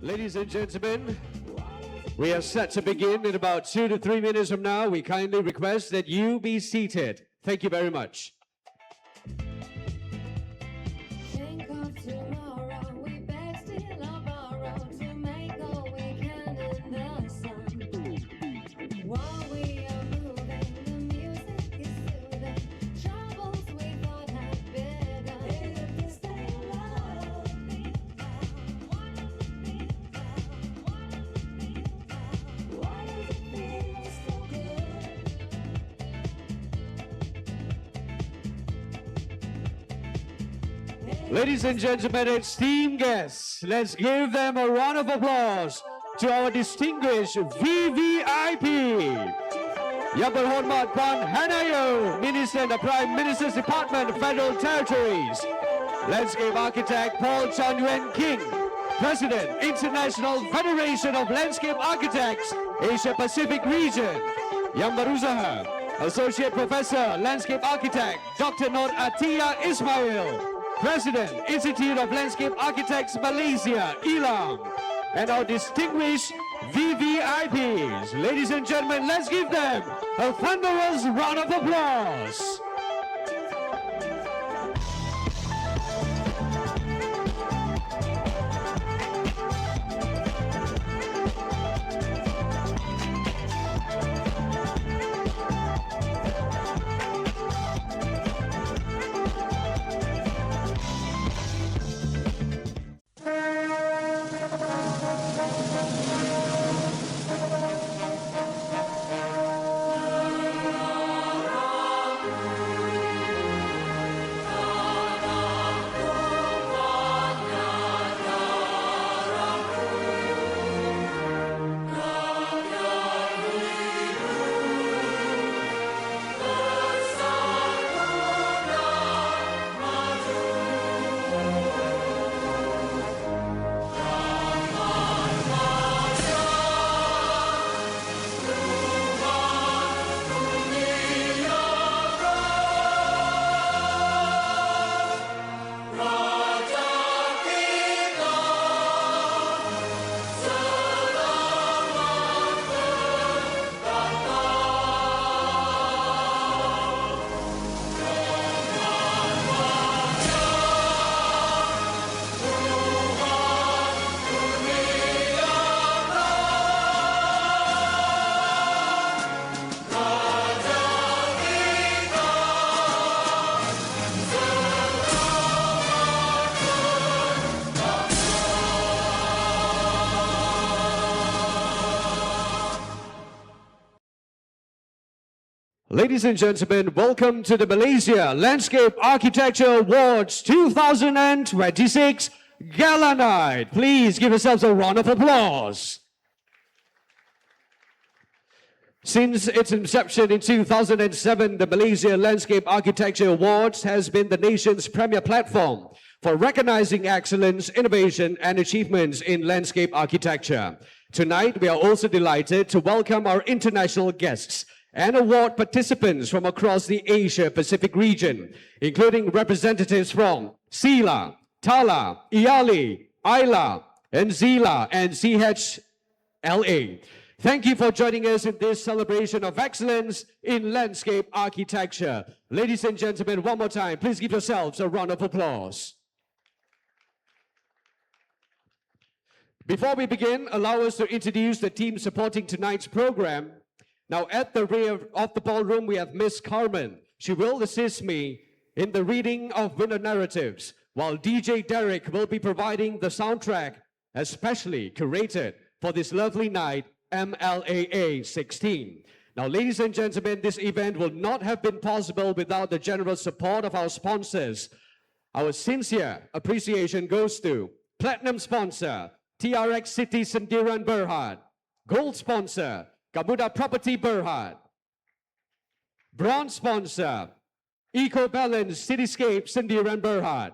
Ladies and gentlemen, we are set to begin in about 2 to 3 minutes from now. We kindly request that you be seated. Thank you very much. Think of tomorrow, we beg, steal or borrow to make all we can in the sun. While we are moving, the music is soothing. Troubles we thought had begun. If you stay low, feel down. Why does it feel down? Why does it feel so good? Ladies and gentlemen, esteemed guests, let's give them a round of applause to our distinguished VVIP. Yang Berhormat Puan Hanayo, Minister in the Prime Minister's Department, Federal Territories. Landscape Architect Paul Chan Yuan King, President, International Federation of Landscape Architects, Asia Pacific Region. Yang Berusaha, Associate Professor, Landscape Architect, Dr. Nur Atia Ismail, President, Institute of Landscape Architects Malaysia, Ilang, and our distinguished VVIPs. Ladies and gentlemen, let's give them a thunderous round of applause. Ladies and gentlemen, welcome to the Malaysia Landscape Architecture Awards 2026 Gala Night. Please give yourselves a round of applause. Since its inception in 2007, the Malaysia Landscape Architecture Awards has been the nation's premier platform for recognizing excellence, innovation, and achievements in landscape architecture. Tonight, we are also delighted to welcome our international guests and award participants from across the Asia-Pacific region, including representatives from Sila, Tala, Iali, Ayla, and Zila, and CHLA. Thank you for joining us in this celebration of excellence in landscape architecture. Ladies and gentlemen, one more time, please give yourselves a round of applause. Before we begin, allow us to introduce the team supporting tonight's program. Now, at the rear of the ballroom, we have Miss Carmen. She will assist me in the reading of winner narratives, while DJ Derek will be providing the soundtrack, especially curated for this lovely night, MLAA16. Now, ladies and gentlemen, this event would not have been possible without the generous support of our sponsors. Our sincere appreciation goes to Platinum sponsor, TRX City Sendirian Berhad. Gold sponsor, Gamuda Property Berhad. Bronze sponsor, Eco Balance Cityscape Sendirian Berhad.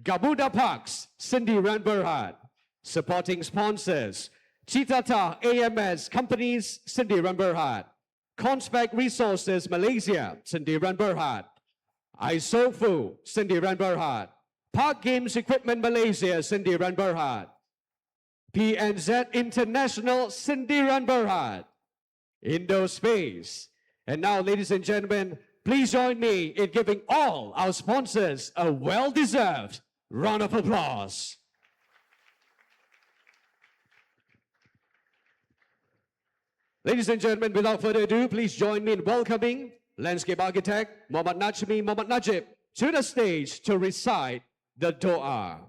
Gamuda Parks Sendirian Berhad. Supporting sponsors, Citata AMS Companies Sendirian Berhad. Conspec Resources Malaysia Sendirian Berhad. Isofu Sendirian Berhad. Park Games Equipment Malaysia, Sendirian Berhad. PNZ International, Sendirian Berhad. Indo-Space. And now, ladies and gentlemen, please join me in giving all our sponsors a well-deserved round of applause. Ladies and gentlemen, without further ado, please join me in welcoming landscape architect Muhammad Najib to the stage to recite the Dua.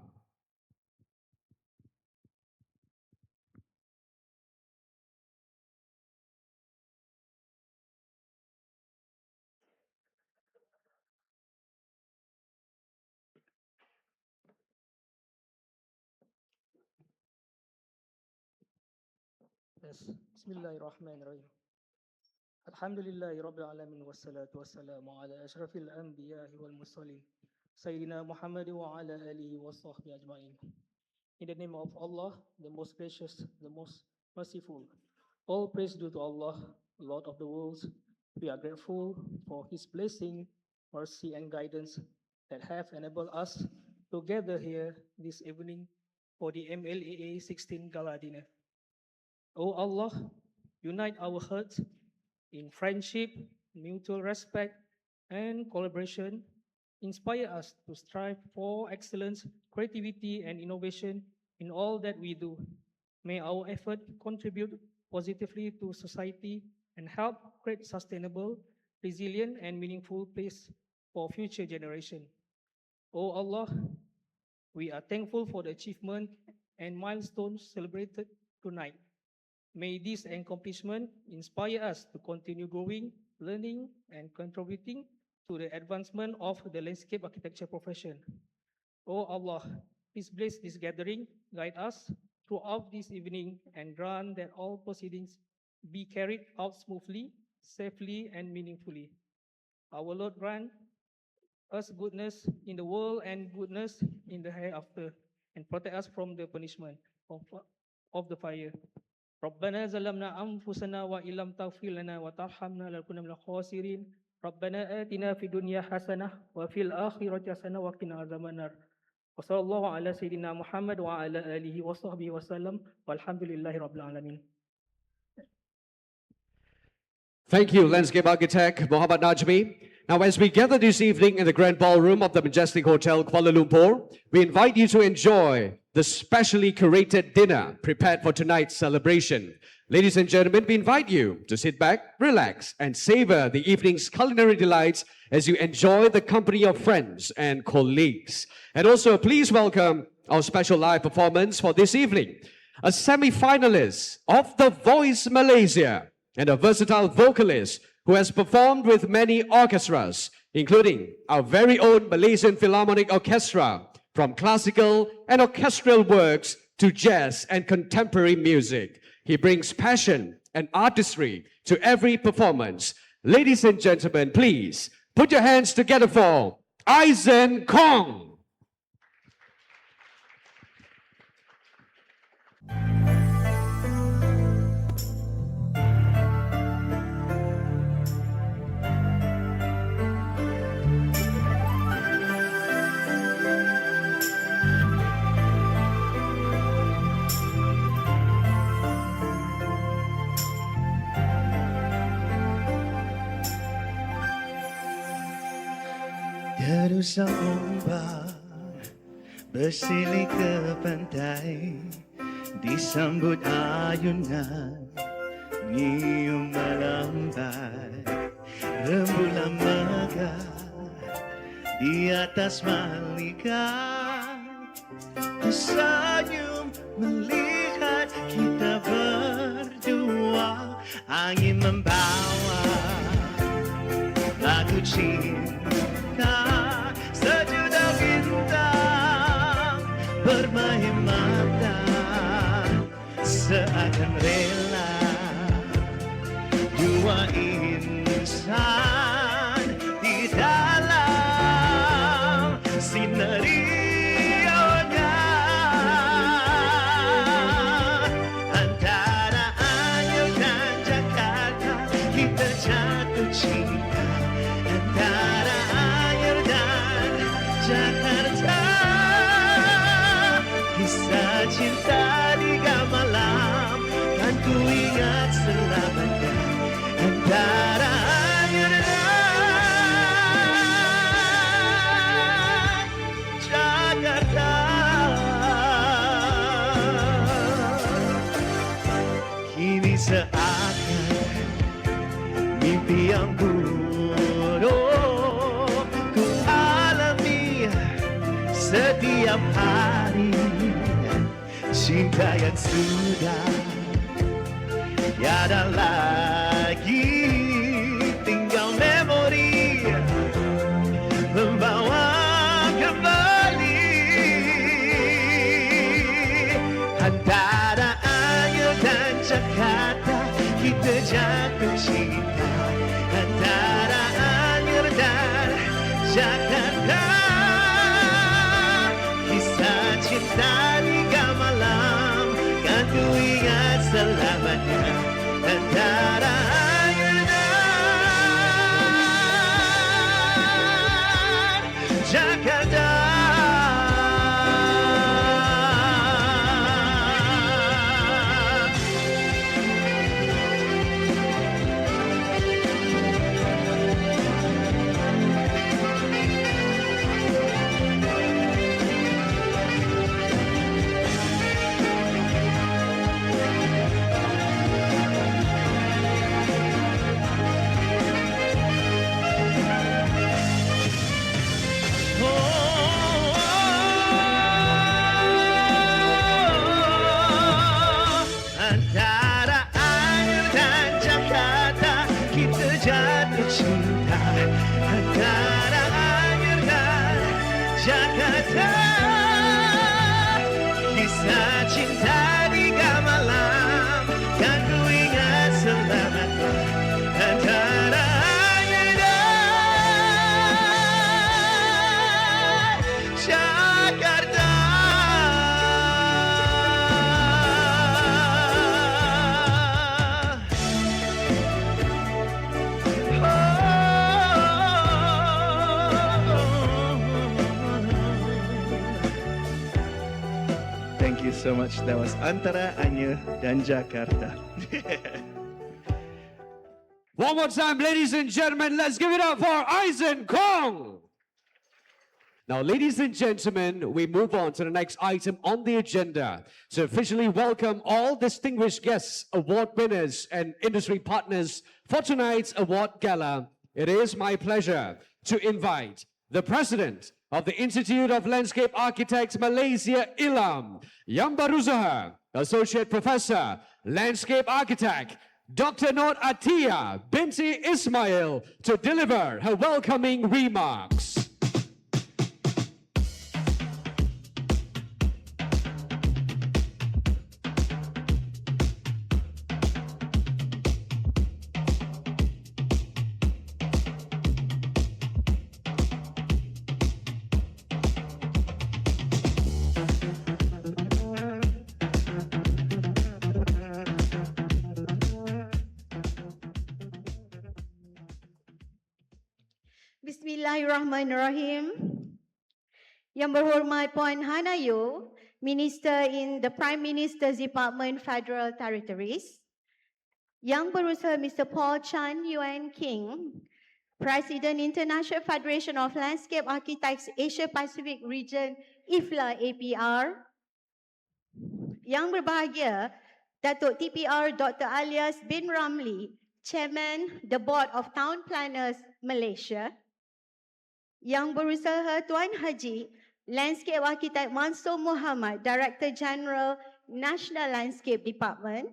Yes. Bismillahirrahmanirrahim. Alhamdulillahi Rabbil Alamin wassalatu wassalamu ala ashrafil anbiya'i wal mursalin Sayyidina Muhammad wa ala alihi wa sahbihi ajma'in. In the name of Allah, the most gracious, the most merciful. All praise due to Allah, Lord of the worlds. We are grateful for His blessing, mercy and guidance that have enabled us to gather here this evening for the MLAA 16 Gala Dinner. O Allah, unite our hearts in friendship, mutual respect, and collaboration. Inspire us to strive for excellence, creativity, and innovation in all that we do. May our effort contribute positively to society and help create sustainable, resilient, and meaningful place for future generation. O Allah, we are thankful for the achievement and milestones celebrated tonight. May this accomplishment inspire us to continue growing, learning, and contributing to the advancement of the landscape architecture profession. O Allah, please bless this gathering, guide us throughout this evening, and grant that all proceedings be carried out smoothly, safely, and meaningfully. Our Lord grant us goodness in the world and goodness in the hereafter, and protect us from the punishment of the fire. ربنا ظلمنا أنفسنا وإن لم تغفر لنا وترحمنا لنكن من الخاسرين ربنا آتنا في الدنيا حسنة وفي الآخرة حسنة وقنا عذاب النار وصلى الله على سيدنا محمد وعلى آله وصحبه وسلم والحمد لله رب العالمين. Thank you, landscape architect Muhammad Najmi. Now, as we gather this evening in the Grand Ballroom of the Majestic Hotel, Kuala Lumpur, we invite you to enjoy the specially curated dinner prepared for tonight's celebration. Ladies and gentlemen, we invite you to sit back, relax, and savor the evening's culinary delights as you enjoy the company of friends and colleagues. And also, please welcome our special live performance for this evening, a semi-finalist of The Voice Malaysia and a versatile vocalist who has performed with many orchestras, including our very own Malaysian Philharmonic Orchestra, from classical and orchestral works to jazz and contemporary music. He brings passion and artistry to every performance. Ladies and gentlemen, please put your hands together for Aizen Kong. Terusang ombak bersilih ke pantai, disambut ayunan nyium melambai, rembulan megah di atas malika, tersenyum melihat kita berdua, angin membawa lagu cinta. Sejuta bintang bermain mata, seakan rela dua insan di dalam sinarionya, antara Anyer dan Jakarta kita jatuh cinta, antara Jakarta Kisah cinta di gamalam kan ku ingat selamanya antara angin dan Jakarta. Kini seakan mimpi yang buruk ku alami setiap hari. Cinta yang sudah tiada lagi, tinggal memori membawa kembali antara Angel dan Jakarta kita jatuh cinta antara Angel dan Jakarta. Kisah cinta di gamalam kan ku ingat selamanya antara Angel dan Jakarta. Antara Angel dan Jakarta kita jatuh cinta antara Angel dan Jakarta. Kisah cinta di gamalam kan ku ingat selamanya antara Angel dan Jakarta. Thank you so much. That was Antara Angel dan Jakarta. One more time, ladies and gentlemen, let's give it up for Eisen Kong. Now, ladies and gentlemen, we move on to the next item on the agenda to officially welcome all distinguished guests, award winners, and industry partners for tonight's award gala. It is my pleasure to invite the President of the Institute of Landscape Architects Malaysia ILAM, Yang Berusaha, Associate Professor, Landscape Architect, Dr. Nur Atia binti Ismail, to deliver her welcoming remarks. Bismillahirrahmanirrahim. Yang berhormat Puan Hana Yeoh, Minister in the Prime Minister's Department Federal Territories. Yang berusaha Mr. Paul Chan Yuan King, President International Federation of Landscape Architects Asia Pacific Region IFLA APR. Yang berbahagia Datuk TPR Dr. Alias bin Ramli, Chairman the Board of Town Planners Malaysia. Yang berusaha Tuan Haji Landscape Architect Mansur Muhammad, Director General National Landscape Department.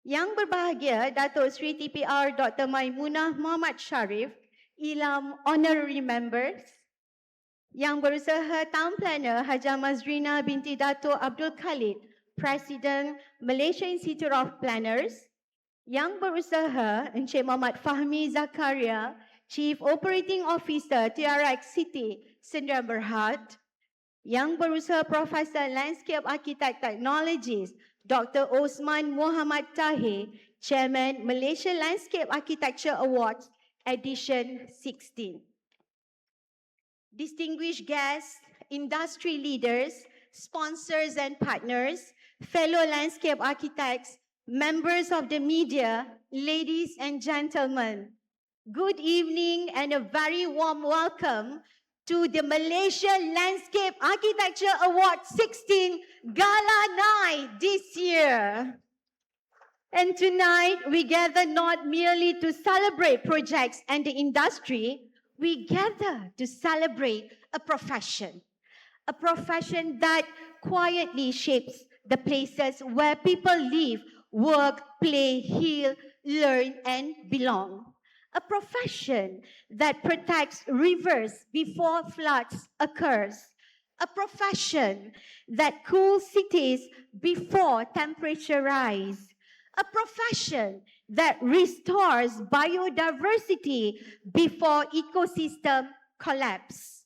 Yang berbahagia Datuk Sri TPR Dr. Maimunah Muhammad Sharif, ILAM Honorary Members. Yang berusaha Town Planner Hajah Mazrina binti Datuk Abdul Khalid, President Malaysia Institute of Planners. Yang berusaha Encik Muhammad Fahmi Zakaria, Chief Operating Officer TRX City Sdn Bhd. Yang berusaha Profesor Landscape Architect Technologies Dr. Osman Muhammad Tahir, Chairman Malaysia Landscape Architecture Awards Edition 16. Distinguished guests, industry leaders, sponsors and partners, fellow landscape architects, members of the media, ladies and gentlemen. Good evening and a very warm welcome to the Malaysia Landscape Architecture Awards 16 Gala Night this year. And tonight, we gather not merely to celebrate projects and the industry, we gather to celebrate a profession that quietly shapes the places where people live, work, play, heal, learn, and belong. A profession that protects rivers before floods occurs. A profession that cools cities before temperature rise. A profession that restores biodiversity before ecosystem collapse.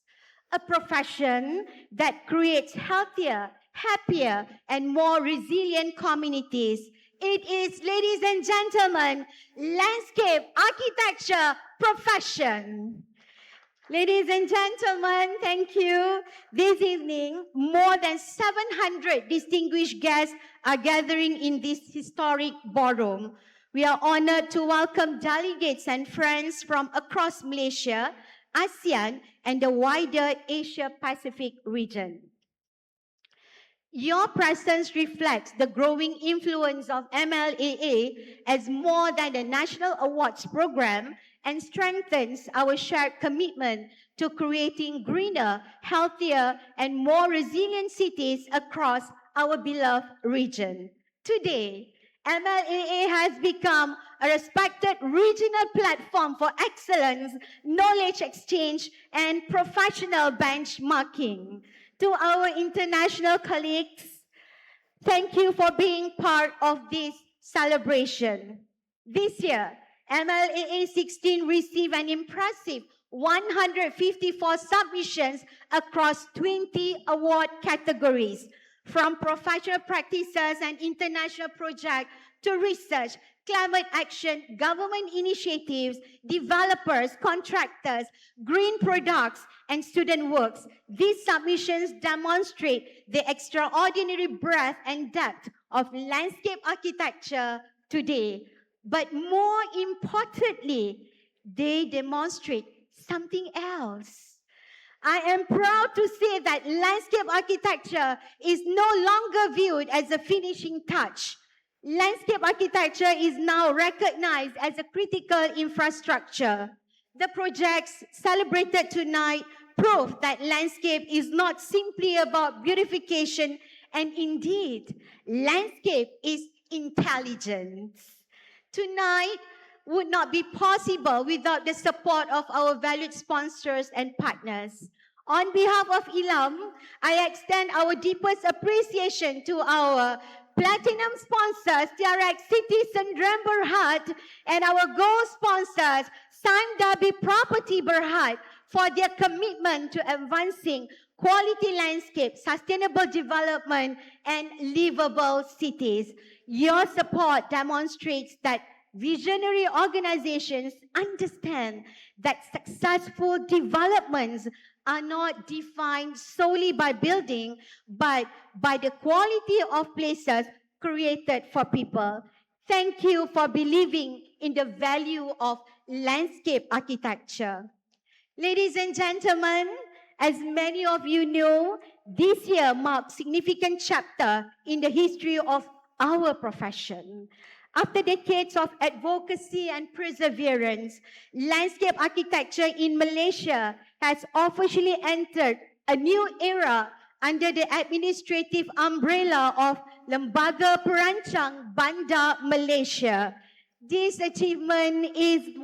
A profession that creates healthier, happier, and more resilient communities. It is, ladies and gentlemen, landscape architecture profession. Ladies and gentlemen, thank you. This evening, more than 700 distinguished guests are gathering in this historic ballroom. We are honored to welcome delegates and friends from across Malaysia, ASEAN, and the wider Asia-Pacific region. Your presence reflects the growing influence of MLAA as more than a national awards program and strengthens our shared commitment to creating greener, healthier, and more resilient cities across our beloved region. Today, MLAA has become a respected regional platform for excellence, knowledge exchange, and professional benchmarking. To our international colleagues, thank you for being part of this celebration. This year, MLAA16 received an impressive 154 submissions across 20 award categories, from professional practices and international projects to research, climate action, government initiatives, developers, contractors, green products, and student works. These submissions demonstrate the extraordinary breadth and depth of landscape architecture today. But more importantly, they demonstrate something else. I am proud to say that landscape architecture is no longer viewed as a finishing touch. Landscape architecture is now recognized as a critical infrastructure. The projects celebrated tonight prove that landscape is not simply about beautification, and indeed, landscape is intelligence. Tonight would not be possible without the support of our valued sponsors and partners. On behalf of ILAM, I extend our deepest appreciation to our Platinum sponsors, TRX Citizen Rem Berhad, and our Gold sponsors, Sime Darby Property Berhad, for their commitment to advancing quality landscape, sustainable development, and livable cities. Your support demonstrates that visionary organizations understand that successful developments are not defined solely by building, but by the quality of places created for people. Thank you for believing in the value of landscape architecture. Ladies and gentlemen, as many of you know, this year marks a significant chapter in the history of our profession. After decades of advocacy and perseverance, landscape architecture in Malaysia has officially entered a new era under the administrative umbrella of Lembaga Perancang Bandar Malaysia. This achievement is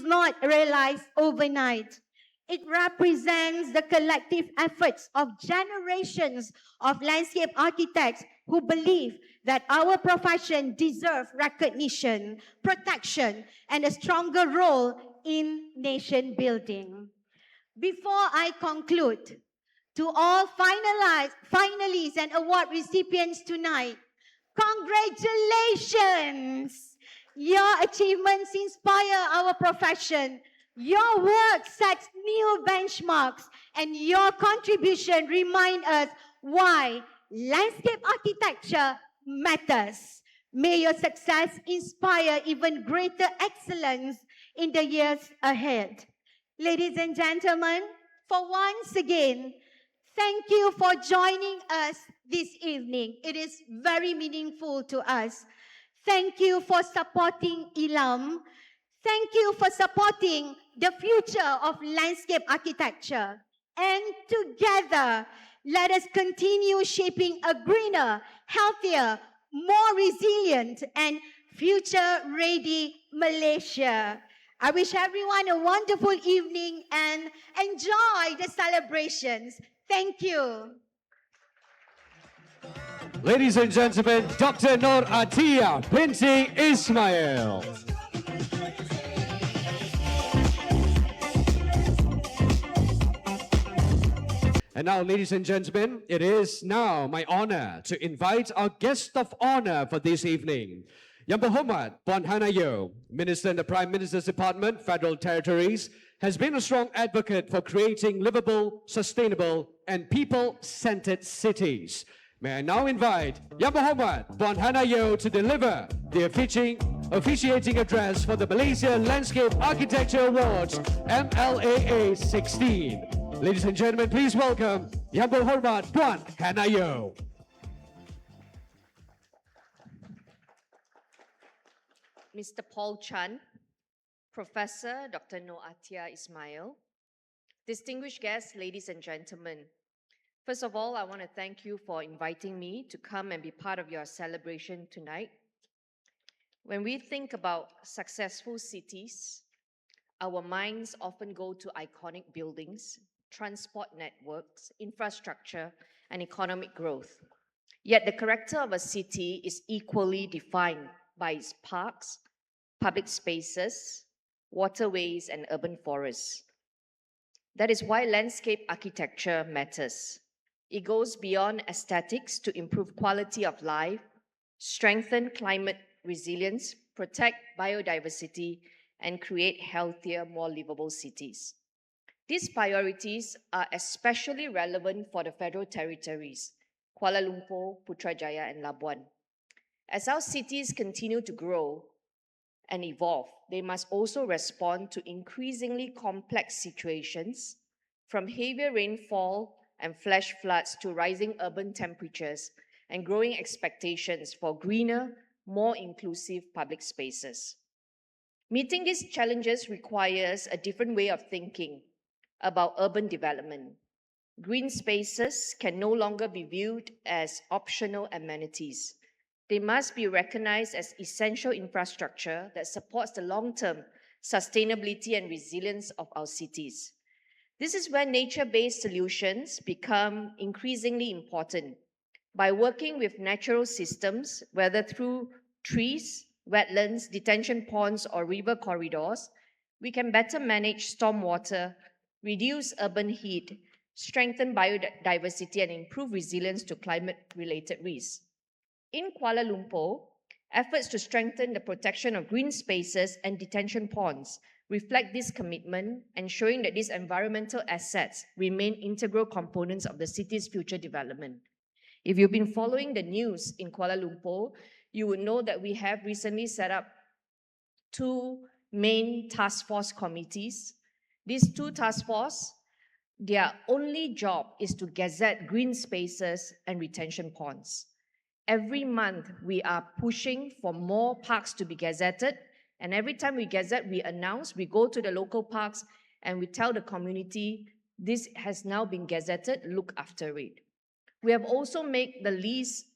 not realized overnight. It represents the collective efforts of generations of landscape architects who believe that our profession deserves recognition, protection, and a stronger role in nation building. Before I conclude, to all finalists and award recipients tonight, congratulations! Your achievements inspire our profession. Your work sets new benchmarks, and your contribution reminds us why landscape architecture matters. May your success inspire even greater excellence in the years ahead. Ladies and gentlemen, for once again, thank you for joining us this evening. It is very meaningful to us. Thank you for supporting ILAM. Thank you for supporting the future of landscape architecture. And together, let us continue shaping a greener, healthier, more resilient, and future-ready Malaysia. I wish everyone a wonderful evening and enjoy the celebrations. Thank you. Ladies and gentlemen, Dr. Nur Atia binti Ismail. And now, ladies and gentlemen, it is now my honor to invite our guest of honor for this evening, Yang Berhormat Puan Hannah Yeoh, Minister in the Prime Minister's Department, Federal Territories, has been a strong advocate for creating livable, sustainable, and people-centered cities. May I now invite Yang Berhormat Puan Hannah Yeoh to deliver the officiating address for the Malaysia Landscape Architecture Awards, MLAA16. Ladies and gentlemen, please welcome Yang Berhormat Puan Hannah Yeoh. Mr. Paul Chan, Professor Dr. Nur Atia Ismail, distinguished guests, ladies and gentlemen. First of all, I want to thank you for inviting me to come and be part of your celebration tonight. When we think about successful cities, our minds often go to iconic buildings, transport networks, infrastructure, and economic growth. Yet the character of a city is equally defined by its parks, public spaces, waterways, and urban forests. That is why landscape architecture matters. It goes beyond aesthetics to improve quality of life, strengthen climate resilience, protect biodiversity, and create healthier, more livable cities. These priorities are especially relevant for the Federal Territories, Kuala Lumpur, Putrajaya, and Labuan. As our cities continue to grow and evolve, they must also respond to increasingly complex situations, from heavier rainfall and flash floods to rising urban temperatures and growing expectations for greener, more inclusive public spaces. Meeting these challenges requires a different way of thinking about urban development. Green spaces can no longer be viewed as optional amenities. They must be recognized as essential infrastructure that supports the long-term sustainability and resilience of our cities. This is where nature-based solutions become increasingly important. By working with natural systems, whether through trees, wetlands, detention ponds, or river corridors, we can better manage stormwater, reduce urban heat, strengthen biodiversity, and improve resilience to climate-related risks. In Kuala Lumpur, efforts to strengthen the protection of green spaces and detention ponds reflect this commitment, ensuring that these environmental assets remain integral components of the city's future development. If you've been following the news in Kuala Lumpur, you would know that we have recently set up two main task force committees. These two task forces, their only job is to gazette green spaces and retention ponds. Every month, we are pushing for more parks to be gazetted. And every time we gazette, we announce, we go to the local parks and we tell the community, this has now been gazetted, look after it. We have also made the list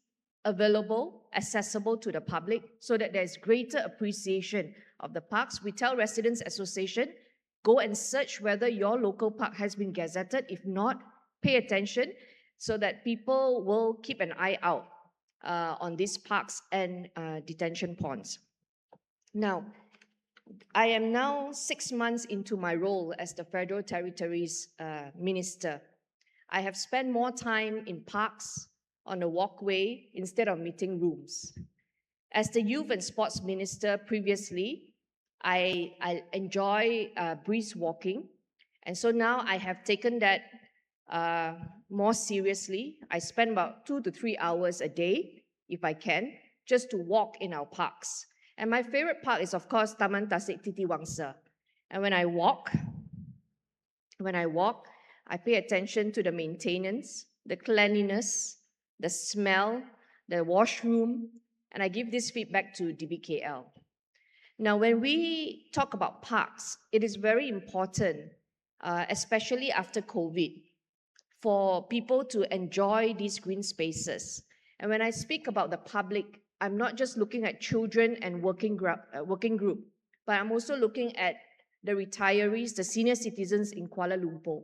available, accessible to the public so that there's greater appreciation of the parks. We tell Residents Association, go and search whether your local park has been gazetted. If not, pay attention so that people will keep an eye out on these parks and detention ponds. Now, I am now 6 months into my role as the Federal Territories Minister. I have spent more time in parks, on a walkway, instead of meeting rooms. As the Youth and Sports Minister previously, I enjoy brisk walking. And so now I have taken that more seriously. I spend about 2 to 3 hours a day, if I can, just to walk in our parks. And my favorite park is, of course, Taman Tasik Titi Wangsa. And when I walk, I pay attention to the maintenance, the cleanliness, the smell, the washroom, and I give this feedback to DBKL. Now, when we talk about parks, it is very important, especially after COVID, for people to enjoy these green spaces. And when I speak about the public, I'm not just looking at children and working group, but I'm also looking at the retirees, the senior citizens in Kuala Lumpur.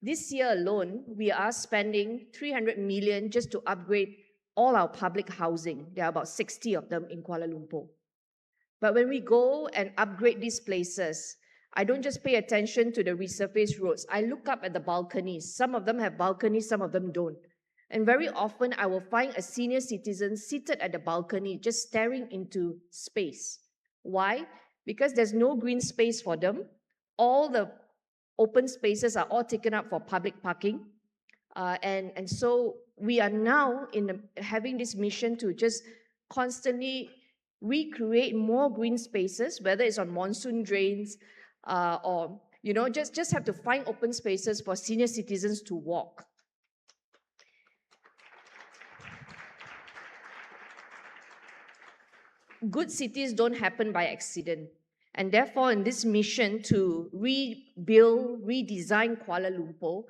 This year alone, we are spending 300 million just to upgrade all our public housing. There are about 60 of them in Kuala Lumpur. But when we go and upgrade these places, I don't just pay attention to the resurfaced roads. I look up at the balconies. Some of them have balconies, some of them don't. And very often, I will find a senior citizen seated at the balcony, just staring into space. Why? Because there's no green space for them. All the open spaces are all taken up for public parking. And so we are now having this mission to just constantly recreate more green spaces, whether it's on monsoon drains or, just have to find open spaces for senior citizens to walk. Good cities don't happen by accident. And therefore, in this mission to rebuild, redesign Kuala Lumpur,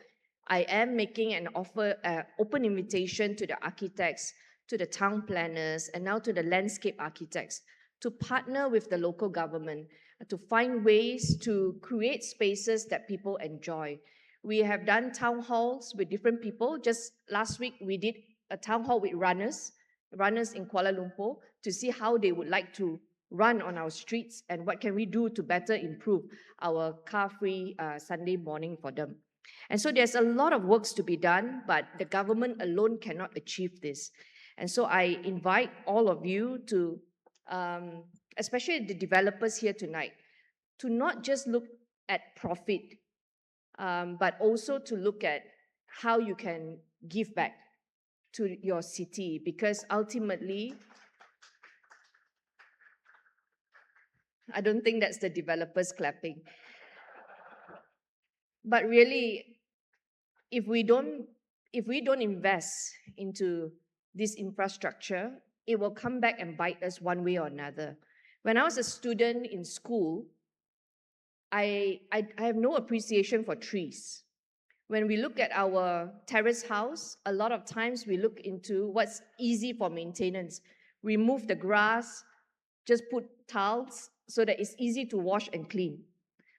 I am making an open invitation to the architects, to the town planners, and now to the landscape architects to partner with the local government to find ways to create spaces that people enjoy. We have done town halls with different people. Just last week, we did a town hall with runners in Kuala Lumpur to see how they would like to run on our streets and what can we do to better improve our car-free Sunday morning for them. And so there's a lot of works to be done, but the government alone cannot achieve this. And so I invite all of you to, especially the developers here tonight, to not just look at profit, but also to look at how you can give back to your city, because ultimately, I don't think that's the developers clapping. But really, if we don't invest into this infrastructure, it will come back and bite us one way or another. When I was a student in school, I have no appreciation for trees. When we look at our terrace house, a lot of times we look into what's easy for maintenance. Remove the grass, just put tiles so that it's easy to wash and clean.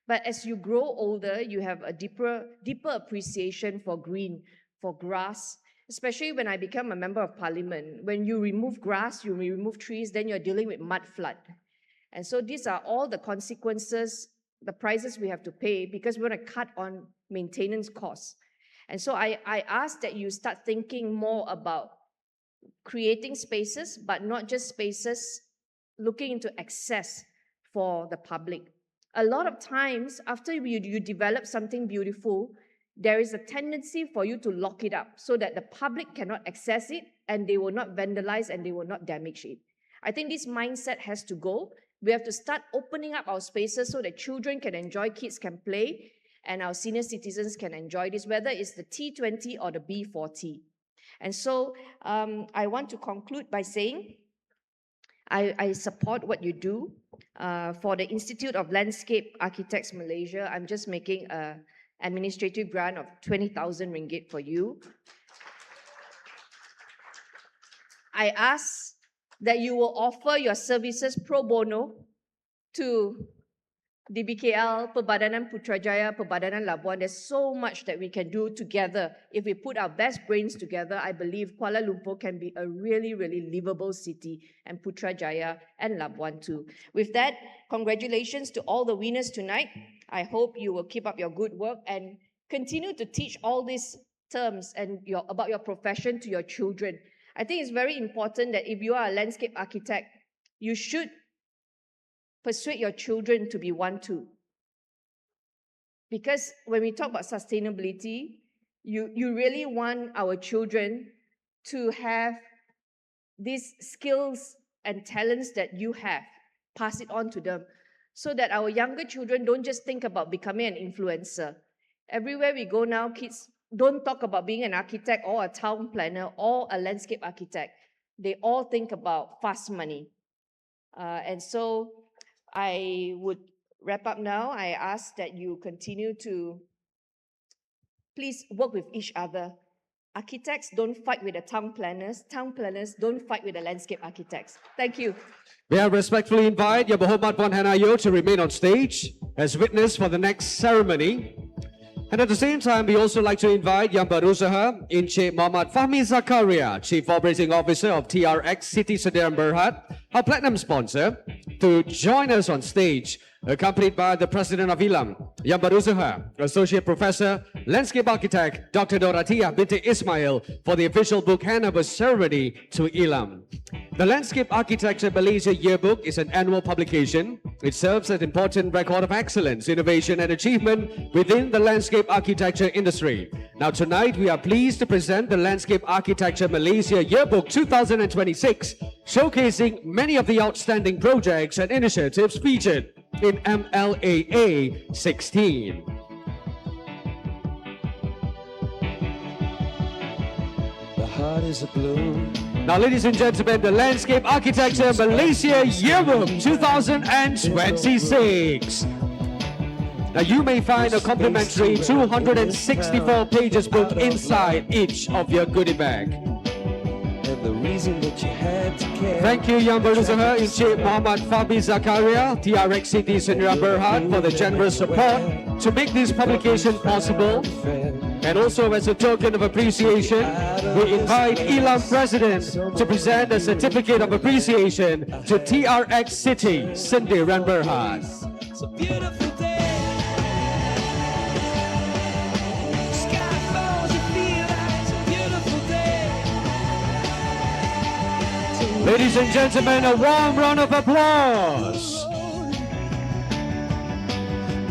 But as you grow older, you have a deeper appreciation for green, for grass, especially when I became a member of parliament. When you remove grass, you remove trees, then you're dealing with mud flood. And so these are all the consequences, the prices we have to pay because we want to cut on maintenance costs. And so I ask that you start thinking more about creating spaces, but not just spaces, looking into access for the public. A lot of times, after you develop something beautiful, there is a tendency for you to lock it up so that the public cannot access it and they will not vandalize and they will not damage it. I think this mindset has to go. We have to start opening up our spaces so that children can enjoy, kids can play, and our senior citizens can enjoy this, whether it's the T20 or the B40. And so I want to conclude by saying, I support what you do. For the Institute of Landscape Architects Malaysia, I'm just making an administrative grant of 20,000 ringgit for you. I ask that you will offer your services pro bono to DBKL, Perbadanan Putrajaya, Perbadanan Labuan. There's so much that we can do together. If we put our best brains together, I believe Kuala Lumpur can be a really, really livable city, and Putrajaya and Labuan too. With that, congratulations to all the winners tonight. I hope you will keep up your good work and continue to teach all these terms and about your profession to your children. I think it's very important that if you are a landscape architect, you should persuade your children to be one too. Because when we talk about sustainability, You really want our children to have these skills and talents that you have, pass it on to them, so that our younger children don't just think about becoming an influencer. Everywhere we go now, kids don't talk about being an architect or a town planner or a landscape architect. They all think about fast money. And so I would wrap up now. I ask that you continue to please work with each other. Architects don't fight with the town planners don't fight with the landscape architects. Thank you. May I respectfully invite Yang Berhormat Puan Hannah Yeoh to remain on stage as witness for the next ceremony. And at the same time, we also like to invite Yang Berusaha Encik Muhammad Fahmi Zakaria, Chief Operating Officer of TRX City Sdn Bhd, our platinum sponsor, to join us on stage, accompanied by the President of ILAM, Yang Berusaha, Associate Professor, Landscape Architect, Dr. Noratia binti Ismail, for the official book handover ceremony to ILAM. The Landscape Architecture Malaysia Yearbook is an annual publication. It serves as an important record of excellence, innovation and achievement within the landscape architecture industry. Now tonight, we are pleased to present the Landscape Architecture Malaysia Yearbook 2026, showcasing many of the outstanding projects and initiatives featured in MLAA16. The heart is a blue. Now, ladies and gentlemen, the Landscape Architecture Malaysia Yearbook 2026. Now, you may find a complimentary 264 pages book inside each of your goodie bag. And the reason that you had to care. Thank you, Yang Berusaha Encik Muhammad Fahmi Zakaria, TRX City Sdn Bhd, for the generous support to make this publication possible. And also, as a token of appreciation, we invite ILAM President to present a certificate of appreciation to TRX City Sdn Bhd. It's a beautiful day. Sky falls, you feel like it's a beautiful day. Ladies and gentlemen, a warm round of applause.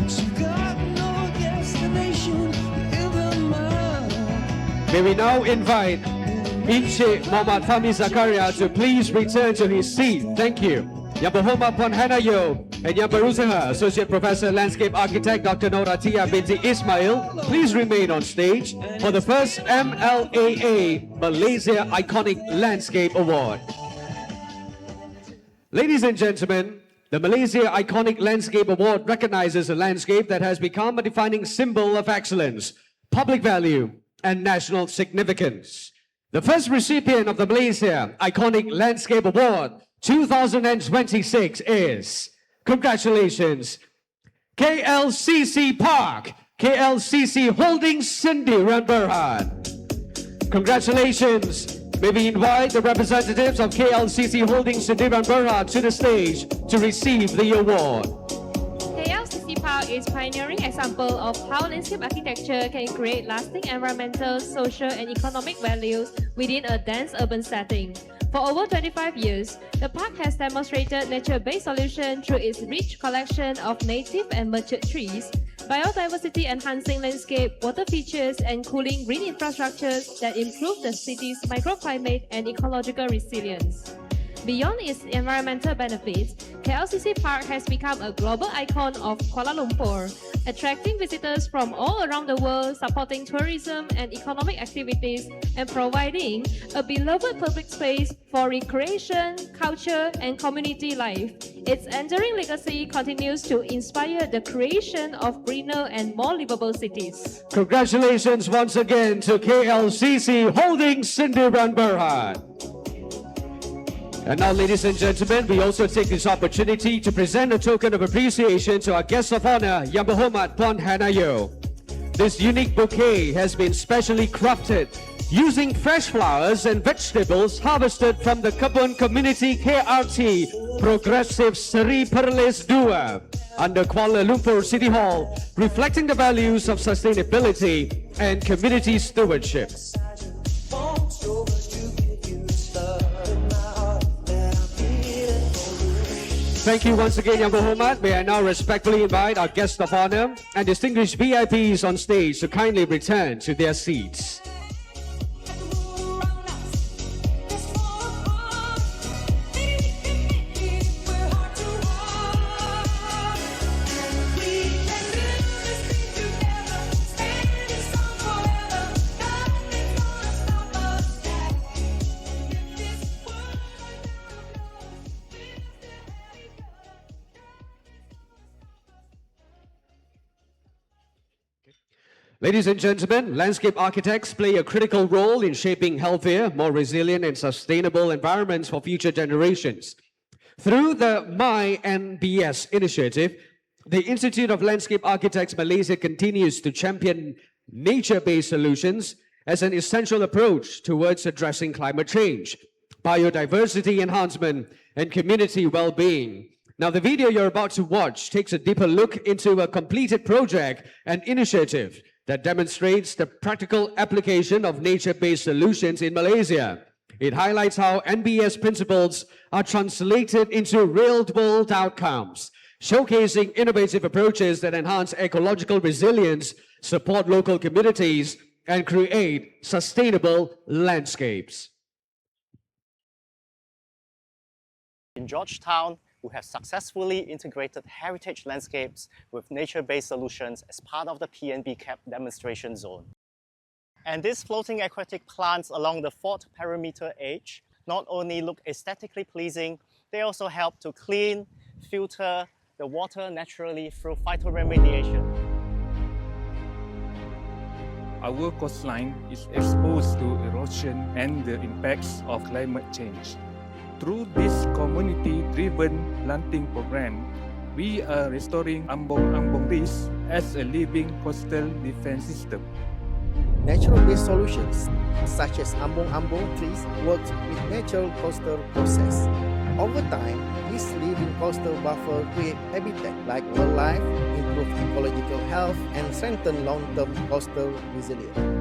You've got no destination in the mind. May we now invite Encik Muhammad Fahmi Zakaria to please return to his seat. Thank you. Yang Berhormat Puan Hannah Yeoh and Yang Berusaha, Associate Professor, Landscape Architect, Dr. Noratia binti Ismail, please remain on stage for the first MLAA Malaysia Iconic Landscape Award. Ladies and gentlemen, the Malaysia Iconic Landscape Award recognizes a landscape that has become a defining symbol of excellence, public value, and national significance. The first recipient of the Malaysia Iconic Landscape Award 2026 is, congratulations, KLCC Park, KLCC Holdings Sdn Bhd. Congratulations. May we invite the representatives of KLCC Holdings Sdn Bhd to the stage to receive the award. KLCC Park is pioneering example of how landscape architecture can create lasting environmental, social and economic values within a dense urban setting. For over 25 years, the park has demonstrated nature-based solutions through its rich collection of native and mature trees, biodiversity-enhancing landscape, water features, and cooling green infrastructures that improve the city's microclimate and ecological resilience. Beyond its environmental benefits, KLCC Park has become a global icon of Kuala Lumpur, attracting visitors from all around the world, supporting tourism and economic activities, and providing a beloved public space for recreation, culture, and community life. Its enduring legacy continues to inspire the creation of greener and more livable cities. Congratulations once again to KLCC Holdings Sdn Bhd. And now, ladies and gentlemen, we also take this opportunity to present a token of appreciation to our guest of honor, Yang Berhormat Puan Hannah Yeoh. This unique bouquet has been specially crafted using fresh flowers and vegetables harvested from the Kebun Community KRT Progressive Seri Perlis 2 under Kuala Lumpur City Hall, reflecting the values of sustainability and community stewardship. Thank you once again, Yang Berhormat. May I now respectfully invite our guests of honor and distinguished VIPs on stage to kindly return to their seats. Ladies and gentlemen, landscape architects play a critical role in shaping healthier, more resilient and sustainable environments for future generations. Through the MyNBS initiative, the Institute of Landscape Architects Malaysia continues to champion nature-based solutions as an essential approach towards addressing climate change, biodiversity enhancement, and community well-being. Now, the video you're about to watch takes a deeper look into a completed project and initiative that demonstrates the practical application of nature-based solutions in Malaysia. It highlights how NBS principles are translated into real-world outcomes, showcasing innovative approaches that enhance ecological resilience, support local communities, and create sustainable landscapes. In Georgetown, we have successfully integrated heritage landscapes with nature-based solutions as part of the PNB CAP demonstration zone. And these floating aquatic plants along the 4th perimeter edge not only look aesthetically pleasing, they also help to clean, filter the water naturally through phytoremediation. Our coastline is exposed to erosion and the impacts of climate change. Through this community-driven planting program, we are restoring Ambong Reef as a living coastal defense system. Natural-based solutions such as Ambong trees work with natural coastal process. Over time, this living coastal buffer create habitat like wildlife, improve ecological health, and strengthen long-term coastal resilience.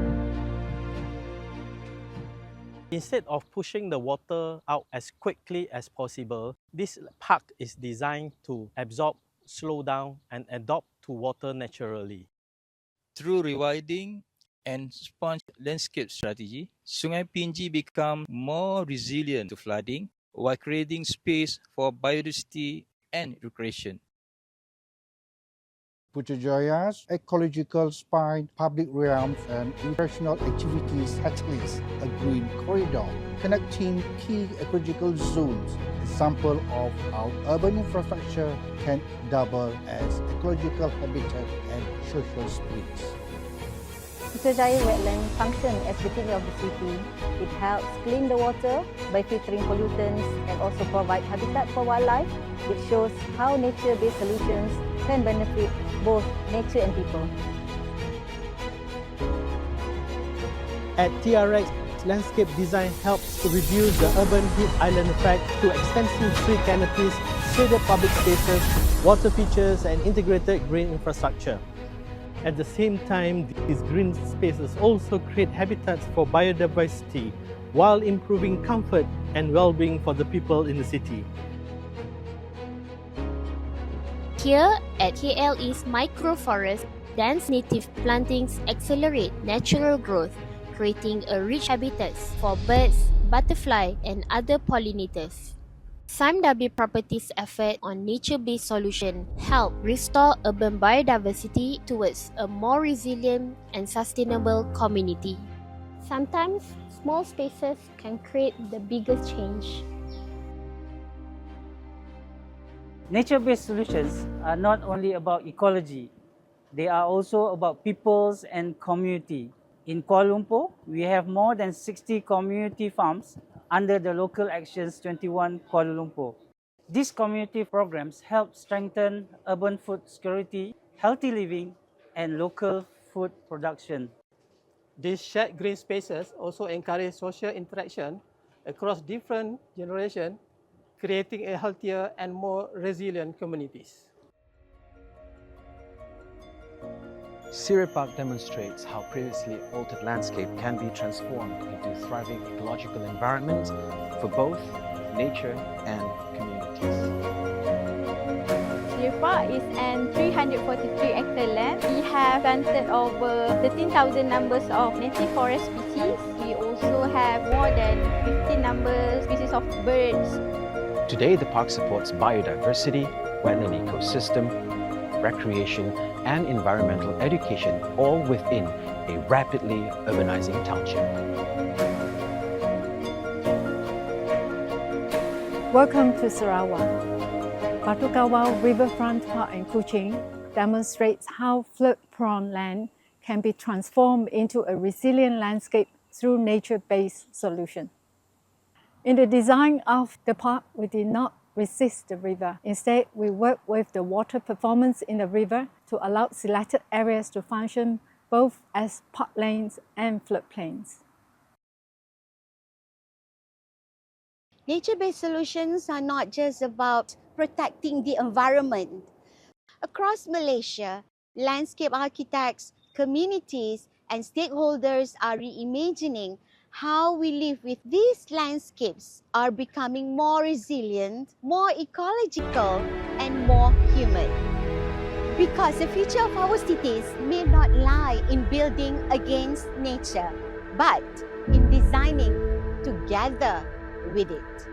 Instead of pushing the water out as quickly as possible, this park is designed to absorb, slow down, and adapt to water naturally. Through rewilding and sponge landscape strategy, Sungai Pinji become more resilient to flooding while creating space for biodiversity and recreation. Putrajaya's ecological spine, public realms, and recreational activities at least a green corridor connecting key ecological zones, example of how urban infrastructure can double as ecological habitat and social space. Putrajaya wetland function as the kidney of the city. It helps clean the water by filtering pollutants and also provide habitat for wildlife. It shows how nature-based solutions can benefit both nature and people. At TRX, landscape design helps to reduce the urban heat island effect through extensive tree canopies, shaded public spaces, water features, and integrated green infrastructure. At the same time, these green spaces also create habitats for biodiversity while improving comfort and well-being for the people in the city. Here at KLE's microforest, dense native plantings accelerate natural growth, creating a rich habitats for birds, butterfly, and other pollinators. SIMW Properties' effort on nature-based solution help restore urban biodiversity towards a more resilient and sustainable community. Sometimes, small spaces can create the biggest change. Nature-based solutions are not only about ecology, they are also about peoples and community. In Kuala Lumpur, we have more than 60 community farms under the Local Actions 21 Kuala Lumpur. These community programs help strengthen urban food security, healthy living, and local food production. These shared green spaces also encourage social interaction across different generations, creating a healthier and more resilient communities. Siri Park demonstrates how previously altered landscape can be transformed into thriving ecological environments for both nature and communities. park is an 343-hectare land. We have planted over 13,000 numbers of native forest species. We also have more than 50 number species of birds. Today, the park supports biodiversity, wetland ecosystem, recreation, and environmental education, all within a rapidly urbanizing township. Welcome to Sarawak. Batu Kawau Riverfront Park and Kuching demonstrates how flood-prone land can be transformed into a resilient landscape through nature-based solutions. In the design of the park, we did not resist the river. Instead, we worked with the water performance in the river to allow selected areas to function both as parklands and floodplains. Nature-based solutions are not just about protecting the environment. Across Malaysia, landscape architects, communities, and stakeholders are reimagining how we live with these landscapes are becoming more resilient, more ecological, and more human. Because the future of our cities may not lie in building against nature, but in designing together with it.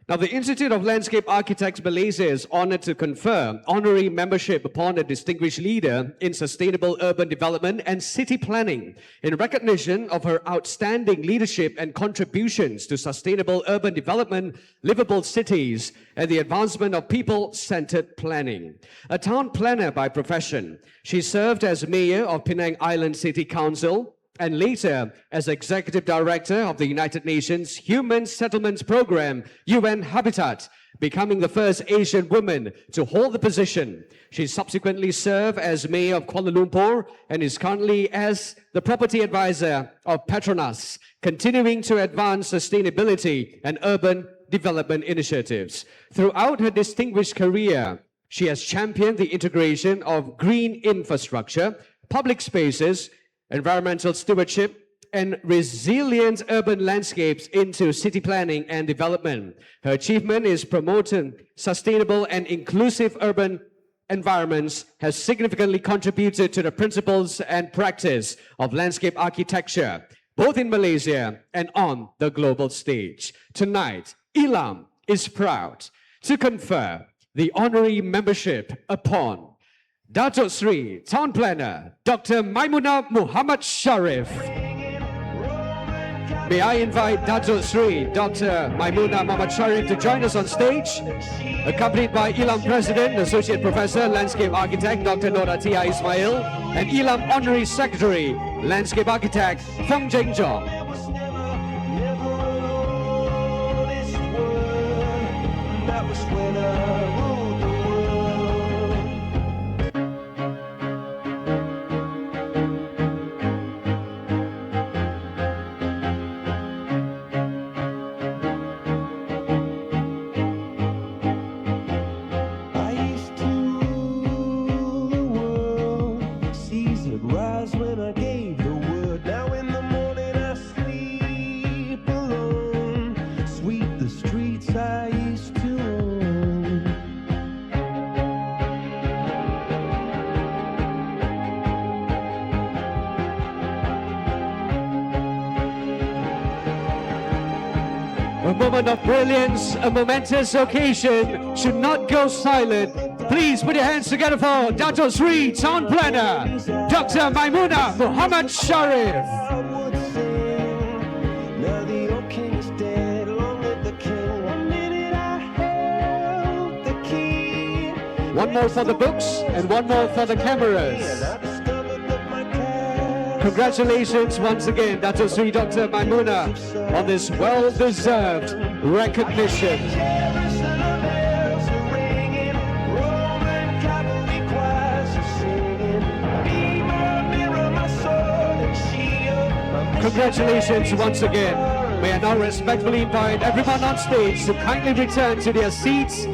Now, the Institute of Landscape Architects Malaysia is honored to confer honorary membership upon a distinguished leader in sustainable urban development and city planning in recognition of her outstanding leadership and contributions to sustainable urban development, livable cities, and the advancement of people-centered planning. A town planner by profession, she served as mayor of Penang Island City Council and later as Executive Director of the United Nations Human Settlements Program, UN Habitat, becoming the first Asian woman to hold the position. She subsequently served as Mayor of Kuala Lumpur and is currently as the Property Advisor of Petronas, continuing to advance sustainability and urban development initiatives. Throughout her distinguished career, she has championed the integration of green infrastructure, public spaces, environmental stewardship, and resilient urban landscapes into city planning and development. Her achievement is promoting sustainable and inclusive urban environments, has significantly contributed to the principles and practice of landscape architecture, both in Malaysia and on the global stage. Tonight, Ilam is proud to confer the honorary membership upon Datuk Sri Town Planner Dr. Maimunah Muhammad Sharif. May I invite Datuk Sri Dr. Maimunah Muhammad Sharif to join us on stage, accompanied by Ilam President, Associate Professor, Landscape Architect Dr. Nur Atia Ismail, and Ilam Honorary Secretary, Landscape Architect Fong Jeng Jong. A moment of brilliance, a momentous occasion should not go silent. Please put your hands together for Datuk Sri Town Planner, Dr. Maimunah Muhammad Sharif. One more for the books and one more for the cameras. Congratulations once again, Datuk Sri Dr. Maimunah, on this well-deserved recognition. Congratulations once again. May I now respectfully invite everyone on stage to kindly return to their seats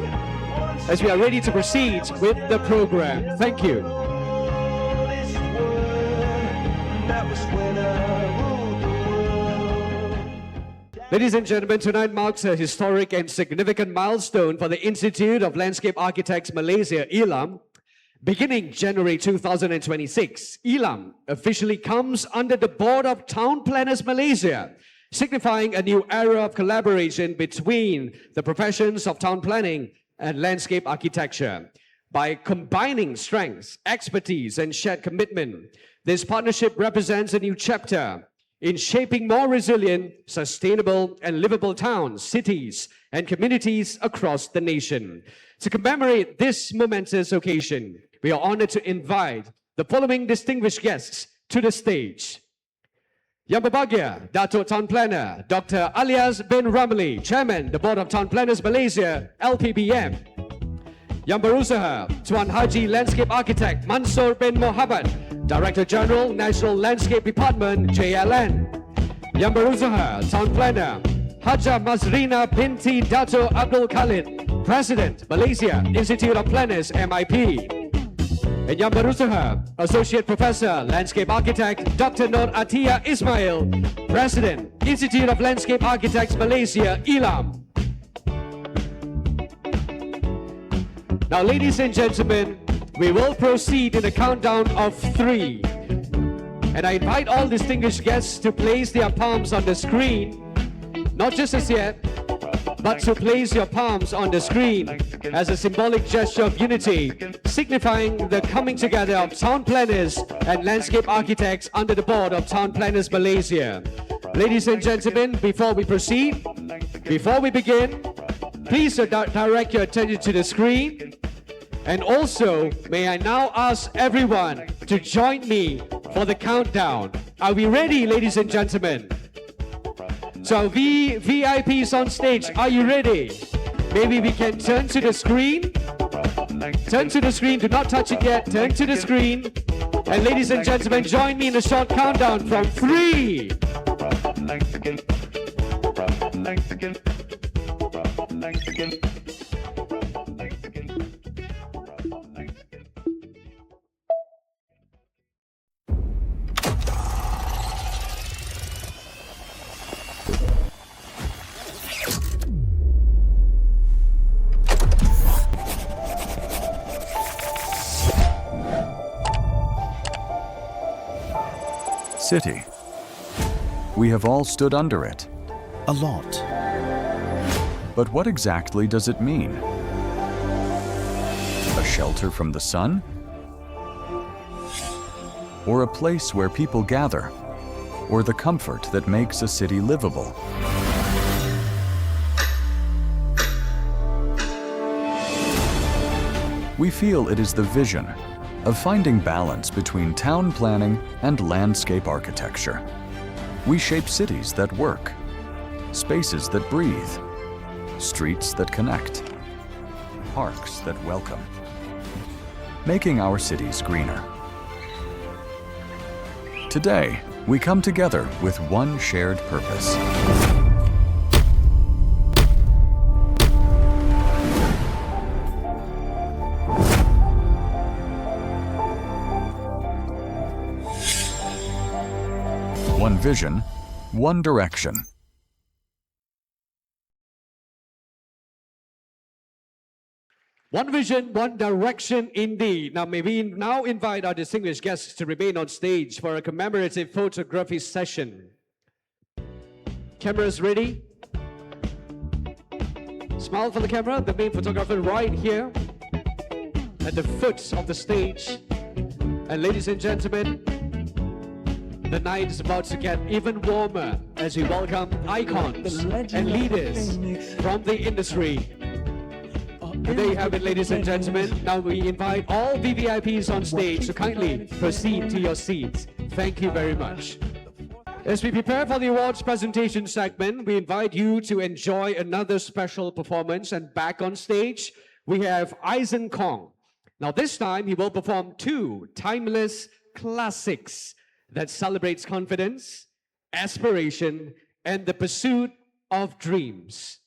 as we are ready to proceed with the program. Thank you. Ladies and gentlemen, tonight marks a historic and significant milestone for the Institute of Landscape Architects Malaysia, ILAM. Beginning January 2026, ILAM officially comes under the Board of Town Planners Malaysia, signifying a new era of collaboration between the professions of town planning and landscape architecture. By combining strengths, expertise, and shared commitment, this partnership represents a new chapter in shaping more resilient, sustainable, and livable towns, cities, and communities across the nation. To commemorate this momentous occasion, we are honored to invite the following distinguished guests to the stage. Yang berbahagia, Datuk Town Planner, Dr. Alias bin Ramli, Chairman, the Board of Town Planners Malaysia, LPBM. Yang berusaha, Tuan Haji Landscape Architect Mansur bin Mohamad, Director General, National Landscape Department, JLN. Yang berusaha, Town Planner, Haja Mazrina binti Dato Abdul Khalid, President, Malaysia Institute of Planners, MIP. And yang berusaha, Associate Professor, Landscape Architect, Dr. Nur Atia Ismail, President, Institute of Landscape Architects, Malaysia, ILAM. Now, ladies and gentlemen, we will proceed in a countdown of 3. And I invite all distinguished guests to place their palms on the screen, not just as yet, but to place your palms on the screen as a symbolic gesture of unity, signifying the coming together of town planners and landscape architects under the Board of Town Planners Malaysia. Ladies and gentlemen, before we proceed, before we begin, please direct your attention to the screen. And also, may I now ask everyone to join me for the countdown. Are we ready, ladies and gentlemen? So VIPs on stage, are you ready? Maybe we can turn to the screen. Turn to the screen, do not touch it yet. Turn to the screen. And ladies and gentlemen, join me in a short countdown from 3. City. We have all stood under it. A lot. But what exactly does it mean? A shelter from the sun? Or a place where people gather? Or the comfort that makes a city livable? We feel it is the vision of finding balance between town planning and landscape architecture. We shape cities that work, spaces that breathe, streets that connect, parks that welcome, making our cities greener. Today, we come together with one shared purpose. One vision, one direction. One vision, one direction indeed. Now, may we now invite our distinguished guests to remain on stage for a commemorative photography session. Cameras ready? Smile for the camera, the main photographer right here at the foot of the stage. And ladies and gentlemen, the night is about to get even warmer as we welcome icons and leaders from the industry. There you have it, ladies and gentlemen. Now we invite all VVIPs on stage to kindly proceed to your seats. Thank you very much. As we prepare for the awards presentation segment, we invite you to enjoy another special performance. And back on stage, we have Eisen Kong. Now this time, he will perform 2 timeless classics that celebrates confidence, aspiration, and the pursuit of dreams.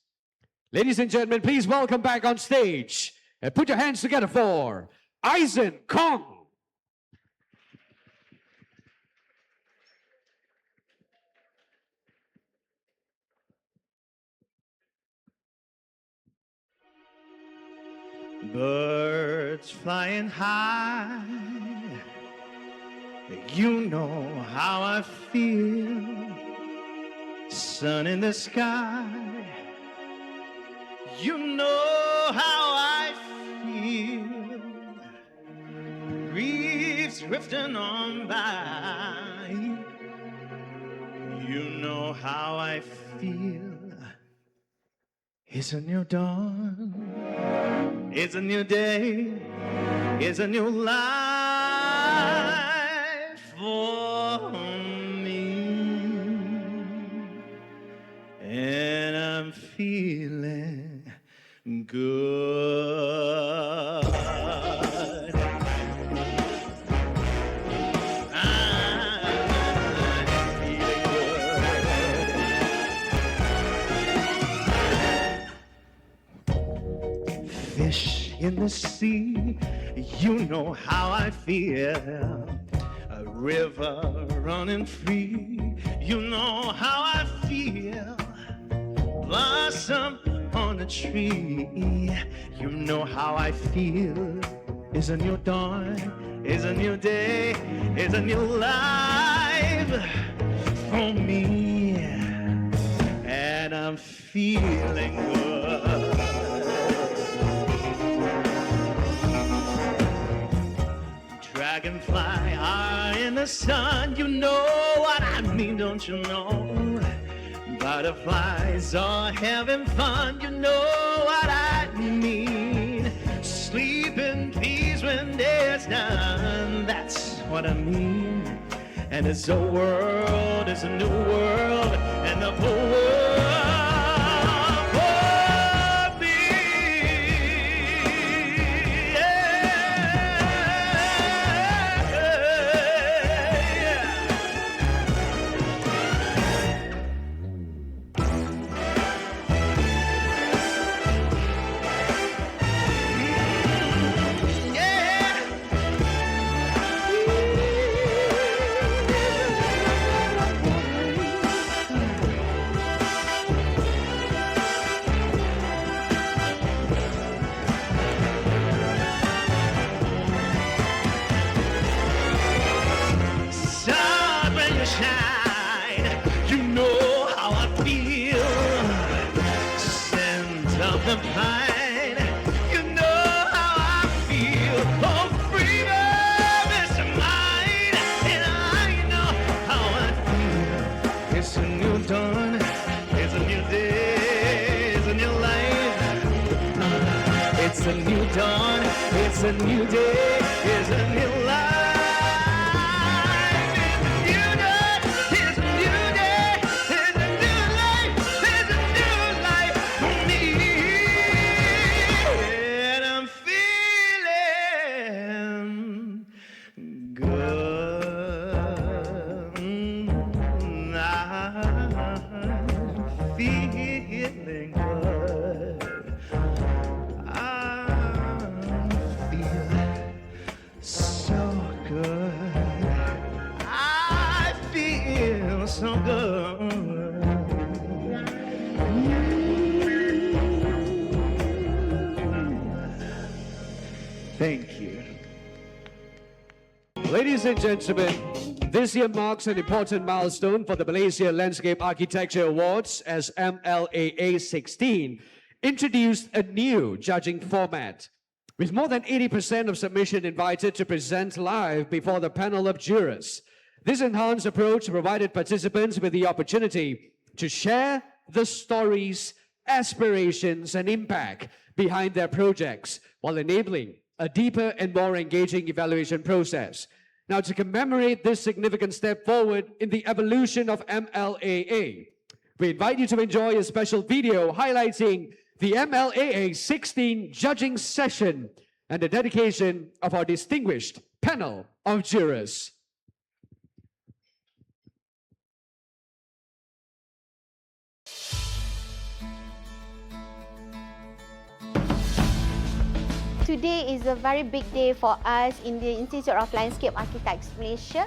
Ladies and gentlemen, please welcome back on stage and put your hands together for Eisen Kong. Birds flying high, you know how I feel. Sun in the sky, you know how I feel. Reefs drifting on by, you know how I feel. It's a new dawn, it's a new day, it's a new life for me. And I'm feeling good. Fish in the sea, you know how I feel. A river running free, you know how I feel. Blossom on a tree, you know how I feel. It's a new dawn, it's a new day, it's a new life for me. And I'm feeling good. Dragonfly are in the sun, you know what I mean, don't you know? Butterflies are having fun, you know what I mean. Sleep in peace when day's done, that's what I mean. And it's a world, it's a new world, and the whole world for me. Sun when you shine, you know how I feel. Scent of the pine, you know how I feel. Oh, freedom is mine, and I know how I feel. It's a new dawn, it's a new day, it's a new life. It's a new dawn, it's a new day, it's a new life. Feeling good. I feel so good. I feel so good. Thank you. Ladies and gentlemen, this year marks an important milestone for the Malaysia Landscape Architecture Awards as MLAA16 introduced a new judging format. With more than 80% of submission invited to present live before the panel of jurors. This enhanced approach provided participants with the opportunity to share the stories, aspirations, and impact behind their projects while enabling a deeper and more engaging evaluation process. Now, to commemorate this significant step forward in the evolution of MLAA, we invite you to enjoy a special video highlighting the MLAA16 judging session and the dedication of our distinguished panel of jurors. Today is a very big day for us in the Institute of Landscape Architects Malaysia,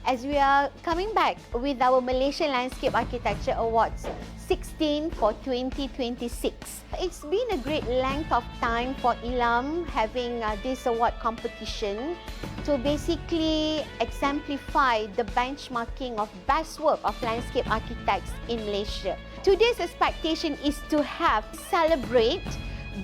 as we are coming back with our Malaysia Landscape Architecture Awards 16 for 2026. It's been a great length of time for ILAM having this award competition to basically exemplify the benchmarking of best work of landscape architects in Malaysia. Today's expectation is to celebrate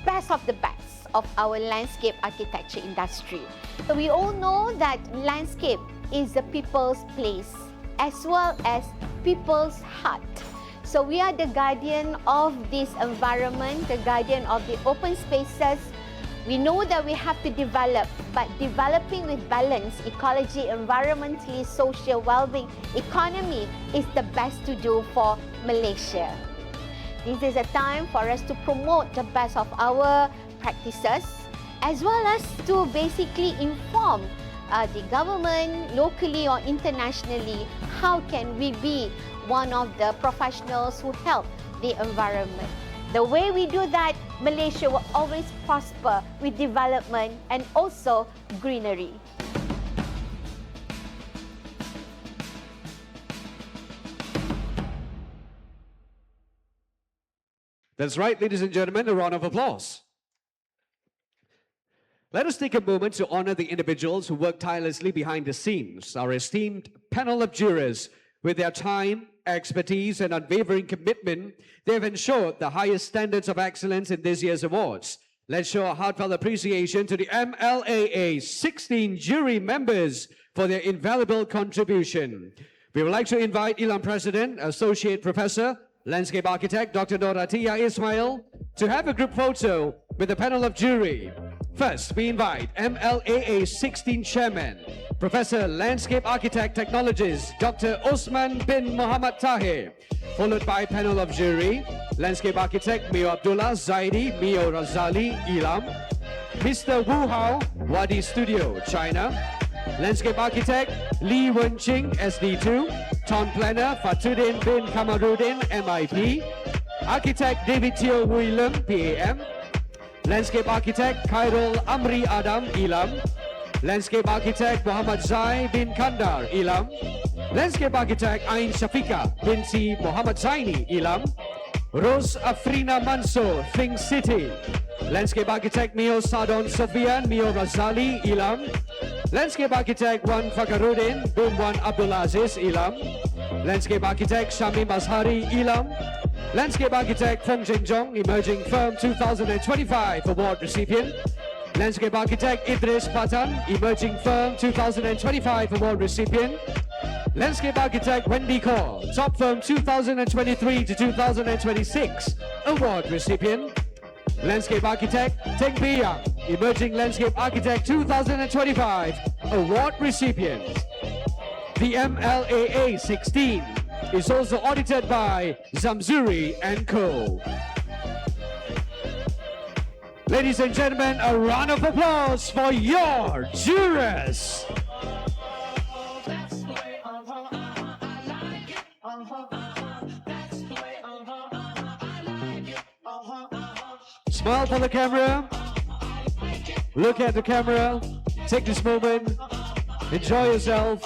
best of the best of our landscape architecture industry. So we all know that landscape is the people's place as well as people's heart. So we are the guardian of this environment, the guardian of the open spaces. We know that we have to develop, but developing with balance, ecology, environmentally, social, well-being, economy is the best to do for Malaysia. This is a time for us to promote the best of our practices, as well as to basically inform the government, locally or internationally, how can we be one of the professionals who help the environment. The way we do that, Malaysia will always prosper with development and also greenery. That's right, ladies and gentlemen, a round of applause. Let us take a moment to honor the individuals who work tirelessly behind the scenes, our esteemed panel of jurors. With their time, expertise, and unwavering commitment, they have ensured the highest standards of excellence in this year's awards. Let's show a heartfelt appreciation to the MLAA16 jury members for their invaluable contribution. We would like to invite ILAM President, Associate Professor, Landscape Architect Dr. Nur Atiyah Ismail to have a group photo with the panel of jury. First, we invite MLAA16 Chairman, Professor Landscape Architect Technologist Dr. Osman bin Muhammad Tahir, followed by panel of jury, Landscape Architect Mio Abdullah Zaidi Mio Razali Ilam, Mr. Wu Hao, Wadi Studio, China, Landscape Architect Lee Wenqing SD2, Town Planner Fatuddin bin Kamaruddin MIP, Architect David Teo Willem PAM, Landscape Architect Khairul Amri Adam Ilam, Landscape Architect Muhammad Zai bin Kandar Ilam, Landscape Architect Ain Shafika binti Muhammad Zaini Ilam, Rose Afrina Mansour Think City, Landscape Architect Mio Sadon Sofian Mio Razali Ilam, Landscape Architect Wan Fakaruddin bin Wan Abdulaziz Ilam, Landscape Architect Shamim Azhari Ilam, Landscape Architect Fong Jingjong, Emerging Firm 2025 Award recipient. Landscape Architect Idris Patan, Emerging Firm 2025 Award recipient. Landscape Architect Wendy Kaur, Top Firm 2023 to 2026 Award recipient. Landscape Architect Teng Biyang, Emerging Landscape Architect 2025 Award recipient. The MLAA16 is also audited by Zamzuri & Co. Ladies and gentlemen, a round of applause for your jurors. Smile for the camera. Look at the camera. Take this moment. Enjoy yourself.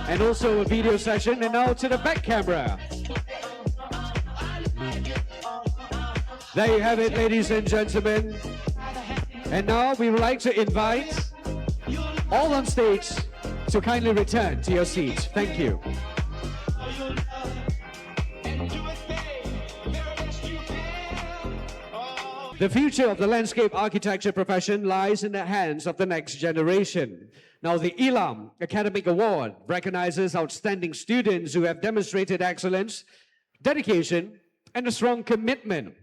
And also a video session. And now to the back camera. There you have it, ladies and gentlemen. And now we would like to invite all on stage to kindly return to your seats. Thank you. The future of the landscape architecture profession lies in the hands of the next generation. Now, the ILAM Academic Award recognizes outstanding students who have demonstrated excellence, dedication, and a strong commitment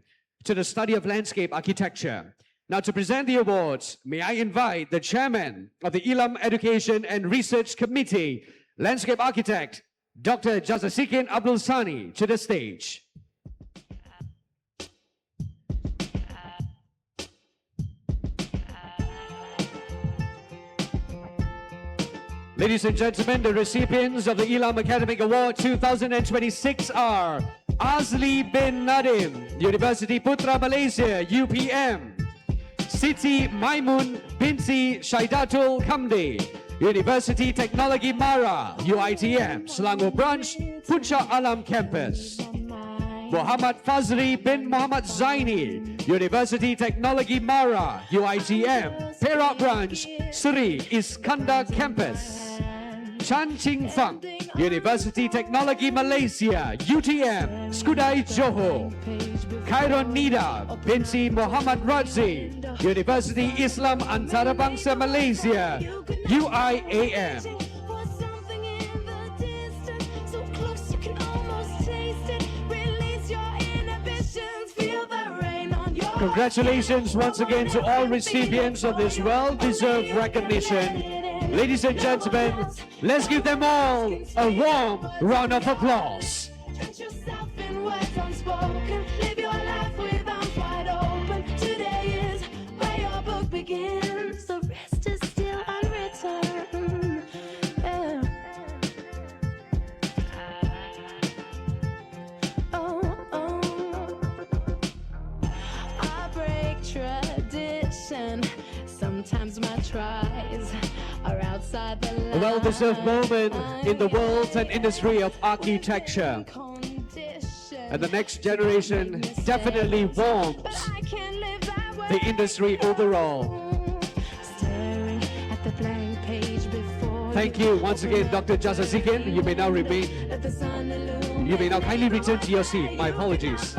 to the study of landscape architecture. Now, to present the awards, may I invite the chairman of the ILAM Education and Research Committee, landscape architect, Dr. Jazasikin Abdul Sani, to the stage. Ladies and gentlemen, the recipients of the ILAM Academic Award 2026 are Azli bin Nadim, University Putra Malaysia, UPM. Siti Maimun binti Shaidatul Kamdi, University Technology Mara, UITM, Selangor Branch, Puncak Alam Campus. Muhammad Fazri bin Muhammad Zaini, University Technology Mara, UITM, Perak Branch, Seri Iskandar Campus. Chan Ching Fang, University Technology Malaysia, UTM, Skudai Johor. Khairon Nida binti Muhammad Razi, University Islam Antarabangsa Malaysia, UIAM. Congratulations once again to all recipients of this well-deserved recognition. Ladies and gentlemen, let's give them all a warm round of applause. Live your life with arms wide open. Today is where your book begins. The rest is still unwritten. Yeah. I break tradition. Sometimes my tries are outside the line. A well-deserved moment in the world and industry of architecture. And the next generation definitely warms the industry overall. Thank you once again, Dr. Jazazikin. You may now remain. You may now kindly return to your seat. My apologies.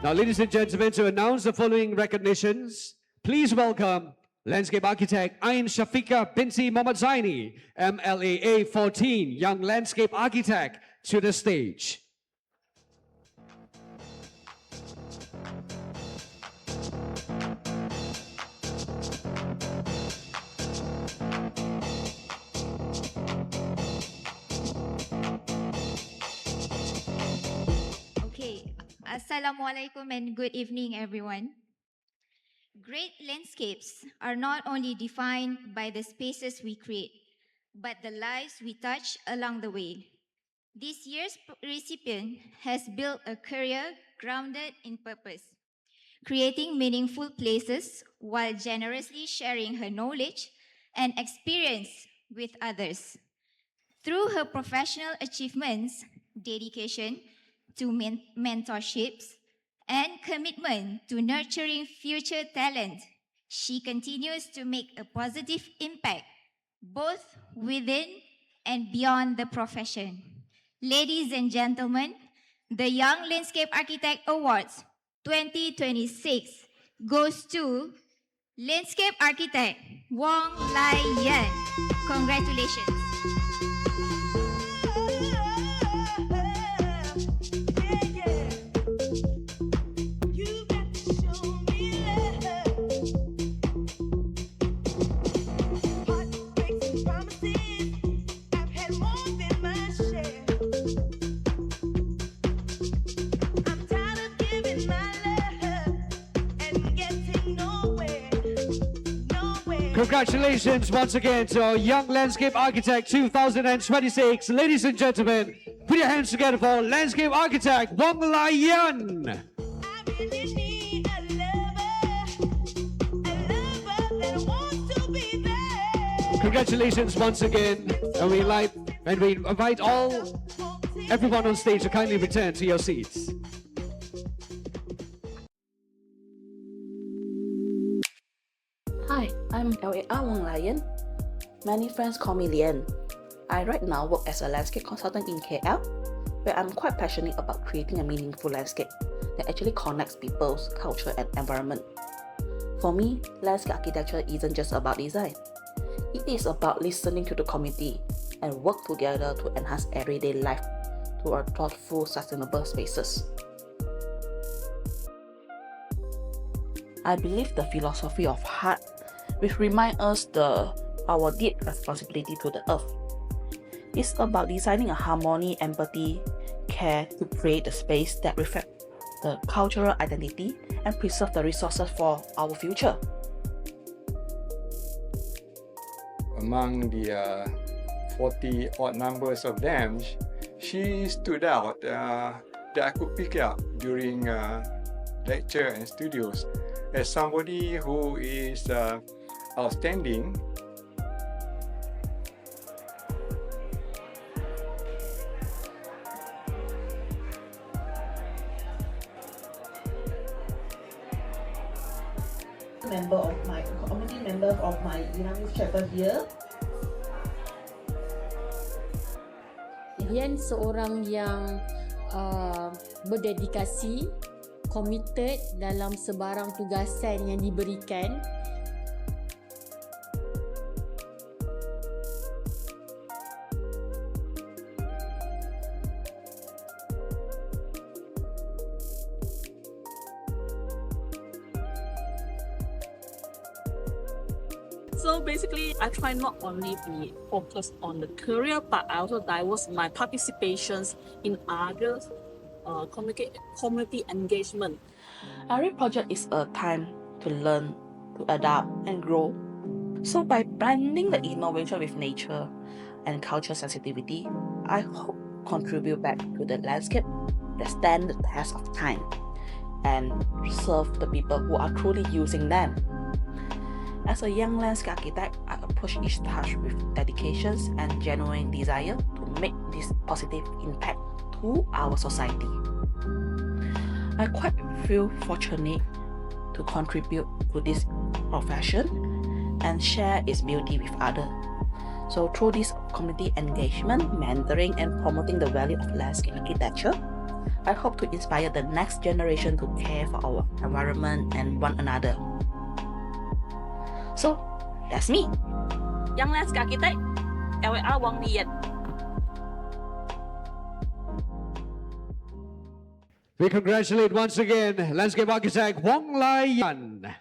Now, ladies and gentlemen, to announce the following recognitions, please welcome Landscape Architect Ain Shafika binti Muhammad Zaini, MLAA16 Young Landscape Architect, to the stage. Okay, Assalamualaikum and good evening, everyone. Great landscapes are not only defined by the spaces we create, but the lives we touch along the way. This year's recipient has built a career grounded in purpose, creating meaningful places while generously sharing her knowledge and experience with others. Through her professional achievements, dedication to mentorships, and commitment to nurturing future talent, she continues to make a positive impact both within and beyond the profession. Ladies and gentlemen, the Young Landscape Architect Awards 2026 goes to Landscape Architect Wong Lai Yan. Congratulations. Congratulations once again to our Young Landscape Architect 2026. Ladies and gentlemen, put your hands together for Landscape Architect Wong Lai Yan. Congratulations once again, and we invite everyone on stage to kindly return to your seats. Hi, I'm LAR Wong Lion. Many friends call me Lian. I right now work as a landscape consultant in KL, where I'm quite passionate about creating a meaningful landscape that actually connects people's culture and environment. For me, landscape architecture isn't just about design. It is about listening to the community and work together to enhance everyday life through thoughtful, sustainable spaces. I believe the philosophy of heart, which reminds us our deep responsibility to the earth. It's about designing a harmony, empathy, care to create a space that reflects the cultural identity and preserve the resources for our future. Among the 40 odd numbers of them, she stood out that I could pick up during lecture and studios. As somebody who is outstanding, community member of my young chapter here. Dian seorang yang berdedikasi, committed dalam sebarang tugasan yang diberikan. So basically, I try not only be focused on the career, but I also diverse my participations in other community engagement. Every project is a time to learn, to adapt and grow. So by blending the innovation with nature and culture sensitivity, I hope contribute back to the landscape that stand the test of time and serve the people who are truly using them. As a young landscape architect, I approach each task with dedications and genuine desire to make this positive impact to our society. I quite feel fortunate to contribute to this profession and share its beauty with others. So through this community engagement, mentoring and promoting the value of landscape architecture, I hope to inspire the next generation to care for our environment and one another. So, that's me. Young landscape architect, MLAA Wang Lian. We congratulate once again landscape architect Wong Lai Yan.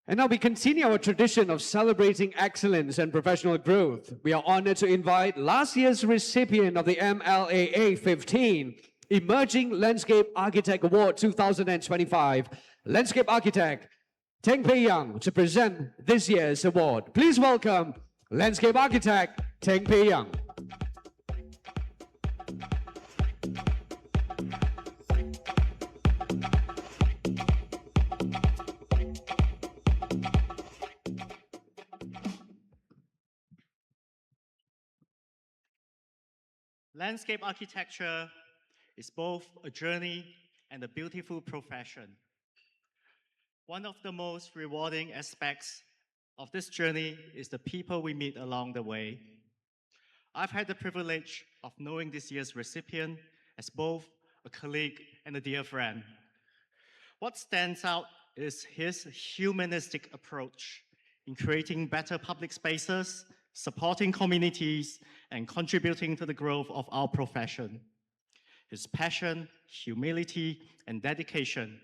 And now we continue our tradition of celebrating excellence and professional growth. We are honored to invite last year's recipient of the MLAA16 Emerging Landscape Architect Award 2025, landscape architect Teng Pei Yang, to present this year's award. Please welcome landscape architect Teng Pei Yang. Landscape architecture is both a journey and a beautiful profession. One of the most rewarding aspects of this journey is the people we meet along the way. I've had the privilege of knowing this year's recipient as both a colleague and a dear friend. What stands out is his humanistic approach in creating better public spaces, supporting communities, and contributing to the growth of our profession. His passion, humility, and dedication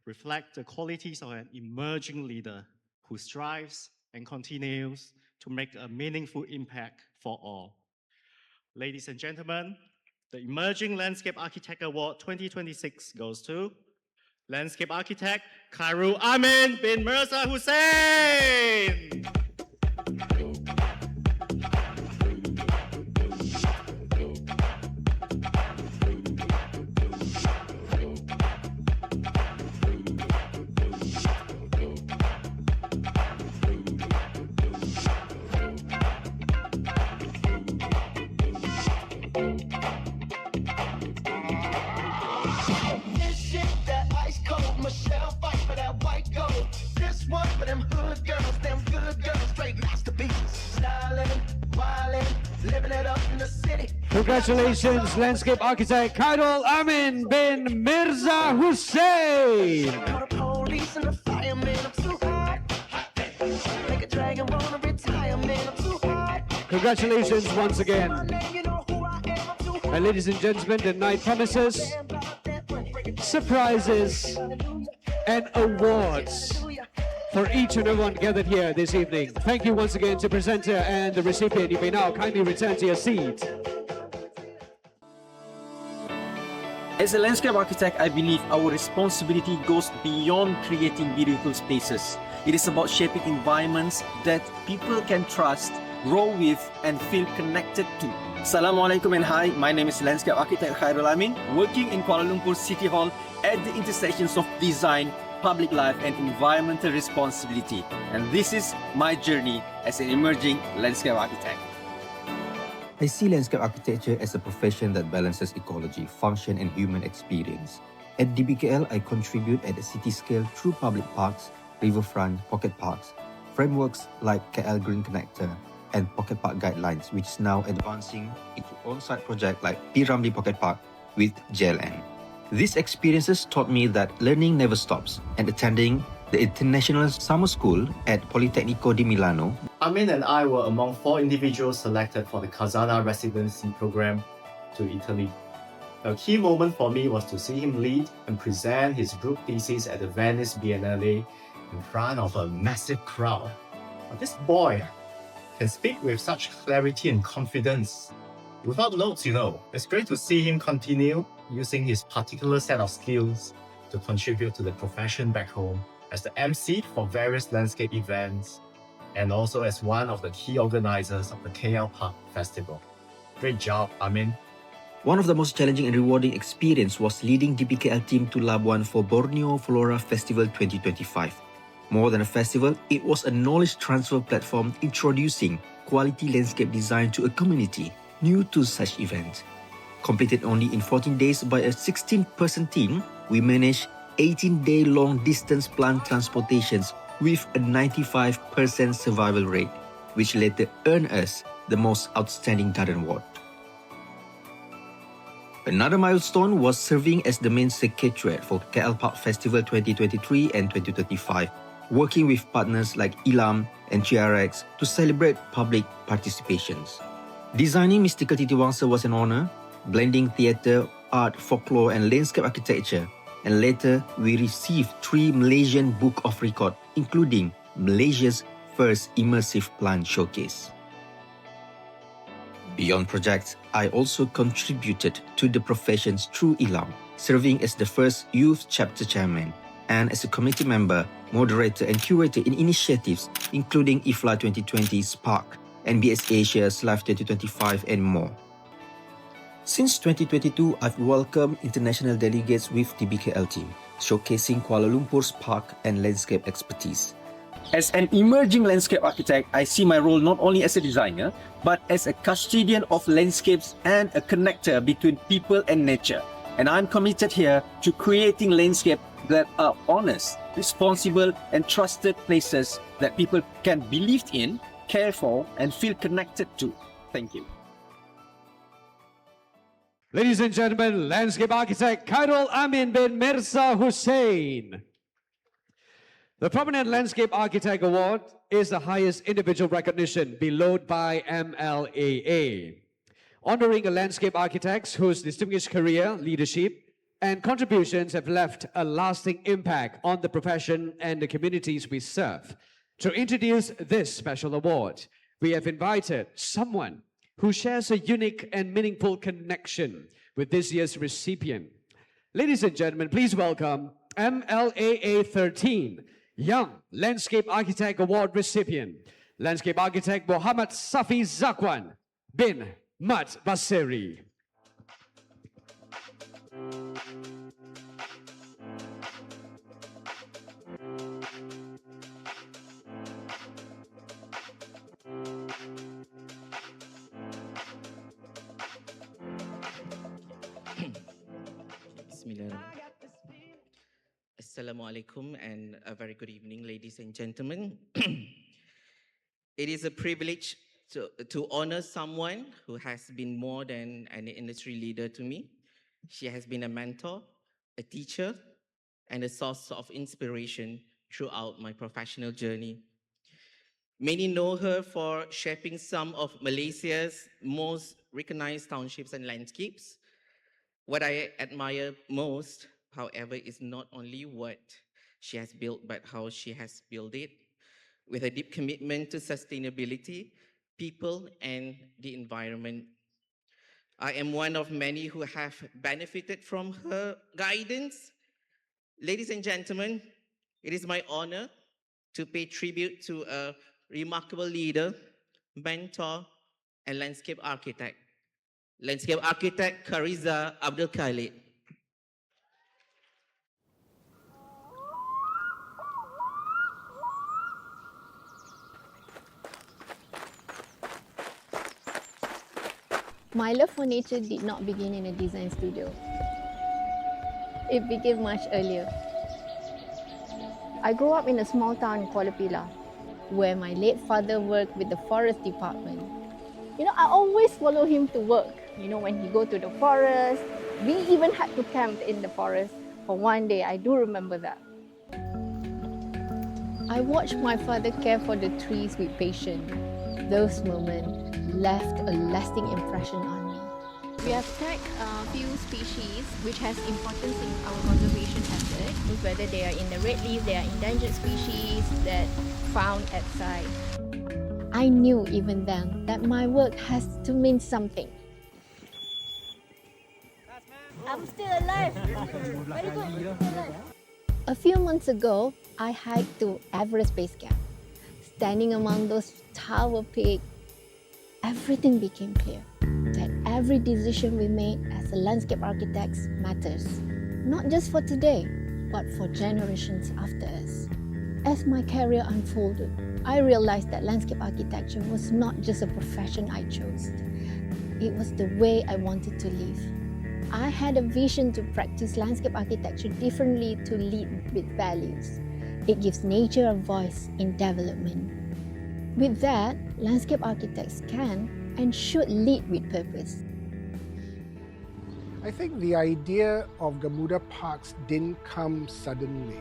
reflect the qualities of an emerging leader who strives and continues to make a meaningful impact for all. Ladies and gentlemen, the Emerging Landscape Architect Award 2026 goes to Landscape Architect Khairul Amin bin Mirza Hussain. Congratulations, landscape architect Khairul Amin bin Mirza Hussain. Congratulations once again. And ladies and gentlemen, the night promises surprises and awards for each and everyone gathered here this evening. Thank you once again to presenter and the recipient. You may now kindly return to your seat. As a landscape architect, I believe our responsibility goes beyond creating beautiful spaces. It is about shaping environments that people can trust, grow with, and feel connected to. Assalamualaikum and hi, my name is Landscape Architect Khairul Amin, working in Kuala Lumpur City Hall at the intersections of design, public life and environmental responsibility. And this is my journey as an emerging landscape architect. I see landscape architecture as a profession that balances ecology, function and human experience. At DBKL, I contribute at a city scale through public parks, riverfront, pocket parks, frameworks like KL Green Connector, and Pocket Park Guidelines, which is now advancing into on-site project like P. Ramlee Pocket Park with JLN. These experiences taught me that learning never stops, and attending the International Summer School at Politecnico di Milano. Amin and I were among 4 individuals selected for the Kazana residency program to Italy. A key moment for me was to see him lead and present his group thesis at the Venice Biennale in front of a massive crowd. This boy can speak with such clarity and confidence. Without notes, It's great to see him continue using his particular set of skills to contribute to the profession back home as the MC for various landscape events and also as one of the key organizers of the KL Park Festival. Great job, Amin. One of the most challenging and rewarding experience was leading DBKL team to Labuan for Borneo Flora Festival 2025. More than a festival, it was a knowledge transfer platform introducing quality landscape design to a community new to such events. Completed only in 14 days by a 16-person team, we managed 18-day-long distance plant transportations with a 95% survival rate, which later earned us the most outstanding garden award. Another milestone was serving as the main secretariat for KL Park Festival 2023 and 2025, working with partners like ILAM and TRX to celebrate public participations. Designing Mystical Titiwangsa was an honor, blending theatre, art, folklore and landscape architecture, and later we received 3 Malaysian Book of Record, including Malaysia's first immersive plant showcase. Beyond projects, I also contributed to the professions through ILAM, serving as the first youth chapter chairman, and as a committee member, moderator and curator in initiatives including IFLA 2020 Spark, NBS Asia's Live 2025 and more. Since 2022, I've welcomed international delegates with DBKL team, showcasing Kuala Lumpur's park and landscape expertise. As an emerging landscape architect, I see my role not only as a designer, but as a custodian of landscapes and a connector between people and nature. And I'm committed here to creating landscapes that are honest, responsible, and trusted places that people can believe in, care for, and feel connected to. Thank you. Ladies and gentlemen, landscape architect Khairul Amin bin Mirza Hussain. The Prominent Landscape Architect Award is the highest individual recognition bestowed by MLAA, honoring a landscape architect whose distinguished career, leadership, and contributions have left a lasting impact on the profession and the communities we serve. To introduce this special award, we have invited someone who shares a unique and meaningful connection with this year's recipient. Ladies and gentlemen, please welcome MLAA16 Young Landscape Architect Award recipient, Landscape Architect Muhammad Safi Zakwan bin Mat Basiri. Assalamualaikum and a very good evening, ladies and gentlemen. It is a privilege to honor someone who has been more than an industry leader to me. She has been a mentor, a teacher, and a source of inspiration throughout my professional journey. Many know her for shaping some of Malaysia's most recognized townships and landscapes. What I admire most, however, is not only what she has built, but how she has built it with a deep commitment to sustainability, people, and the environment. I am one of many who have benefited from her guidance. Ladies and gentlemen, it is my honor to pay tribute to a remarkable leader, mentor, and landscape architect Landscape architect Kariza Abdul Khalid. My love for nature did not begin in a design studio. It began much earlier. I grew up in a small town in Kuala Pilah, where my late father worked with the forest department. I always follow him to work. When he go to the forest, we even had to camp in the forest for one day. I do remember that. I watched my father care for the trees with patience. Those moments left a lasting impression on me. We have tagged a few species which has importance in our conservation effort, whether they are in the red list, they are endangered species that found at site. I knew even then that my work has to mean something. I'm still alive. Very good. A few months ago, I hiked to Everest Base Camp. Standing among those tower peaks, everything became clear. That every decision we make as a landscape architects matters. Not just for today, but for generations after us. As my career unfolded, I realized that landscape architecture was not just a profession I chose. It was the way I wanted to live. I had a vision to practice landscape architecture differently, to lead with values. It gives nature a voice in development. With that, landscape architects can and should lead with purpose. I think the idea of Gamuda Parks didn't come suddenly.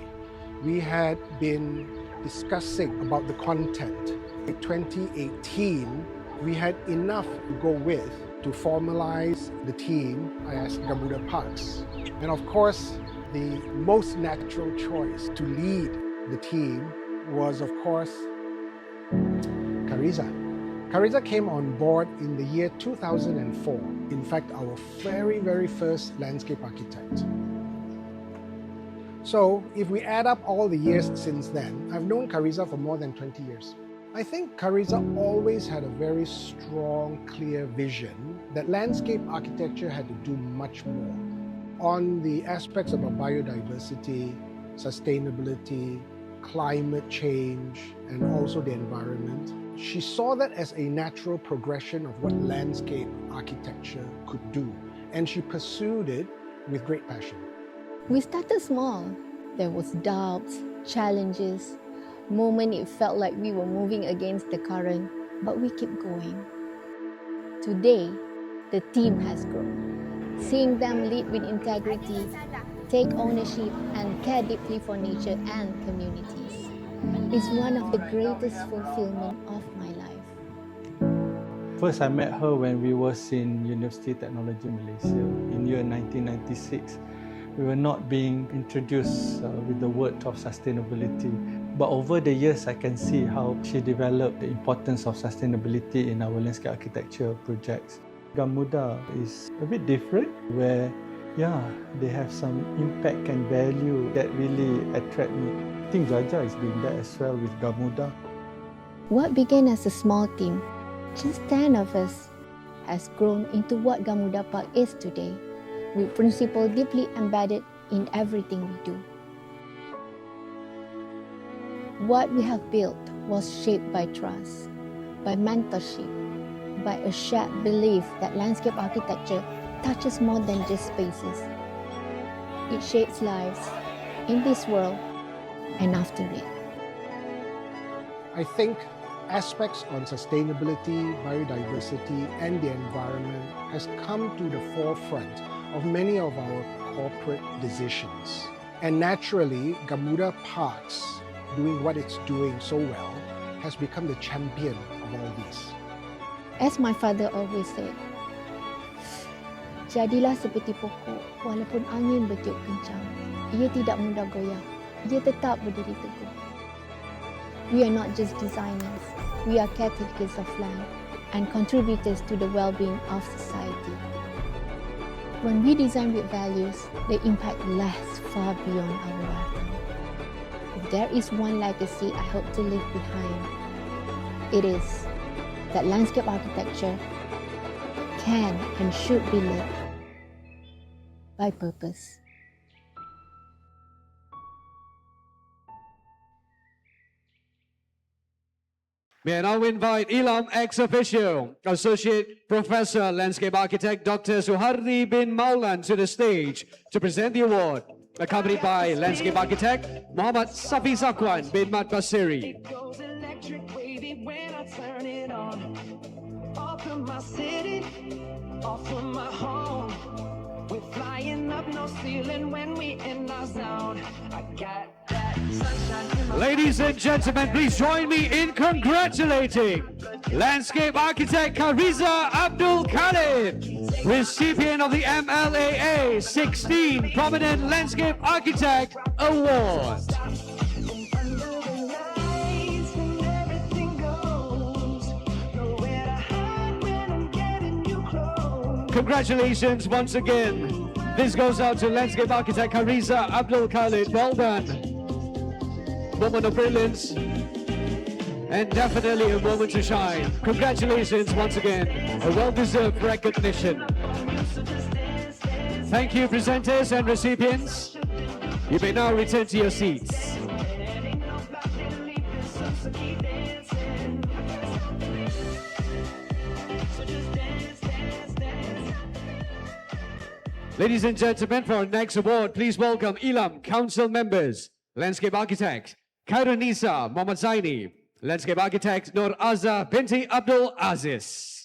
We had been discussing about the content. In 2018, we had enough to go with to formalize the team as Gamuda Parks. And of course, the most natural choice to lead the team was, of course, Kariza. Kariza came on board in the year 2004. In fact, our very, very first landscape architect. So if we add up all the years since then, I've known Kariza for more than 20 years. I think Kariza always had a very strong, clear vision that landscape architecture had to do much more on the aspects about biodiversity, sustainability, climate change, and also the environment. She saw that as a natural progression of what landscape architecture could do, and she pursued it with great passion. We started small. There was doubts, challenges, moments it felt like we were moving against the current, but we kept going. Today, the team has grown. Seeing them lead with integrity, take ownership, and care deeply for nature and communities is one of the greatest fulfillment of my life. First, I met her when we was in University Technology Malaysia in year 1996. We were not being introduced with the word of sustainability. But over the years, I can see how she developed the importance of sustainability in our landscape architecture projects. Gamuda is a bit different, where they have some impact and value that really attract me. I think Jaja is doing that as well with Gamuda. What began as a small team, just 10 of us, has grown into what Gamuda Park is today, with principles deeply embedded in everything we do. What we have built was shaped by trust, by mentorship, by a shared belief that landscape architecture touches more than just spaces. It shapes lives in this world and after it. I think aspects on sustainability, biodiversity, and the environment has come to the forefront of many of our corporate decisions. And naturally, Gamuda Parks, doing what it's doing so well, has become the champion of all these. As my father always said, jadilah seperti pokok, walaupun angin bertiup kencang, ia tidak mudah goyah, ia tetap berdiri teguh. We are not just designers, we are caretakers of land and contributors to the well-being of society. When we design with values, the impact lasts far beyond our lifetime. If there is one legacy I hope to leave behind, it is that landscape architecture can and should be led by purpose. May I now invite Ilam ex officio, Associate Professor, Landscape Architect Dr. Suhardi bin Maulan to the stage to present the award, accompanied by Landscape Architect Muhammad Safi Zakwan bin Mat Basiri. Goes electric wavy when I turn it on. Off from my city, off from my home. We're flying up no ceiling when we in our zone. I got that sunshine in my Ladies and gentlemen, please join me in congratulating Landscape Architect Kariza Abdul Khalid, recipient of the MLAA16 Prominent Landscape Architect Award. Congratulations once again. This goes out to Landscape Architect Kariza Abdul Khalid. Well done. Moment of brilliance and definitely a moment to shine. Congratulations once again. A well-deserved recognition. Thank you, presenters and recipients. You may now return to your seats. Ladies and gentlemen, for our next award, please welcome Ilam Council members, Landscape Architect Khairunisa Muhammad Zaini, Landscape Architect Nur Azza binti Abdul Aziz.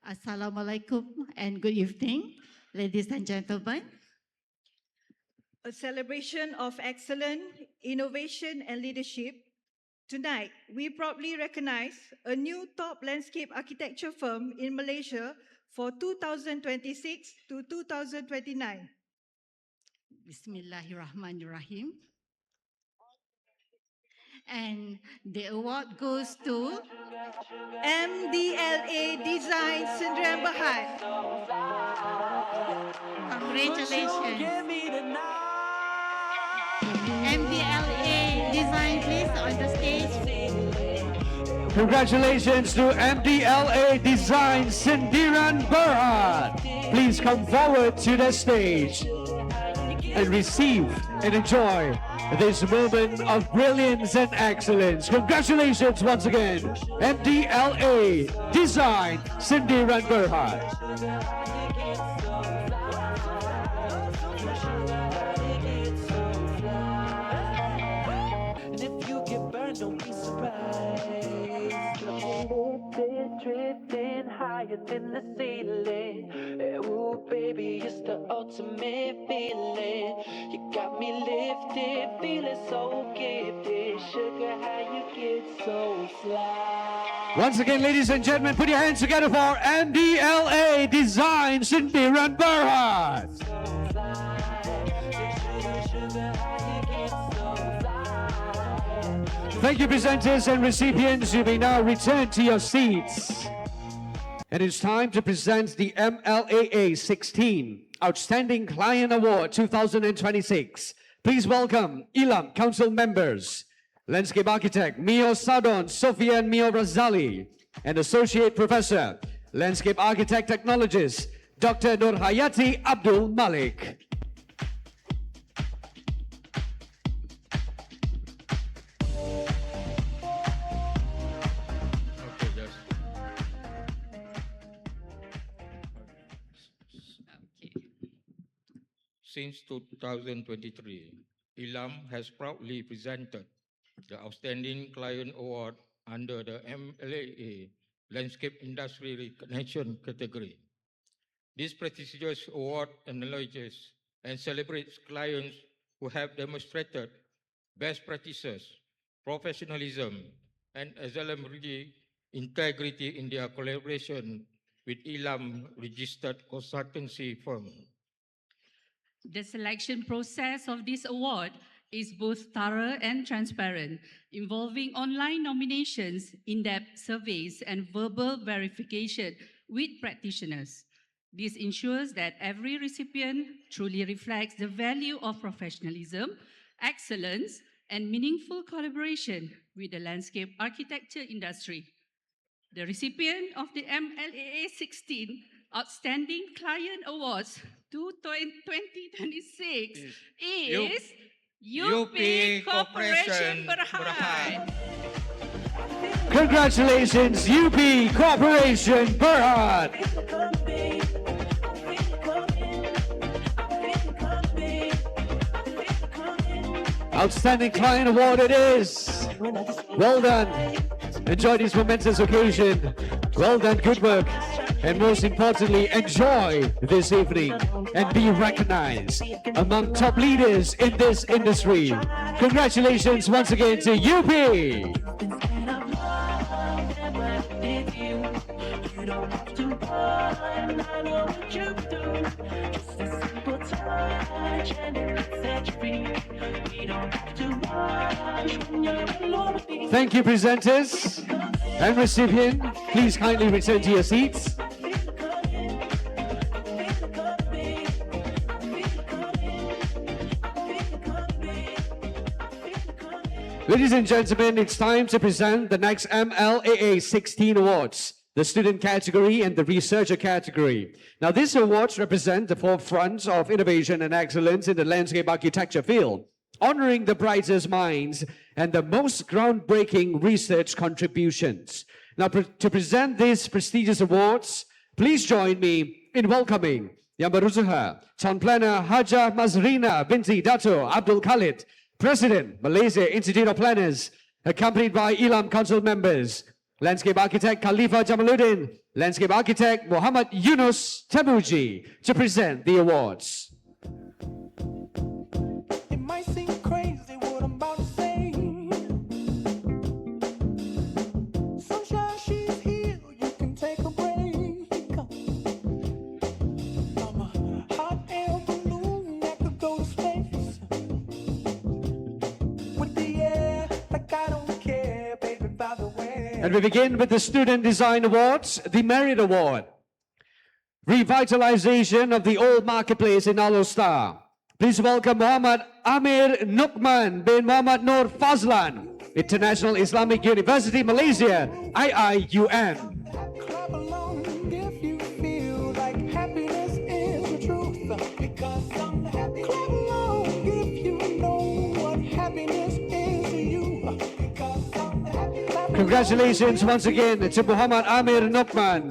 Assalamualaikum and good evening, ladies and gentlemen. A celebration of excellence, innovation and leadership. Tonight, we proudly recognize a new top landscape architecture firm in Malaysia for 2026 to 2029. Bismillahirrahmanirrahim. And the award goes to MDLA Design Sdn Bhd. Congratulations. MDLA Design, please, on the stage. Congratulations to MDLA Design Sdn Bhd. Please come forward to the stage and receive and enjoy this moment of brilliance and excellence. Congratulations once again, MDLA Design Sdn Bhd. And if you get burned, don't be surprised. Drifting higher than the ceiling. Ooh, baby, it's the ultimate feeling. You got me lifted, feeling so gifted. Sugar, how you get so fly. Once again, ladies and gentlemen, put your hands together for MDLA Design Sdn Bhd. Thank you, presenters and recipients. You may now return to your seats. And it's time to present the MLAA16 Outstanding Client Award 2026. Please welcome Ilam Council members, Landscape Architect Mio Sadon Sofian Mio Razali, and Associate Professor, Landscape Architect Technologist Dr. Nur Hayati Abdul Malik. Since 2023, Ilam has proudly presented the Outstanding Client Award under the MLAA Landscape Industry Recognition category. This prestigious award acknowledges and celebrates clients who have demonstrated best practices, professionalism, and exemplary integrity in their collaboration with Ilam registered consultancy firm. The selection process of this award is both thorough and transparent, involving online nominations, in-depth surveys, and verbal verification with practitioners. This ensures that every recipient truly reflects the value of professionalism, excellence, and meaningful collaboration with the landscape architecture industry. The recipient of the MLAA16 Outstanding Client Awards 2026 is UP Corporation Berhad. Congratulations, UP Corporation Berhad. Outstanding Client Award it is. Well done. Enjoy this momentous occasion. Well done, good work. And most importantly, enjoy this evening and be recognized among top leaders in this industry. Congratulations once again to UP. Thank you, presenters and recipient. Please kindly return to your seats. Ladies and gentlemen, it's time to present the next MLAA16 Awards, the student category and the researcher category. Now, these awards represent the forefront of innovation and excellence in the landscape architecture field, honoring the brightest minds and the most groundbreaking research contributions. Now, to present these prestigious awards, please join me in welcoming Yang Berusaha, Town Planner Hajah Mazrina binti Dato Abdul Khalid, President, Malaysia Institute of Planners, accompanied by ILAM Council members, Landscape Architect Khalifa Jamaluddin, Landscape Architect Muhammad Yunus Tamuji, to present the awards. It might seem crazy what I'm about to say. Sunshine, she's here, you can take a break. I'm a hot air balloon that could go to space. With the air, like I don't care, baby, by the way. And we begin with the Student Design Awards, the Merit Award. Revitalization of the old marketplace in Alor Star. Please welcome Muhammad Amir Nukman bin Muhammad Nur Fazlan, International Islamic University, Malaysia, IIUM. Clap along if you feel like happiness is the truth. Because I'm happy. Clap along if you know what happiness is to you. Because I'm happy. Congratulations once again to Muhammad Amir Nukman.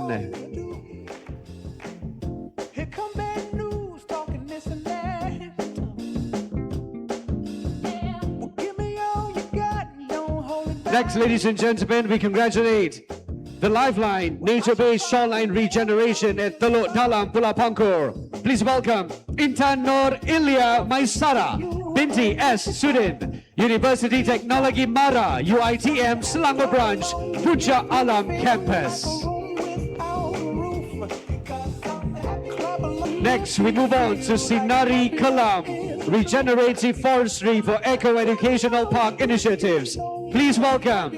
Here come bad news, talking this and that. Well, give me all you got, don't hold it back. Next, ladies and gentlemen, we congratulate the Lifeline Nature-Based Shoreline Regeneration at Teluk Dalam, Pulau Pangkor. Please welcome Intan Nur Ilya Maisara binti S. Sudin, University Technology Mara, UITM Selangor Branch, Puja Alam Campus. Next, we move on to Sinari Kalam, Regenerative Forestry for Eco-Educational Park Initiatives. Please welcome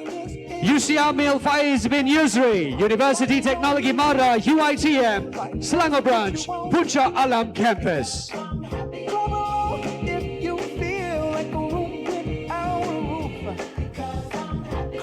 Yusiamil Faiz bin Yusri, University Technology Mara, UITM, Selangor Branch, Puja Alam Campus. If you feel like a room without a roof.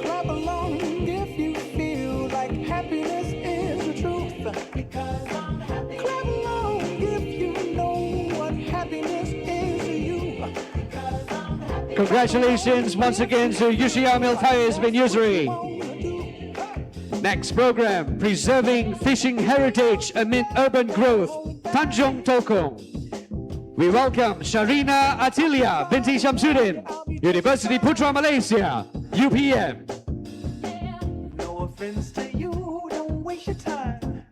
Clap along if you feel like happiness is the truth. Because I'm happy. Clap along if you know what happiness is to you. Because I'm happy. Congratulations once again to Yusiamil Faiz bin Yusri. Next program, Preserving Fishing Heritage Amid Urban Growth, Tanjung Tokong. We welcome Sharina Atilia binti Shamsuddin, University Putra Malaysia, UPM. No offense to you, don't waste your time.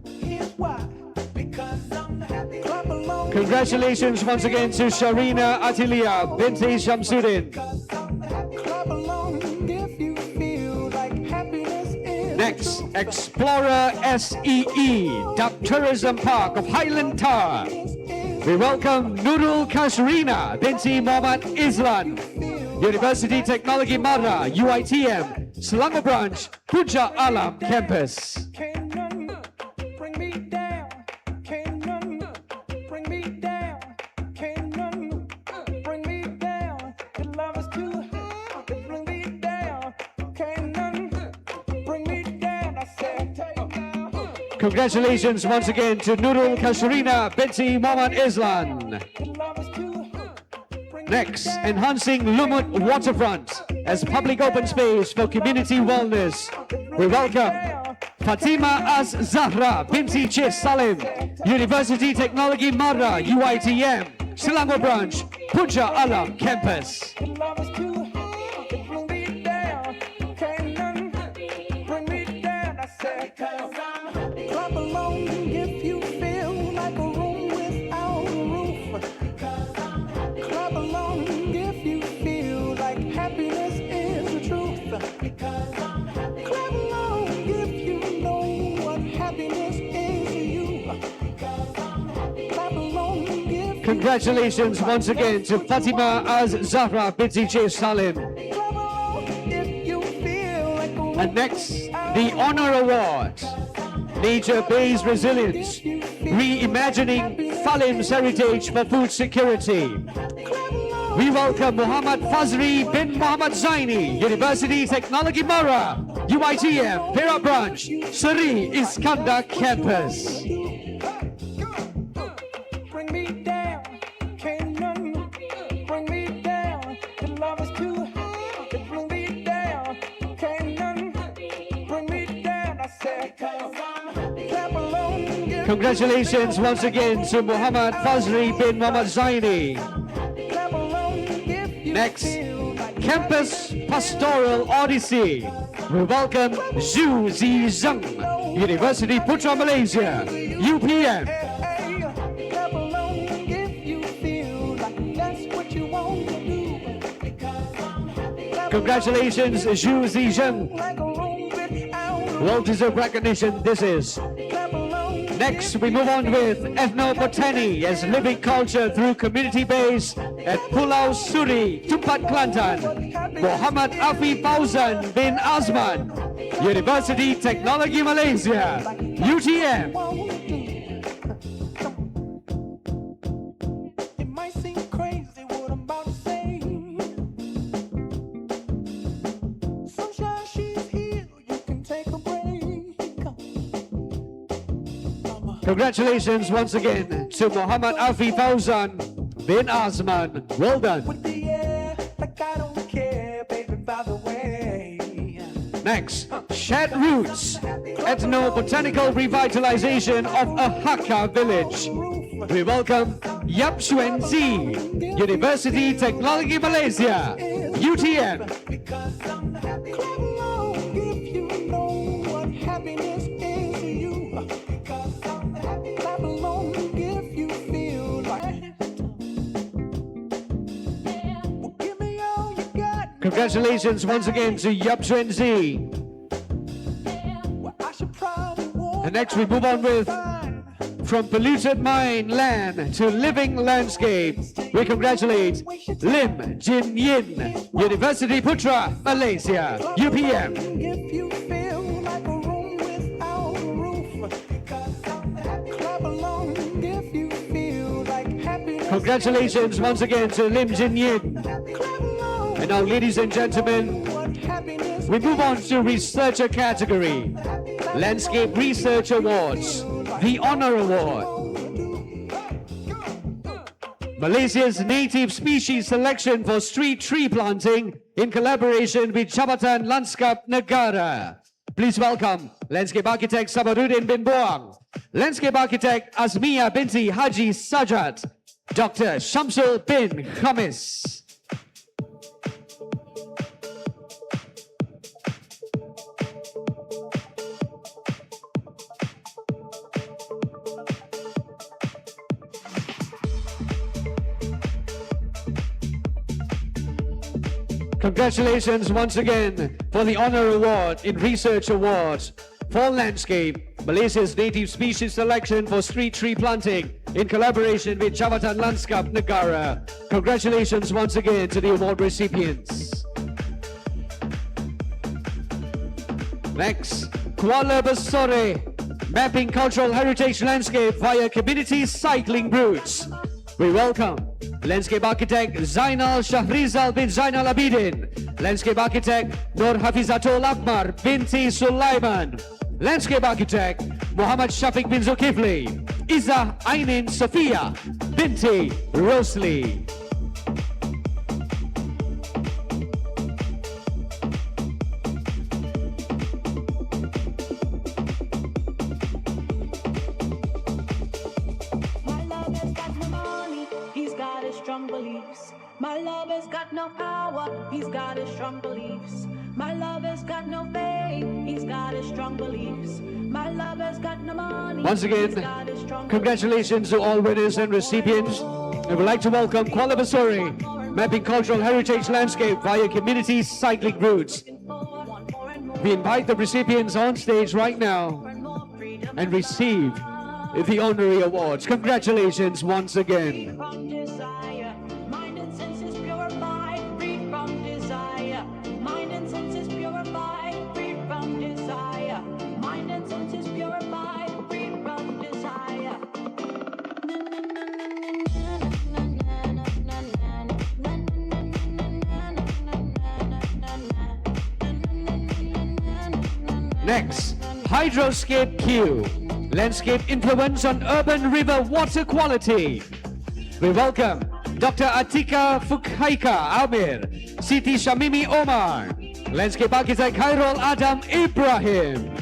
Here's why. Because I'm happy. Clap along. Congratulations once again to Sharina Atilia binti Shamsuddin. Clap along if you feel like happiness is. Next, Explorer SEE, Duck Tourism Park of Highland Tower. We welcome Nurul Kashrina binti Muhammad Islan, University Technology Mara, UITM, Selangor Branch, Puncak Alam Campus. Congratulations once again to Nurul Kashrina binti Muhammad Islan. Next, enhancing Lumut waterfront as public open space for community wellness. We welcome Fatima Az Zahra binti Chis Salim, University Technology Mara, UITM, Selangor Branch, Puncak Alam Campus. Congratulations once again to Fatima Az Zahra binti Chis Salim. And next, the Honor Award, Nature-Based Resilience, Reimagining Falim's Heritage for Food Security. We welcome Muhammad Fazri bin Muhammad Zaini, University Technology Mara, UITM, Perak Branch, Seri Iskandar Campus. Congratulations once again to Muhammad Fazri bin Muhammad Zaini. Next, Campus Pastoral Odyssey. We welcome Zhu Zizheng, University Putra Malaysia, UPM. Congratulations, Zhu Zizheng. Well-deserved recognition this is. Next, we move on with Ethnobotany as living culture through community base at Pulau Suri, Tumpat Kelantan. Muhammad Afi Fauzan bin Azman, University Technology Malaysia, UTM. Congratulations once again to Muhammad Afi Fauzan bin Azman. Well done. Next, Shared Roots, Ethnobotanical Revitalization of a Hakka Village. We welcome Yap Xuan Zi, University Technology Malaysia, UTM. Congratulations once again to Yap Xuan Zi. And next we move on with From Polluted Mine Land to Living Landscape. We congratulate Lim Jin Yin, University Putra, Malaysia, UPM. Congratulations once again to Lim Jin Yin. And now, ladies and gentlemen, we move on to researcher category. Landscape Research Awards, the Honor Award. Malaysia's native species selection for street tree planting in collaboration with Jabatan Lanskap Negara. Please welcome Landscape Architect Sabaruddin bin Boang, Landscape Architect Azmiyah binti Haji Sajat, Dr. Shamsul bin Khamis. Congratulations once again for the Honor Award in Research Awards for Landscape, Malaysia's native species selection for street tree planting in collaboration with Jabatan Lanskap Negara. Congratulations once again to the award recipients. Next, Kuala Besore, mapping cultural heritage landscape via community cycling routes. We welcome landscape architect Zainal Shahrizal bin Zainal Abidin, landscape architect Nur Hafizatul Akbar binti Sulaiman, landscape architect Muhammad Shafiq bin Zulkifli, Izzah Ainin Sofia binti Rosli. Strong beliefs. My lover's got no power, he's got his strong beliefs. My lover's got no faith, he's got his strong beliefs. My lover's got no money. Once again, congratulations to all winners and recipients. I would like to welcome Kuala Besore, mapping cultural heritage landscape via community cycling routes. We invite the recipients on stage right now and receive the honorary awards. Congratulations once again. Next, Hydroscape Q, landscape influence on urban river water quality. We welcome Dr. Atika Fukhaika Amir, Siti Shamimi Omar, landscape architect Khairul Adam Ibrahim.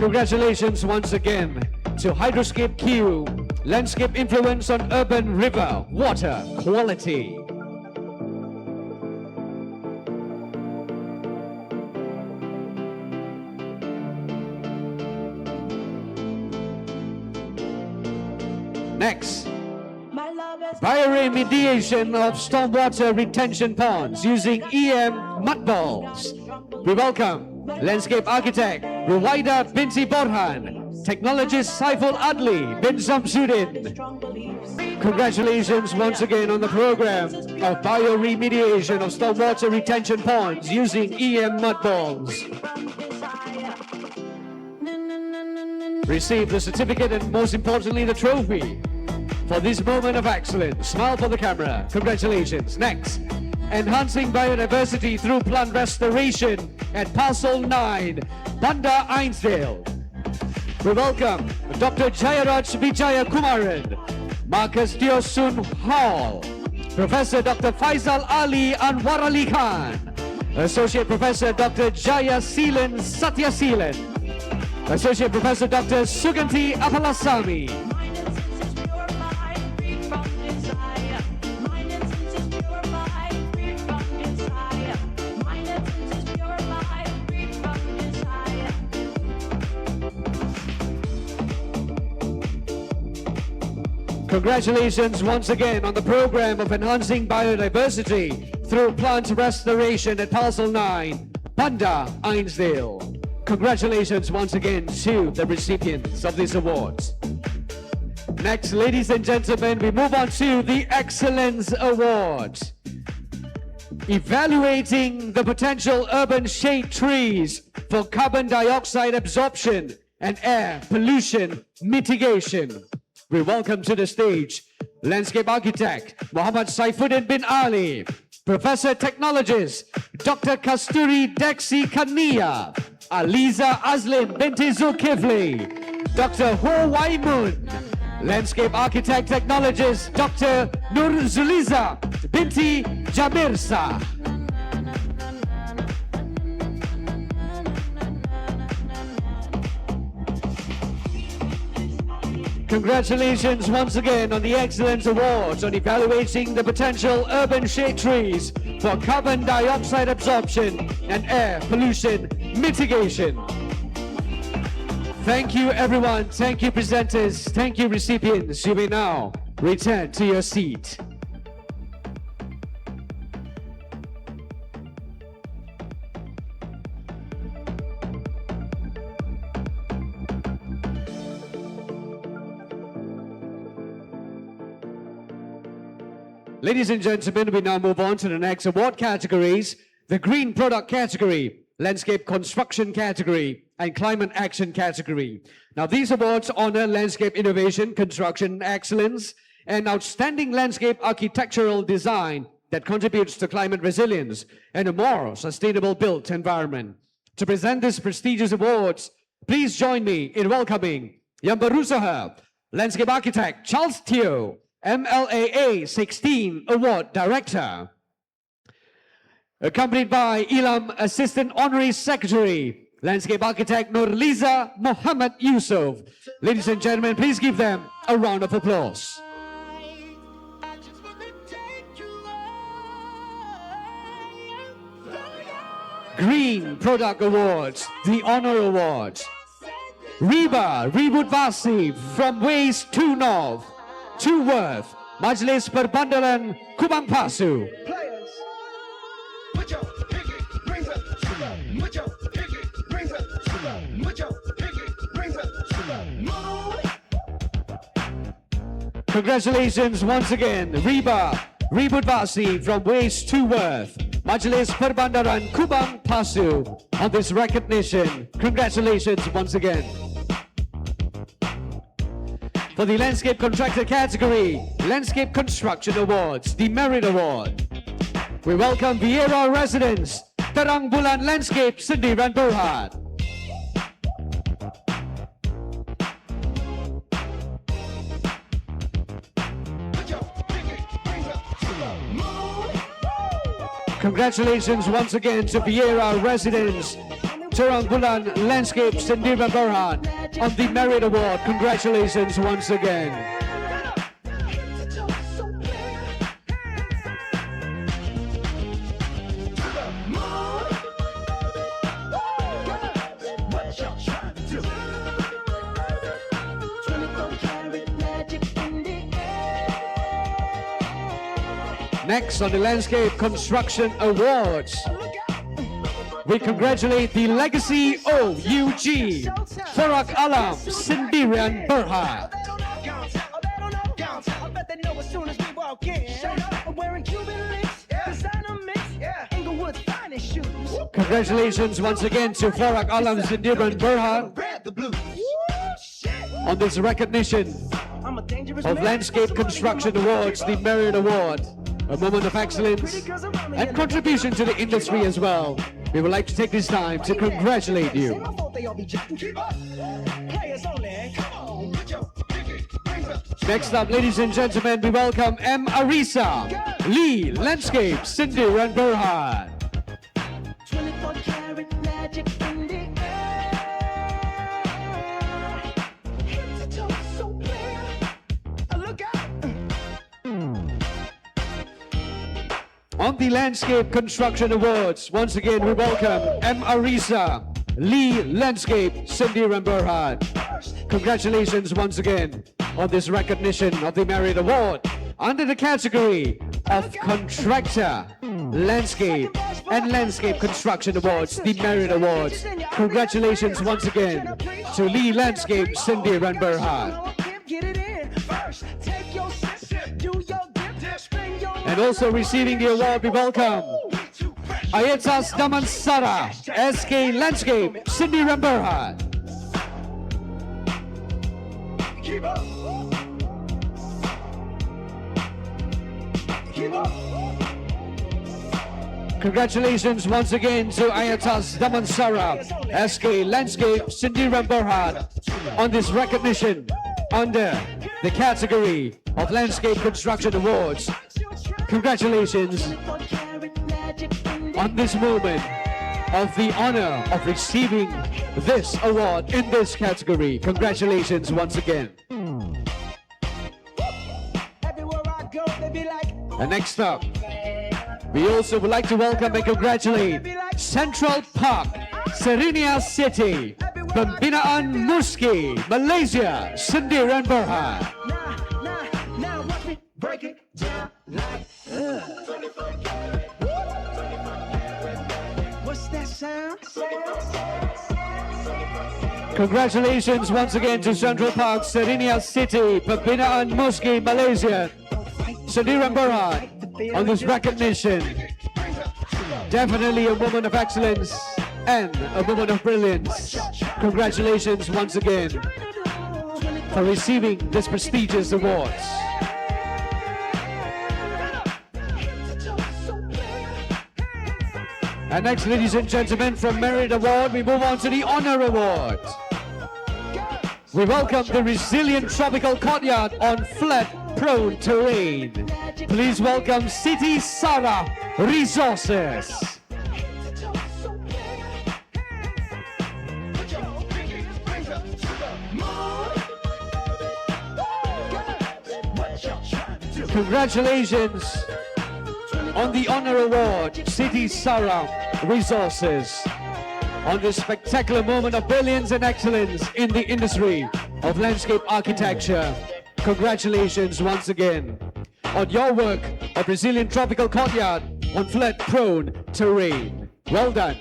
Congratulations once again to Hydroscape Q, landscape influence on urban river water quality. Next, bioremediation of stormwater retention ponds using EM mud balls. We welcome landscape architect Ruwaida binti Borhan, technologist Saiful Adli bin Samsudin. Congratulations once again on the program of bioremediation of stormwater retention ponds using EM mud balls. Receive the certificate and most importantly the trophy for this moment of excellence. Smile for the camera. Congratulations. Next, enhancing biodiversity through plant restoration at Parcel 9, Banda Ainsdale. We welcome Dr. Jayaraj Vijaya Kumaran, Marcus Tiosun Hall, Professor Dr. Faisal Ali Anwar Ali Khan, Associate Professor Dr. Jaya Seelan Satya Seelan, Associate Professor Dr. Suganti Apalasamy, Congratulations once again on the program of enhancing biodiversity through plant restoration at Parcel 9, Banda Ainsdale. Congratulations once again to the recipients of these awards. Next, ladies and gentlemen, we move on to the Excellence Awards. Evaluating the potential urban shade trees for carbon dioxide absorption and air pollution mitigation. We welcome to the stage landscape architect Muhammad Saifuddin bin Ali, Professor Technologist Dr. Kasturi Dexi Kania, Aliza Azlim binti Zulkifli, Dr. Ho Waimun, Landscape Architect Technologist Dr. Nur Zuliza binti Jamirsa. Congratulations once again on the Excellence Awards on evaluating the potential urban shade trees for carbon dioxide absorption and air pollution mitigation. Thank you everyone, thank you presenters, thank you recipients. You may now return to your seat. Ladies and gentlemen, we now move on to the next award categories: the Green Product category, Landscape Construction category, and Climate Action category. Now, these awards honor landscape innovation, construction excellence, and outstanding landscape architectural design that contributes to climate resilience and a more sustainable built environment. To present these prestigious awards, please join me in welcoming Yang Berusaha, Landscape Architect Charles Teo, MLAA16 Award Director. Accompanied by Ilam Assistant Honorary Secretary, Landscape Architect Nurliza Muhammad Yusuf. Ladies and gentlemen, please give them a round of applause. Green Product Awards, the Honor Awards. Riba Ribut Vasi from West to North, to Worth, Majlis Perbandaran Kubang Pasu. Congratulations once again, Riba Ribut Vasi from West to Worth, Majlis Perbandaran Kubang Pasu, on this recognition. Congratulations once again. For the Landscape Contractor category, Landscape Construction Awards, the Merit Award. We welcome Vieira residents, Terang Bulan Landscape, Sendirian Berhad. Congratulations once again to Vieira residents, Terang Bulan Landscape, Sendirian Berhad, on the Merit Award. Congratulations once again. Next on the Landscape Construction Awards, we congratulate the Legacy OUG, Farak Alam, Sendirian Berhad. Congratulations once again to Farak Alam, Sendirian Berhad, on this recognition of Landscape Construction Awards, the Merit Award. A moment of excellence and contribution to the industry as well. We would like to take this time to congratulate you. Next up, ladies and gentlemen, we welcome M. Arisa, Lee Landscape, Sendirian Berhad. On the Landscape Construction Awards, once again we welcome M. Arisa, Lee Landscape, Sendirian Berhad. Congratulations once again on this recognition of the Merit Award under the category of Contractor, Landscape and Landscape Construction Awards, the Merit Awards. Congratulations once again to Lee Landscape, Sendirian Berhad. And also receiving the award, we welcome Ayatas Damansara, SK Landscape, Sendirian Berhad. Congratulations once again to Ayatas Damansara, SK Landscape, Sendirian Berhad, on this recognition under the category of Landscape Construction Awards. Congratulations on this moment of the honor of receiving this award in this category. Congratulations once again. And next up, we also would like to welcome and congratulate Central Park, Serenia City, Pembinaan Muski, Malaysia, Sendirian Berhad. What's that sound? Congratulations once again to Central Park, Sariniah City, Pembinaan Musgi, Malaysia, Sendirian Berhad on this recognition. Definitely a moment of excellence and a moment of brilliance. Congratulations once again for receiving this prestigious awards. And next, ladies and gentlemen, from Merit Award, we move on to the Honor Award. We welcome the Resilient Tropical Courtyard on flat-prone terrain. Please welcome City Sarah Resources. Congratulations on the Honor Award, City Sarah Resources, on this spectacular moment of brilliance and excellence in the industry of landscape architecture. Congratulations once again on your work of Resilient Tropical Courtyard on flat-prone terrain. Well done.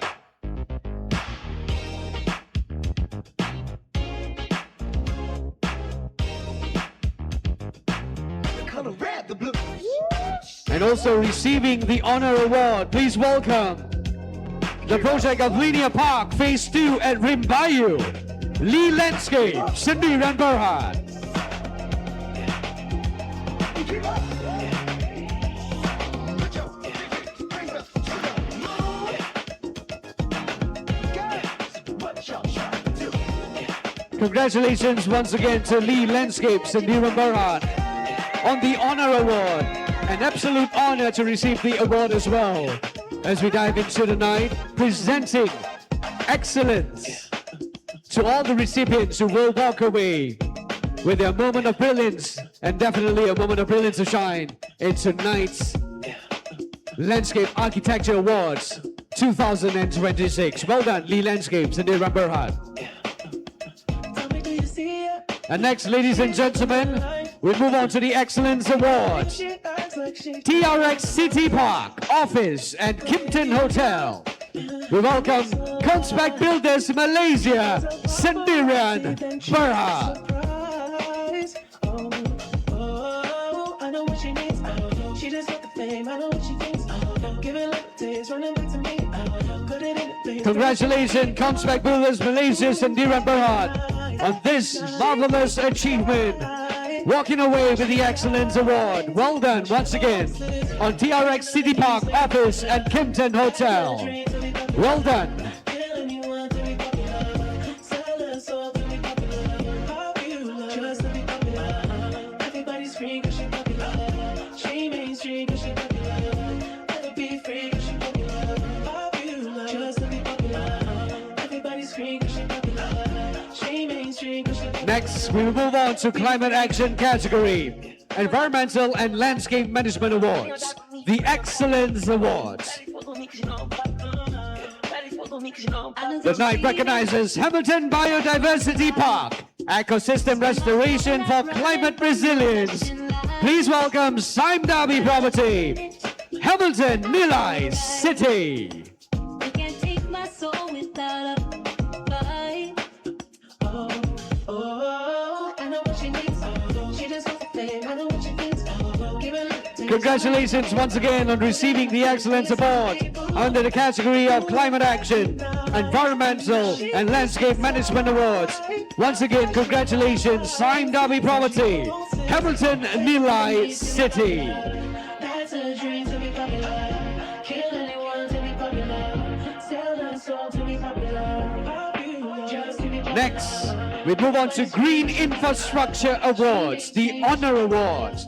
And also receiving the Honor Award, please welcome the project of Linear Park Phase 2 at Rim Bayou, Lee Landscape, Sendirian Berhad. Congratulations once again to Lee Landscape, Sendirian Berhad on the Honor Award. An absolute honor to receive the award as well. As we dive into the night, presenting excellence to all the recipients who will walk away with their moment of brilliance, and definitely a moment of brilliance to shine in tonight's Landscape Architecture Awards 2026. Well done, Lee Landscapes and Sendirian Berhad. And next, ladies and gentlemen, we move on to the Excellence Awards. TRX City Park Office and Kimpton Hotel. We welcome Conspect Builders Malaysia, Sendirian Berhad. I know what she needs. She just got the fame. I know what she thinks. Give it like a taste, running back to me. Put it in the face. Congratulations, Conspect Builders Malaysia, Sendirian Berhad, on this marvelous achievement. Walking away with the Excellence Award. Well done once again on TRX City Park Office and Kimpton Hotel. Well done. Next, we will move on to Climate Action category, Environmental and Landscape Management Awards, the Excellence Awards. The night recognizes Hamilton Biodiversity Park, Ecosystem Restoration for Climate Resilience. Please welcome Sime Darby Property, Hamilton Nilai City. I can't take my soul without a fight. I know what she needs. She just got the fame. I know what she thinks. Give it like a taste. Congratulations once again on receiving the Excellence Award under the category of Climate Action, Environmental and Landscape Management Awards. Once again, congratulations, Sime Darby Property, Hamilton Nilai City. That's a dream to be popular. Kill anyone to be popular. Sell their soul to be popular. Just to be popular. Next, we move on to Green Infrastructure Awards, the Honor Awards.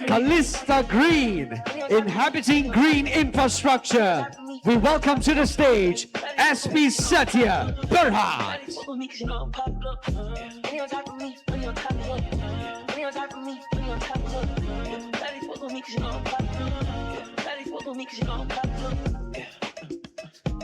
Callista Green, inhabiting green infrastructure. We welcome to the stage SP Satya Berhad.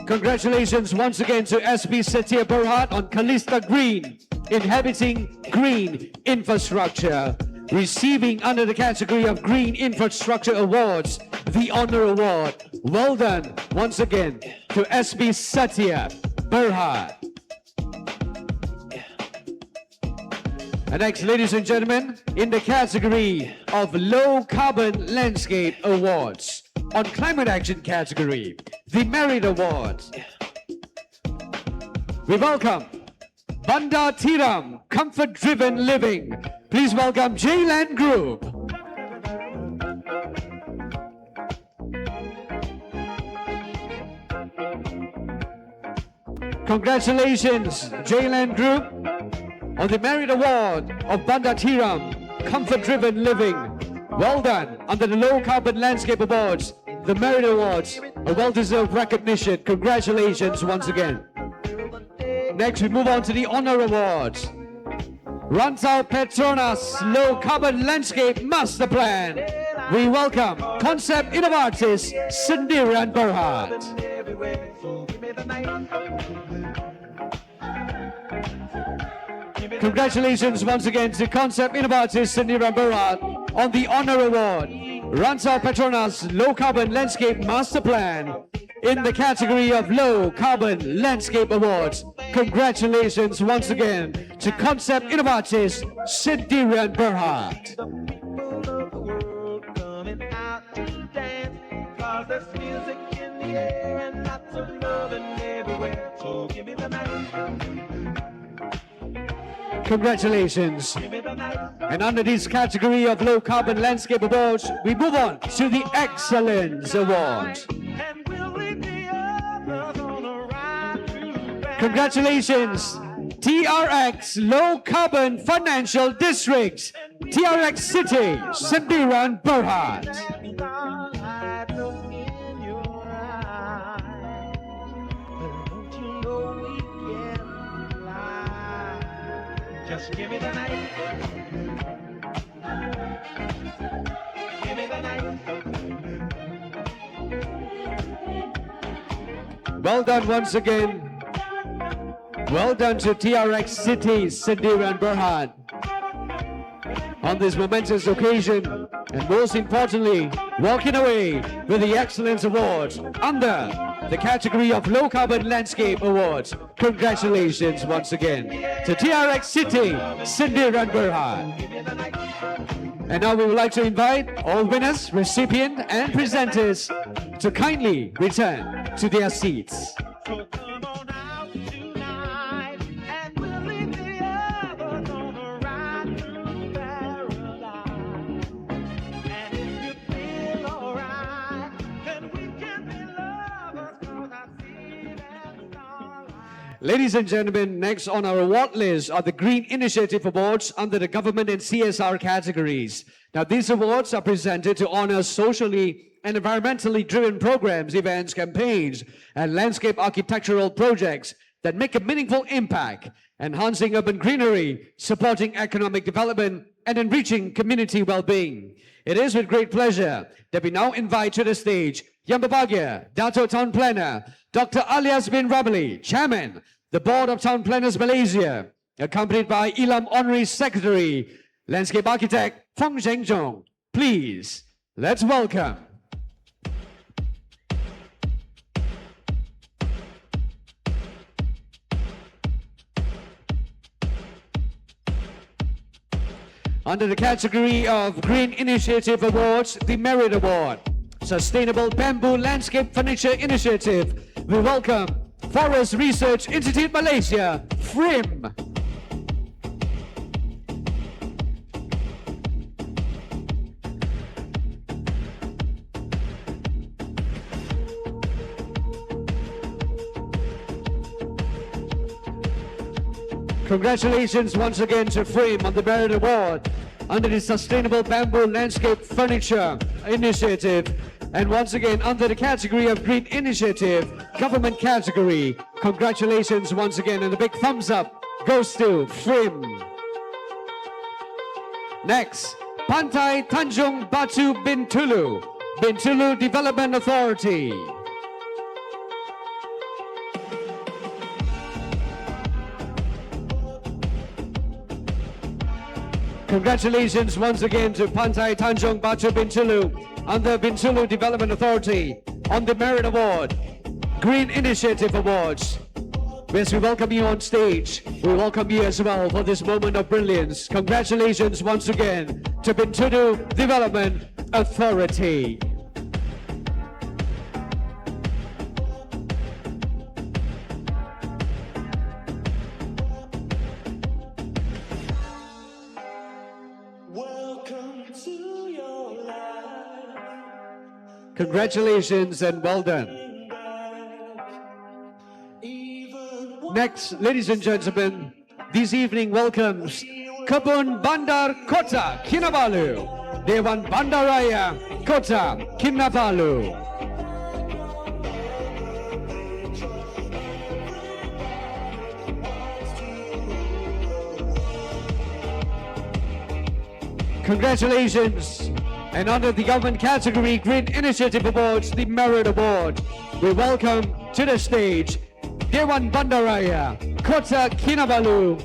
Congratulations once again to SP Satya Berhad on Callista Green, inhabiting green infrastructure. receiving under the category of Green Infrastructure Awards, the Honor Award. Well done once again to SB Satya Berhad. And next, ladies and gentlemen, in the category of Low Carbon Landscape Awards, on Climate Action category, the Merit Awards. We welcome Bandar Tiram Comfort Driven Living. Please welcome J-Land Group. Congratulations, J-Land Group, on the Merit Award of Bandar Tiram Comfort Driven Living. Well done under the Low Carbon Landscape Awards, the Merit Awards, a well-deserved recognition. Congratulations once again. Next, we move on to the Honor Awards. Rantau Petronas Low Carbon Landscape Master Plan. We welcome Concept Innovatis Sendiran Berhad. Congratulations once again to Concept Innovatis Sendiran Berhad on the Honor Award. Rantau Petronas Low Carbon Landscape Master Plan in the category of Low Carbon Landscape Awards. Congratulations once again to Concept Innovatis Sendiran Berhad. Congratulations. And under this category of Low Carbon Landscape Awards, we move on to the Excellence Award. Congratulations, TRX Low Carbon Financial District, TRX City, Sendiran Berhad. Just give me the night. Give me the night. Well done once again. Well done to TRX City, Sendiran Berhad, on this momentous occasion, and most importantly, walking away with the Excellence Award under the category of Low Carbon Landscape Awards. Congratulations once again to TRX City, Sendiran Berhad. And now we would like to invite all winners, recipients, and presenters to kindly return to their seats. Ladies and gentlemen, next on our award list are the Green Initiative Awards under the Government and CSR categories. Now, these awards are presented to honor socially and environmentally driven programs, events, campaigns, and landscape architectural projects that make a meaningful impact, enhancing urban greenery, supporting economic development, and enriching community well-being. It is with great pleasure that we now invite to the stage Yang Berbahagia, Dato' Town Planner, Dr. Alias bin Ramli, Chairman, the Board of Town Planners Malaysia, accompanied by Ilam Honorary Secretary, Landscape Architect Fong Zheng Zhong. Please, let's welcome. Under the category of Green Initiative Awards, the Merit Award, Sustainable Bamboo Landscape Furniture Initiative, we welcome Forest Research Institute Malaysia, FRIM. Congratulations once again to FRIM on the Merit Award under the Sustainable Bamboo Landscape Furniture Initiative. And once again, under the category of Green Initiative, Government category, congratulations once again, and a big thumbs up goes to FRIM. Next, Pantai Tanjung Batu Bintulu, Bintulu Development Authority. Congratulations once again to Pantai Tanjung Batu Bintulu and the Bintulu Development Authority on the Merit Award, Green Initiative Awards. As we welcome you on stage, we welcome you as well for this moment of brilliance. Congratulations once again to Bintulu Development Authority. Congratulations and well done. Next, ladies and gentlemen, this evening welcomes Kebun Bandar Kota Kinabalu, Dewan Bandaraya Kota Kinabalu. Congratulations. And under the government category Green Initiative Awards, the Merit Award, we welcome to the stage Dewan Bandaraya Kota Kinabalu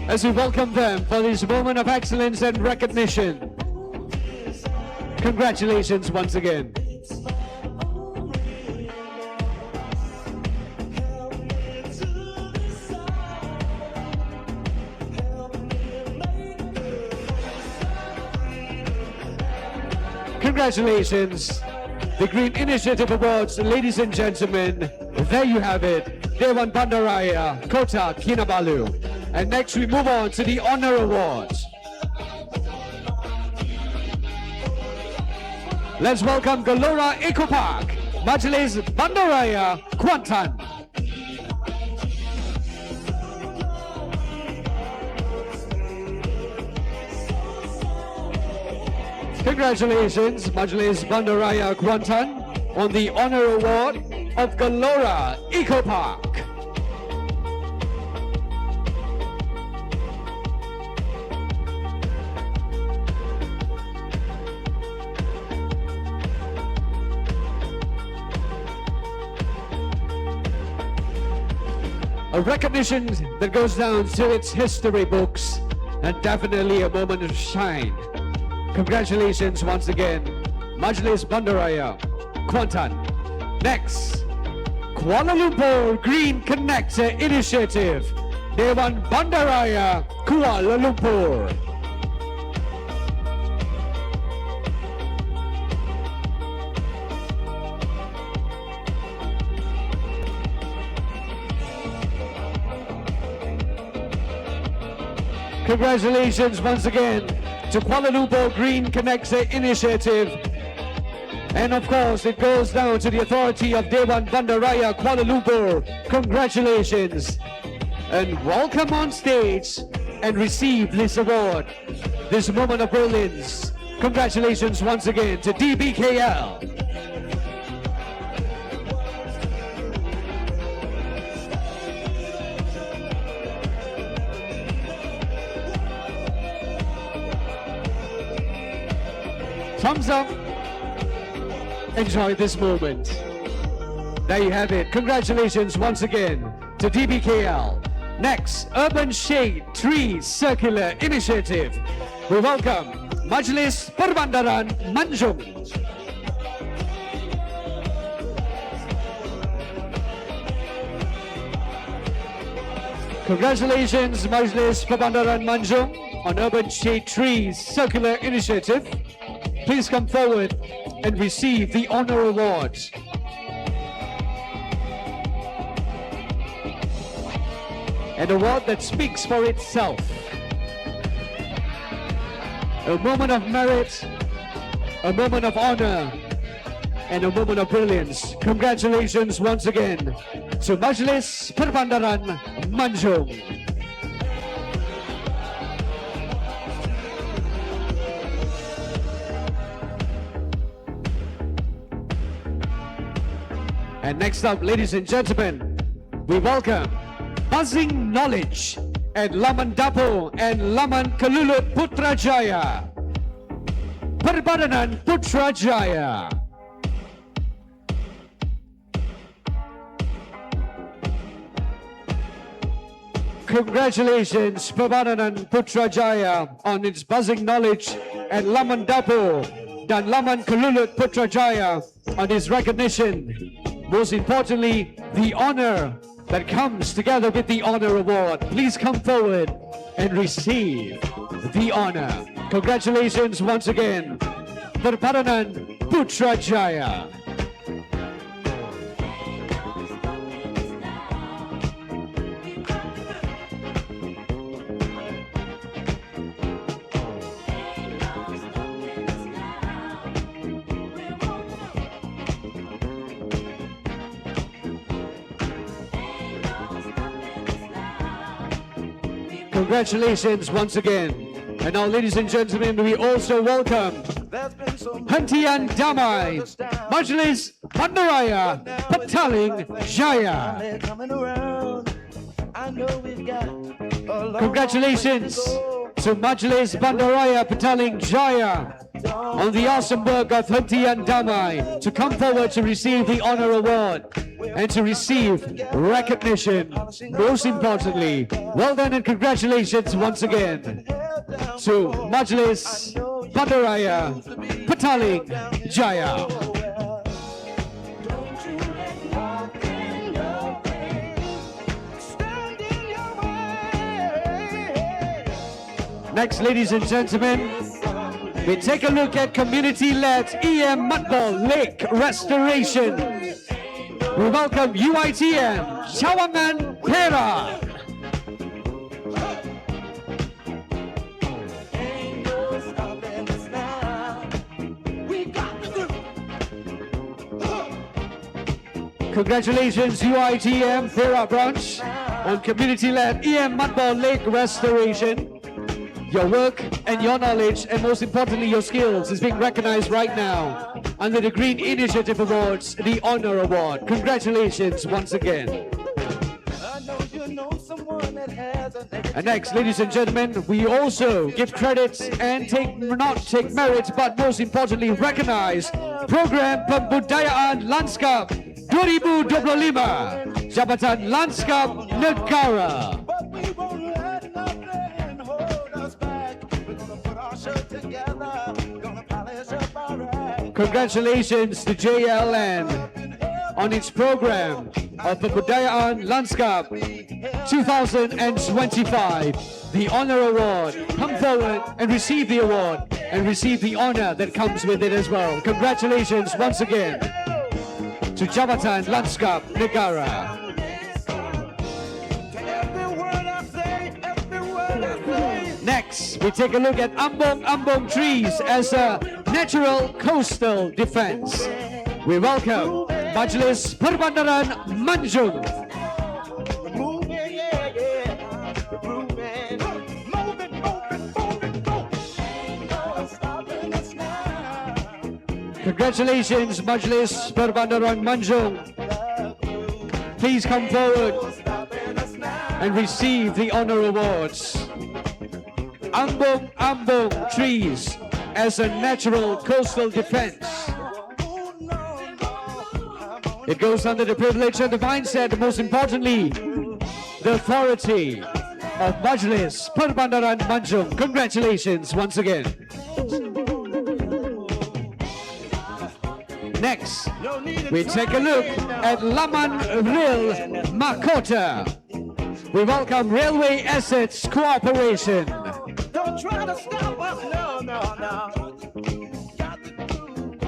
as we welcome them for this moment of excellence and recognition. Congratulations once again. Congratulations, the Green Initiative Awards, ladies and gentlemen. There you have it, Dewan Bandaraya Kota Kinabalu. And next we move on to the Honor Awards. Let's welcome Gelora Eco Park, Majelis Bandaraya Kuantan. Congratulations, Majelis Bandaraya Kuantan, on the Honor Award of Gelora Eco Park. A recognition that goes down to its history books and definitely a moment of shine. Congratulations once again, Majelis Bandaraya Kuantan. Next, Kuala Lumpur Green Connector Initiative, Dewan Bandaraya Kuala Lumpur. Congratulations once again to Kuala Lumpur Green Connector Initiative. And of course, it goes down to the authority of Dewan Bandaraya Kuala Lumpur. Congratulations. And welcome on stage and receive this award, this moment of brilliance. Congratulations once again to DBKL. Thumbs up. Enjoy this moment. There you have it. Congratulations once again to DBKL. Next, Urban Shade Tree Circular Initiative. We welcome Majelis Perbandaran Manjung. Congratulations, Majelis Perbandaran Manjung, on Urban Shade Tree Circular Initiative. Please come forward and receive the Honor Awards. An award that speaks for itself. A moment of merit, a moment of honor, and a moment of brilliance. Congratulations once again to Majelis Perbandaran Manjung. And next up, ladies and gentlemen, we welcome Buzzing Knowledge at Laman Dapo and Laman Kelulut Putrajaya. Perbadanan Putrajaya. Congratulations, Prabhadanan Putrajaya, on its buzzing knowledge at Laman Dapo, dan Laman Kalulut Putrajaya on his recognition. Most importantly, the honor that comes together with the honor award. Please come forward and receive the honor. Congratulations once again, Prabhadanan Putrajaya. Congratulations once again. And now, ladies and gentlemen, we also welcome Hantian Damai, Majlis Bandaraya, Pataling Jaya. Congratulations to Majlis Bandaraya Pataling Jaya on the awesome work of Hantian Damai to come forward to receive the honor award and to receive recognition. Most importantly, well done and congratulations once again to Majlis Bandaraya Pataling Jaya. Next, ladies and gentlemen, we take a look at community-led EM Matball Lake Restoration. We welcome UITM Cawangan Perak. Congratulations, UITM Perak branch, on community-led EM Matball Lake Restoration. Your work and your knowledge, and most importantly your skills, is being recognized right now under the Green Initiative Awards, the Honor Award. Congratulations once again. And next, ladies and gentlemen, we also give credit and not take merit, but most importantly recognize Program Pembudayaan Lanskap 2025, Jabatan Lanskap Negara. Congratulations to JLN on its program of Pembudayaan Lanskap 2025, the Honor Award. Come forward and receive the award and receive the honor that comes with it as well. Congratulations once again to Jabatan Lanskap Negara. Next, we take a look at ambong trees as a natural coastal defense. We welcome Majlis Perbandaran Manjung. Congratulations, Majlis Perbandaran Manjung. Please come forward and receive the honor awards. Ambong trees as a natural coastal defense. It goes under the privilege and the mindset, most importantly, the authority of Majlis Perbandaran Manjung. Congratulations once again. Next, we take a look at Laman Rail Mahkota. We welcome Railway Assets Cooperation. Don't try to stop us, no.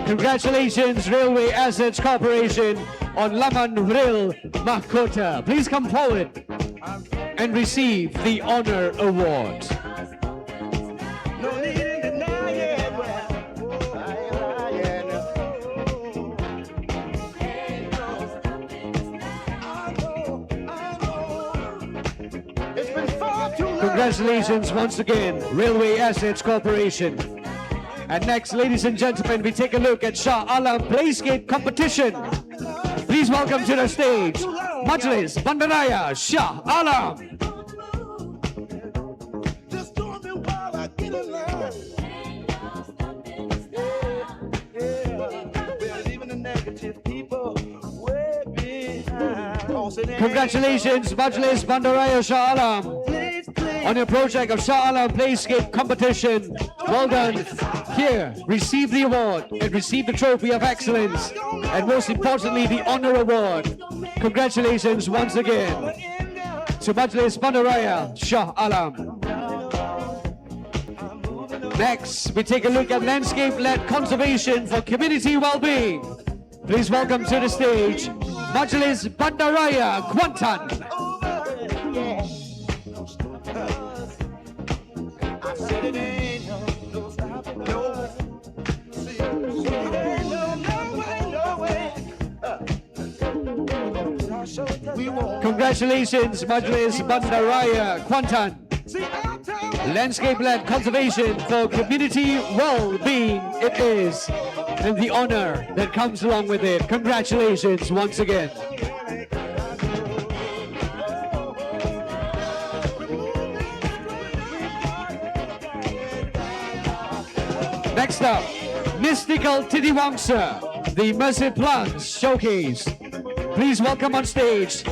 Congratulations, Railway Assets Corporation, on Laman Rail Mahkota. Please come forward and receive the Honor Award. No need to deny it. It's been far too long. Congratulations once again, Railway Assets Corporation. And next, ladies and gentlemen, we take a look at Shah Alam Playscape Competition. Please welcome to the stage, Majlis Bandaraya Shah Alam. Congratulations, Majlis Bandaraya Shah Alam, on your project of Shah Alam Playscape competition. Well done. Here, receive the award and receive the trophy of excellence, and most importantly, the honor award. Congratulations once again to Majlis Bandaraya Shah Alam. Next, we take a look at landscape-led conservation for community well-being. Please welcome to the stage, Majlis Bandaraya Kuantan. Congratulations, Majlis Bandaraya Kuantan. Landscape-led conservation for community well-being it is, and the honor that comes along with it. Congratulations once again. Next up, Mystical Titiwangsa, the Immersive Plants Showcase. Please welcome on stage,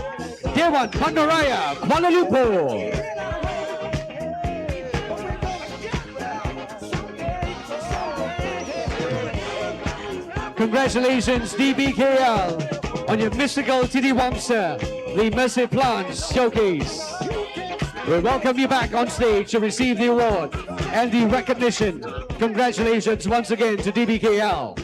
Dewan Bandaraya Kuala Lumpur. Congratulations, DBKL, on your Mystical Titiwangsa, the Immersive Plants Showcase. We welcome you back on stage to receive the award and the recognition. Congratulations once again to DBKL.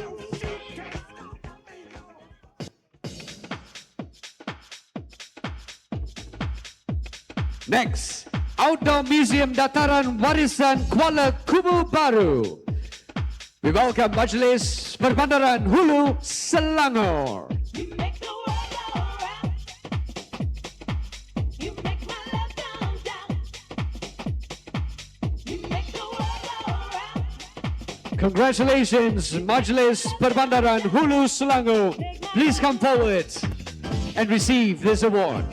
Next, Outdoor Museum Dataran Warisan Kuala Kubu Baru. We welcome Majlis Perbandaran Hulu Selangor. Congratulations, Majlis Perbandaran Hulu Selangor. Please come forward and receive this award.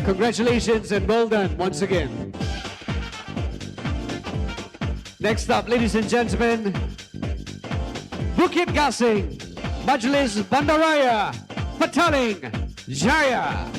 Congratulations and well done once again. Next up, ladies and gentlemen, Bukit Gasing, Majlis Bandaraya, Petaling Jaya.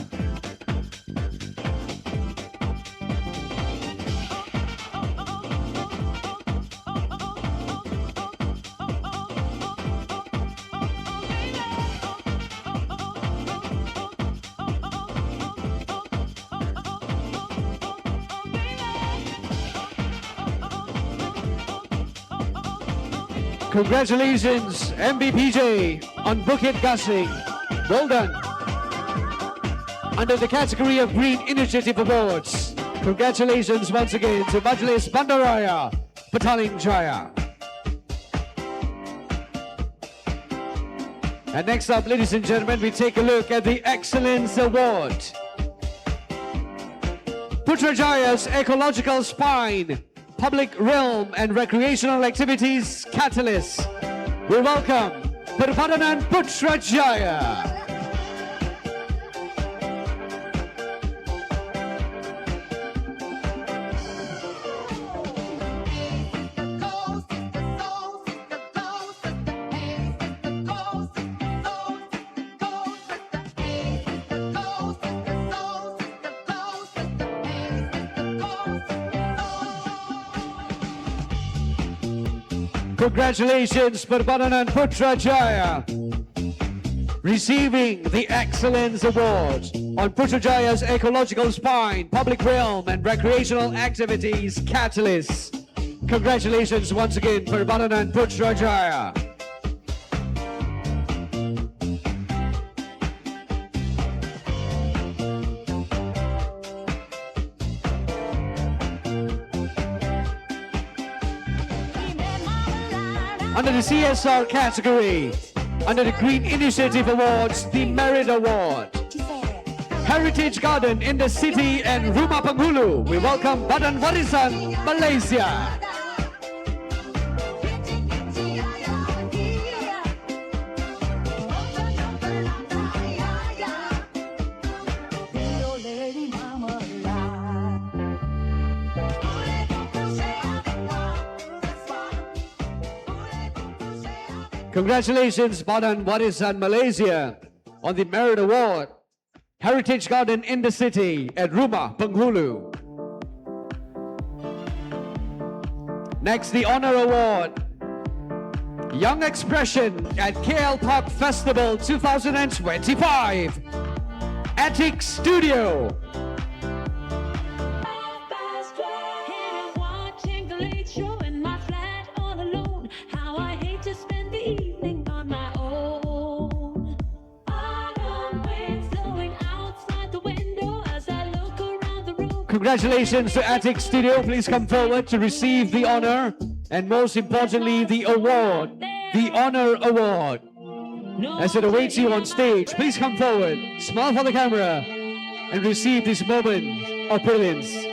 Congratulations, MBPJ, on Bukit Gasing. Well done. Under the category of Green Initiative Awards, congratulations once again to Majlis Bandaraya, Petaling Jaya. And next up, ladies and gentlemen, we take a look at the Excellence Award. Putrajaya's Ecological Spine, Public Realm and Recreational Activities Catalyst. We welcome Perpadanan Putrajaya. Congratulations, Perpadanan Putrajaya, receiving the Excellence Award on Putrajaya's Ecological Spine, Public Realm and Recreational Activities Catalyst. Congratulations once again, Perpadanan Putrajaya. Under the CSR category, under the Green Initiative Awards, the Merit Award. Heritage Garden in the City and Rumah Penghulu. We welcome Badan Warisan Malaysia. Congratulations, Badan Warisan Malaysia, on the Merit Award. Heritage Garden in the City at Rumah Penghulu. Next, the Honor Award. Young Expression at KL Park Festival 2025. Attic Studio. Congratulations to Attic Studio. Please come forward to receive the honor and most importantly, the award, the Honor Award. As it awaits you on stage, please come forward, smile for the camera, and receive this moment of brilliance.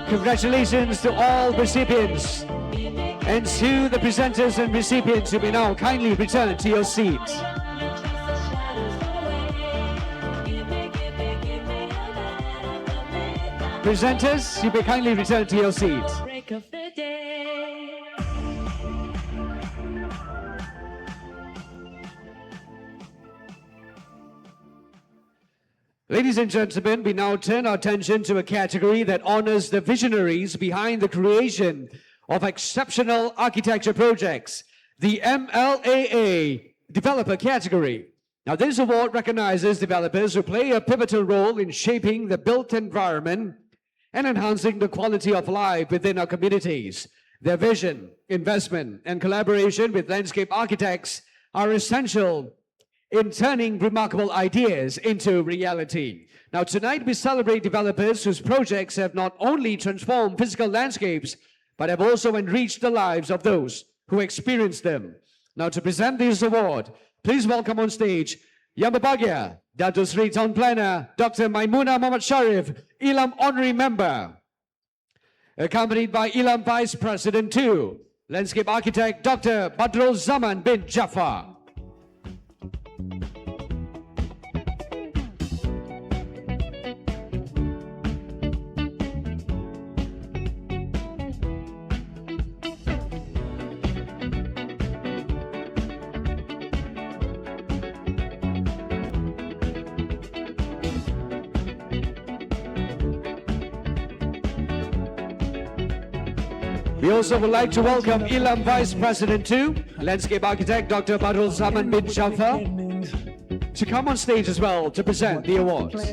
Congratulations to all recipients and to the presenters and recipients. You may now kindly return to your seats. Presenters, you may kindly return to your seats. Ladies and gentlemen, we now turn our attention to a category that honors the visionaries behind the creation of exceptional architecture projects, the MLAA Developer category. Now, this award recognizes developers who play a pivotal role in shaping the built environment and enhancing the quality of life within our communities. Their vision, investment, and collaboration with landscape architects are essential in turning remarkable ideas into reality. Now, tonight we celebrate developers whose projects have not only transformed physical landscapes, but have also enriched the lives of those who experience them. Now, to present this award, please welcome on stage Yang Berbahagia, Dato Sri Town Planner, Dr. Maimuna Muhammad Sharif, Ilam Honorary Member, accompanied by Ilam Vice President 2, Landscape Architect Dr. Badrul Zaman bin Jafar. We also would like to welcome Ilam Vice President 2, Landscape Architect Dr. Badrul Zaman bin Jafar, to come on stage as well to present the awards.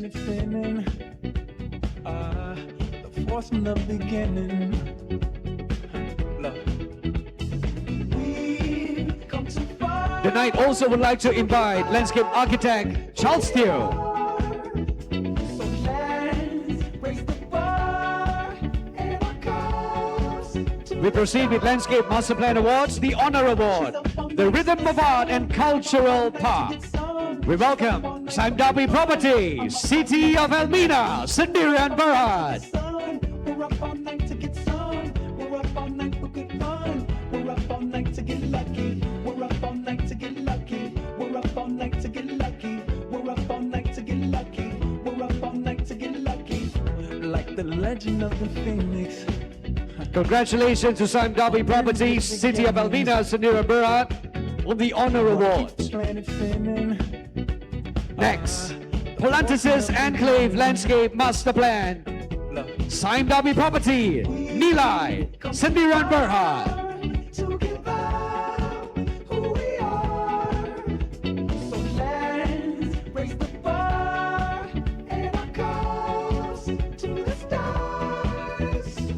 Tonight also would like to invite Landscape Architect Charles Steele. We proceed with Landscape Master Plan Awards, the Honor Award, the Rhythm of Art and Cultural Park. We welcome Saimdabi Properties, City of Elmina, Sendirian Berhad. Like the legend of the Phoenix. Congratulations to Saimdabi Properties, City of Elmina, Sendirian Berhad, on the Honor Awards. Next, Polantis Enclave Landscape Master Plan, Saimdabi Property, Nilai, Sendirian Berhad.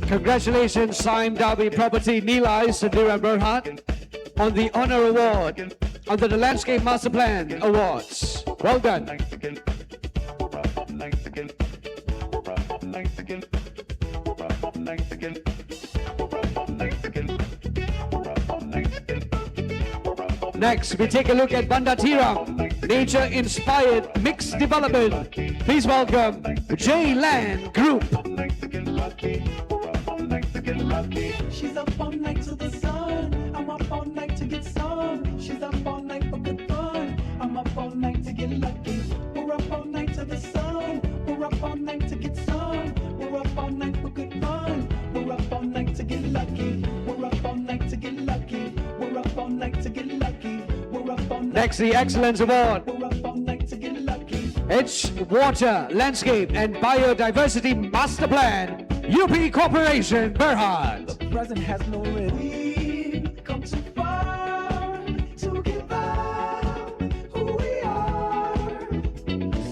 Congratulations, Saimdabi Property, Nilai, Sendirian Berhad, on the Honor Award under the Landscape Master Plan Awards. Well done. Next, we take a look at Banda Tiram, nature-inspired mixed development. Please welcome J Land Group. She's up all night to the sun. I'm up all night to get some. She's up all night for good fun. I'm up all night. get lucky. We're up all night to the sun. We're up all night to get sun. We're up all night for good fun. We're up all night to get lucky. We're up all night to get lucky. We're up all night to get lucky. We're up all night. Next, the Excellence Award. We're up all night to get lucky. Edgewater Landscape and Biodiversity Master Plan, UP Corporation, Berhad. The present has no risk. We've come too far to give up who we are.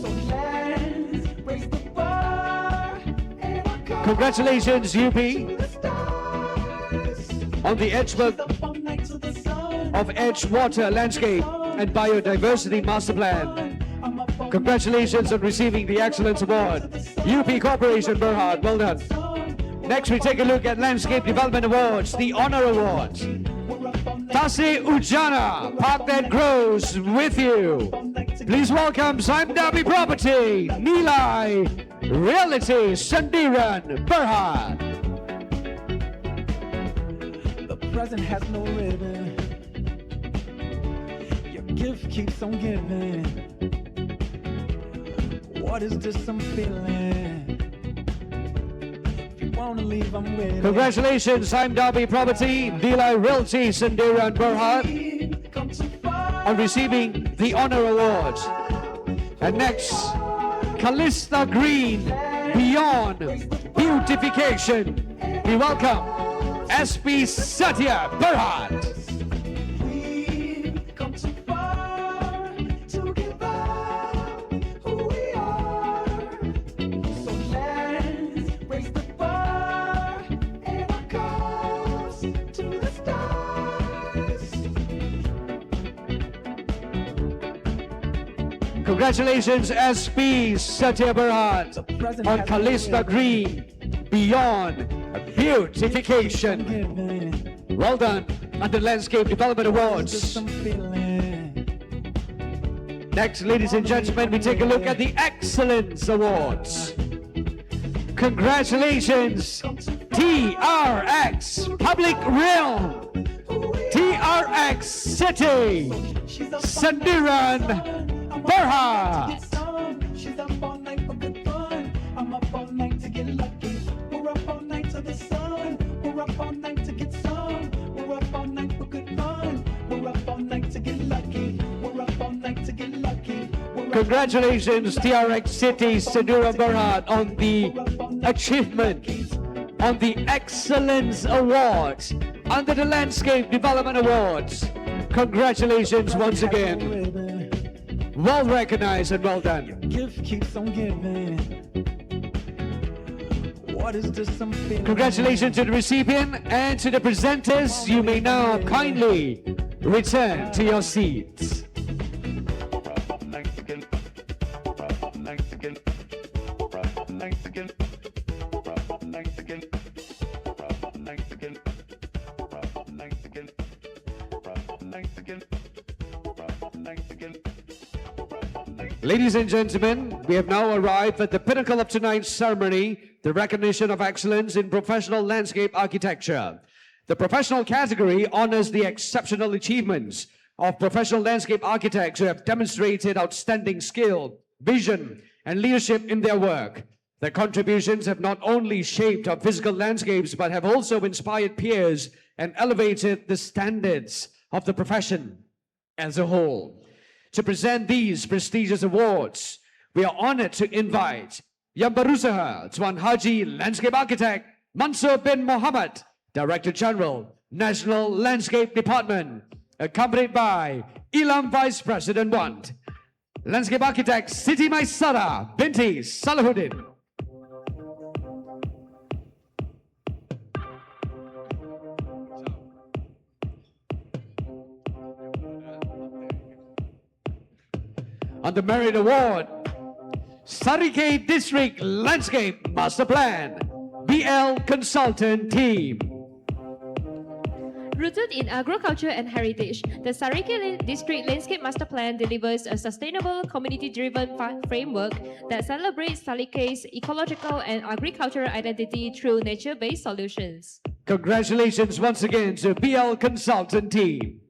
So let's raise the bar and our cause Congratulations, UP, to the stars. on the Edgeworth Up all night to the sun. of Edgewater Landscape and Biodiversity Master Plan. Congratulations on receiving the Excellence Award. UP Corporation, Berhad, well done. Next, we take a look at Landscape Development Awards, the Honor Awards. Tase Ujana, Park That Grows With You. Please welcome Sime Darby Property, Nilai, Reality, Sandiran, Berhad. The present has no ribbon. Your gift keeps on giving. What is this I'm feeling? If you wanna leave, I'm with it. Congratulations, Sime Darby Property, Nilai, Realty, Sandiran, Berhad, on receiving the Honor Awards. And next, Callista Green, Beyond Beautification. We welcome SP Satya Berhad. We've come too far to give up who we are. So let's raise the bar and our cause to the stars. Congratulations, SP Satya Berhad, on Callista Green, Beyond Beautification. Well done on the Landscape Development Awards. Next, ladies and gentlemen, we take a look at the Excellence Awards. Congratulations, TRX Public Realm, TRX City, Sandiran, Berhad. She's up all night for good fun. I'm up all night to get lucky. We're up all night to the sun. We're up all night to get sun. We're up all night for good fun. We're up all night to get lucky. We're up all night to get lucky. Congratulations, TRX City, Sandiran, Berhad, on the achievement, on the Excellence Awards, under the Landscape Development Awards. Congratulations once again. Well recognized and well done. Gift keeps on giving. What is this I'm feeling? Congratulations to the recipient and to the presenters. You may now kindly return to your seats. Ladies and gentlemen, we have now arrived at the pinnacle of tonight's ceremony, the recognition of excellence in professional landscape architecture. The professional category honors the exceptional achievements of professional landscape architects who have demonstrated outstanding skill, vision, and leadership in their work. Their contributions have not only shaped our physical landscapes, but have also inspired peers and elevated the standards of the profession as a whole. To present these prestigious awards, we are honored to invite Yang Berusaha Tuan Haji Landscape Architect Mansur bin Mohammed, Director General, National Landscape Department, accompanied by Ilam Vice President 1, Landscape Architect Siti Maisara binti Salahuddin. On the Merit Award, Sarike District Landscape Master Plan, BL Consultant Team. Rooted in agriculture and heritage, the Sarike District Landscape Master Plan delivers a sustainable, community-driven framework that celebrates Sarike's ecological and agricultural identity through nature-based solutions. Congratulations once again to BL Consultant Team.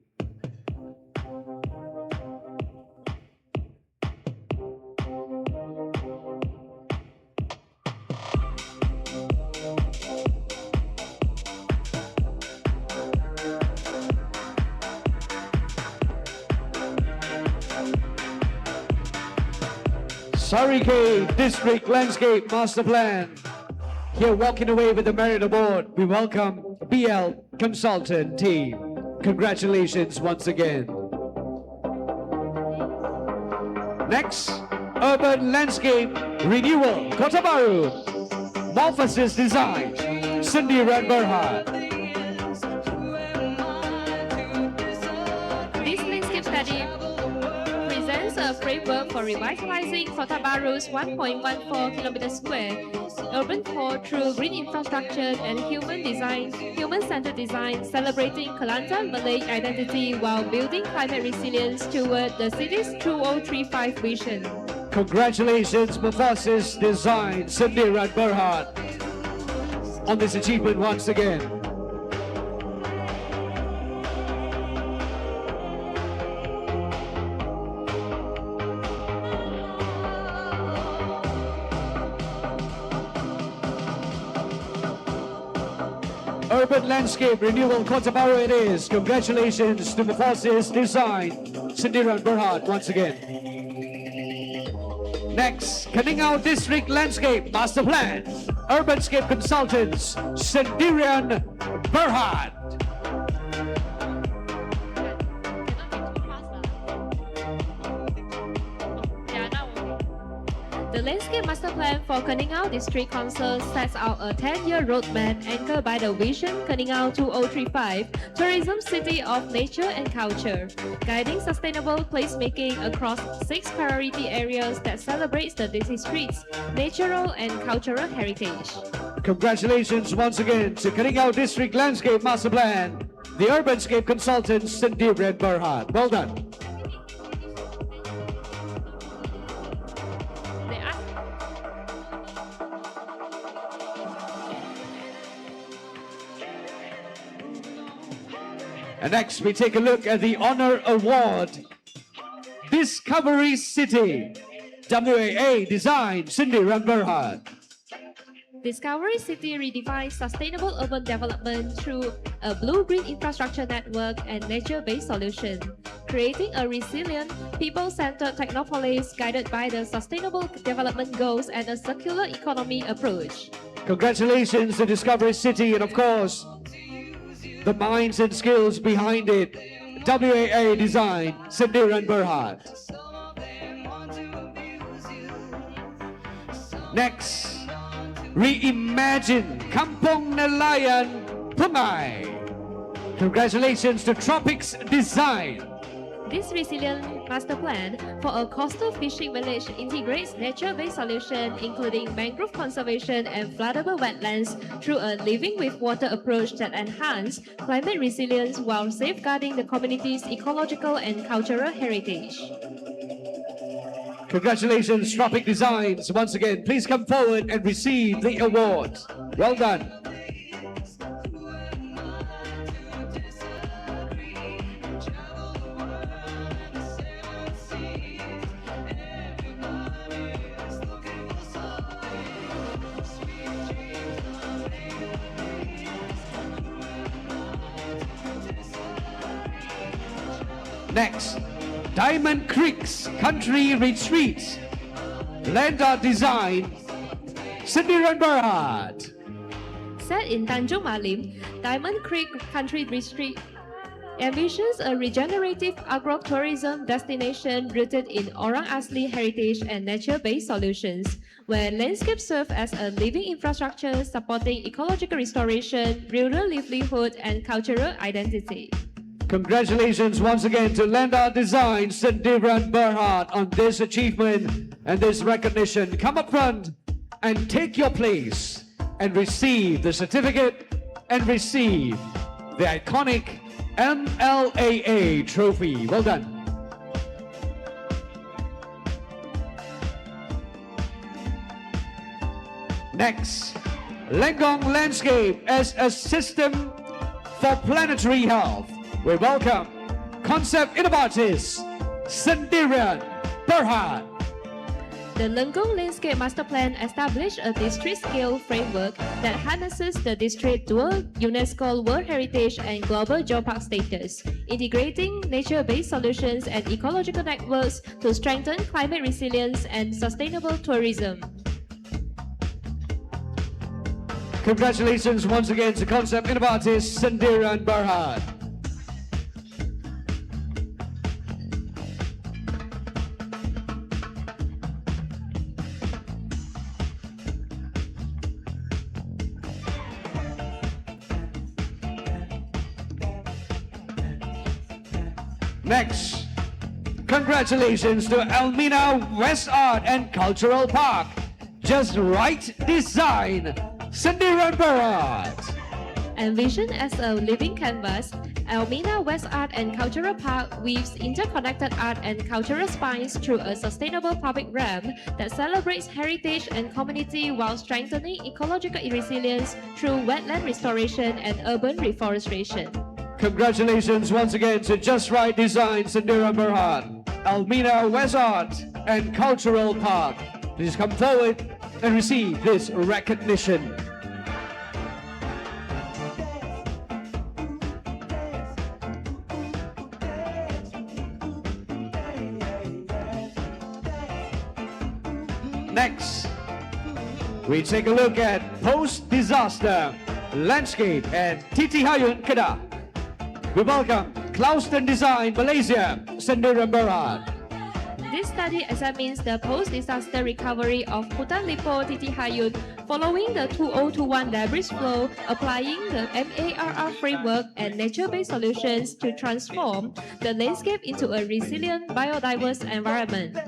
Sarike District Landscape Master Plan. Here walking away with the Merit Award, we welcome BL Consultant Team. Congratulations once again. Next, Urban Landscape Renewal, Kota Baru. Morphosis Design, Cindy Berhad. This landscape study presents a framework for revitalizing Kota Baru's 1.14 km square urban core through green infrastructure and human-centered design, celebrating Kelantan Malay identity while building climate resilience toward the city's 2035 vision. Congratulations, Morphosis Design, Cindy Berhad, on this achievement once again. Urban Landscape Renewal Kota Baru it is. Congratulations to Morphosis Design, Cindy Berhad once again. Next, Keningau District Landscape Master Plan, Urbanscape Consultants, Sendirian Berhad. The Landscape Master Plan for Keningau District Council sets out a 10-year roadmap anchored by the vision Keningau 2035, Tourism City of Nature and Culture, guiding sustainable placemaking across 6 priority areas that celebrates the district's natural and cultural heritage. Congratulations once again to Keningau District Landscape Master Plan, the Urbanscape Consultants, Sendirian Berhad. Well done. And next, we take a look at the Honor Award. Discovery City, WAA Design, Cindy Berhad. Discovery City redefines sustainable urban development through a blue-green infrastructure network and nature-based solution, creating a resilient, people-centered technopolis guided by the Sustainable Development Goals and a circular economy approach. Congratulations to Discovery City and of course, the minds and skills behind it. WAA Design, Sendirian Berhad. Next, Reimagine Kampung Nelayan Pungai. Congratulations to Tropics Design. This resilient master plan for a coastal fishing village integrates nature-based solutions including mangrove conservation and floodable wetlands through a living with water approach that enhance climate resilience while safeguarding the community's ecological and cultural heritage. Congratulations, Tropic Designs. Once again, please come forward and receive the award. Well done. Next, Diamond Creek's Country Retreats, Land Art Design, Sendirian Berhad. Set in Tanjung Malim, Diamond Creek Country Retreat envisions a regenerative agro-tourism destination rooted in Orang Asli heritage and nature-based solutions, where landscapes serve as a living infrastructure supporting ecological restoration, rural livelihood, and cultural identity. Congratulations once again to Land Art Design, Sendirian Berhad on this achievement and this recognition. Come up front and take your place and receive the certificate and receive the iconic MLAA trophy. Well done. Next, Lenggong Landscape as a system for planetary health. We welcome Concept Innovators, Sendirian Berhad. The Lenggong Landscape Master Plan established a district-scale framework that harnesses the district dual UNESCO World Heritage and Global Geopark status, integrating nature-based solutions and ecological networks to strengthen climate resilience and sustainable tourism. Congratulations once again to concept innovators Sendiran Berhad. Next, congratulations to Elmina West Art and Cultural Park. Just Right Design, Sendiran Berhad. Envisioned as a living canvas, Elmina West Art and Cultural Park weaves interconnected art and cultural spines through a sustainable public realm that celebrates heritage and community while strengthening ecological resilience through wetland restoration and urban reforestation. Congratulations once again to Just Right Design, Sendiran Berhad, Elmina West Art and Cultural Park. Please come forward and receive this recognition. Next, we take a look at post-disaster landscape at Titi Hayun, Kedah. We welcome Clouston Design Malaysia, Sendiran Berhad. This study examines the post-disaster recovery of Hutan Lipo Titi Hayun following the 2021 debris flow, applying the MLAA framework and nature-based solutions to transform the landscape into a resilient, biodiverse environment.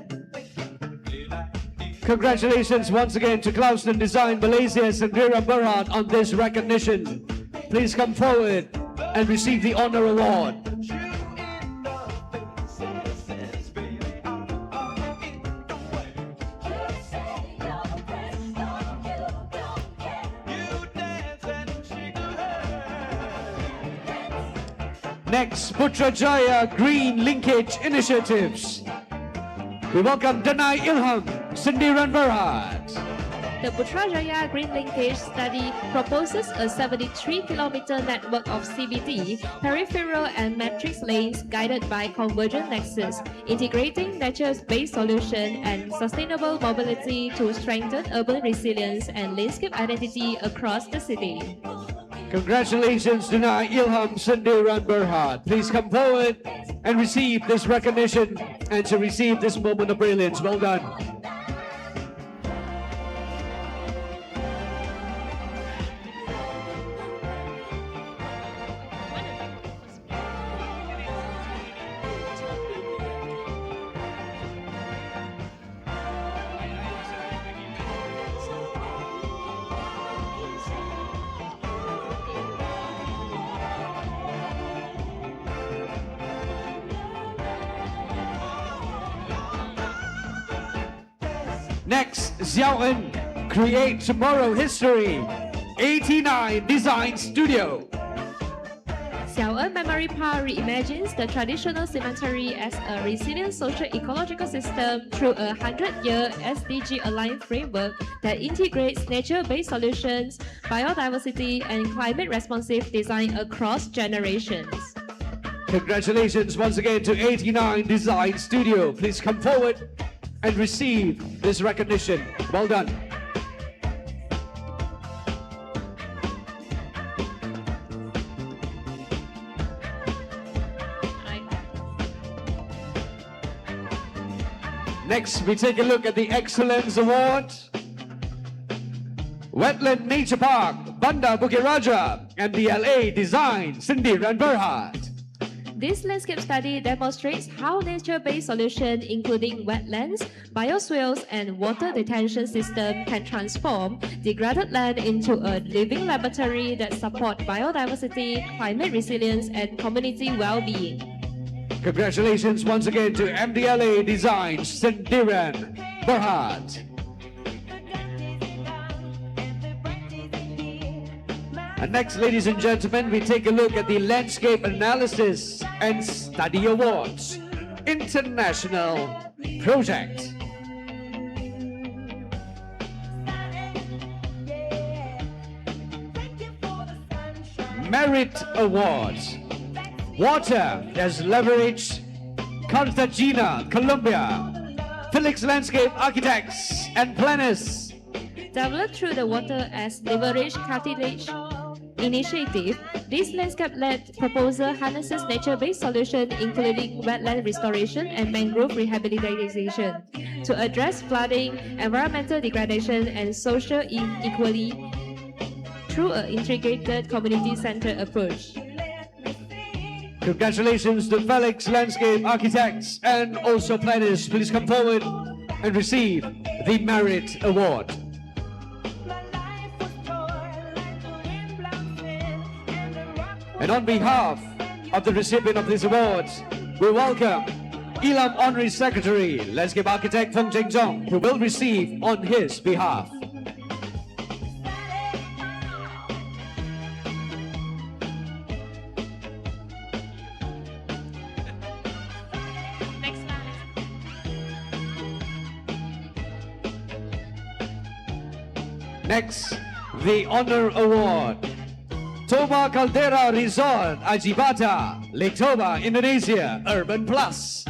Congratulations once again to Clouston Design Malaysia, Sendiran Berhad on this recognition. Please come forward and receive the honor award. Next, Putrajaya Green Linkage Initiatives. We welcome Danai Ilham, Sendiran Berhad. The Putrajaya Green Linkage study proposes a 73-kilometer network of CBD, peripheral and matrix lanes guided by convergent nexus, integrating nature-based solution and sustainable mobility to strengthen urban resilience and landscape identity across the city. Congratulations to Danai Ilham, Sendiran Berhad. Please come forward and receive this recognition and to receive this moment of brilliance. Well done. Next, Xiao En, Create Tomorrow History, 89 Design Studio. Xiao En Memory Park reimagines the traditional cemetery as a resilient social ecological system through a 100-year SDG-aligned framework that integrates nature-based solutions, biodiversity, and climate-responsive design across generations. Congratulations once again to 89 Design Studio. Please come forward and receive this recognition. Well done. Next, we take a look at the Excellence Award. Wetland Nature Park, Banda Bukit Raja, MLAA Design, Sendiran Berhad. This landscape study demonstrates how nature-based solutions, including wetlands, bioswales, and water detention system can transform degraded land into a living laboratory that supports biodiversity, climate resilience, and community well-being. Congratulations once again to MLAA Design, Sendiran Berhad. And next, ladies and gentlemen, we take a look at the Landscape Analysis and Study Awards International Project. Merit Awards. Water has leveraged Cartagena, Colombia. Felix Landscape Architects and Planners. Developed through the Water as Leverage Cartilage initiative, this landscape-led proposal harnesses nature-based solutions including wetland restoration and mangrove rehabilitation to address flooding, environmental degradation, and social inequality through an integrated community-centered approach. Congratulations to Felix Landscape Architects and also Planners. Please come forward and receive the Merit Award. And on behalf of the recipient of these awards, we welcome Ilam Honorary Secretary, Landscape Architect Feng Cheng Zhong, who will receive on his behalf. Next, the Honor Award. Toba Caldera Resort, Ajibata, Lake Toba, Indonesia, Urban Plus.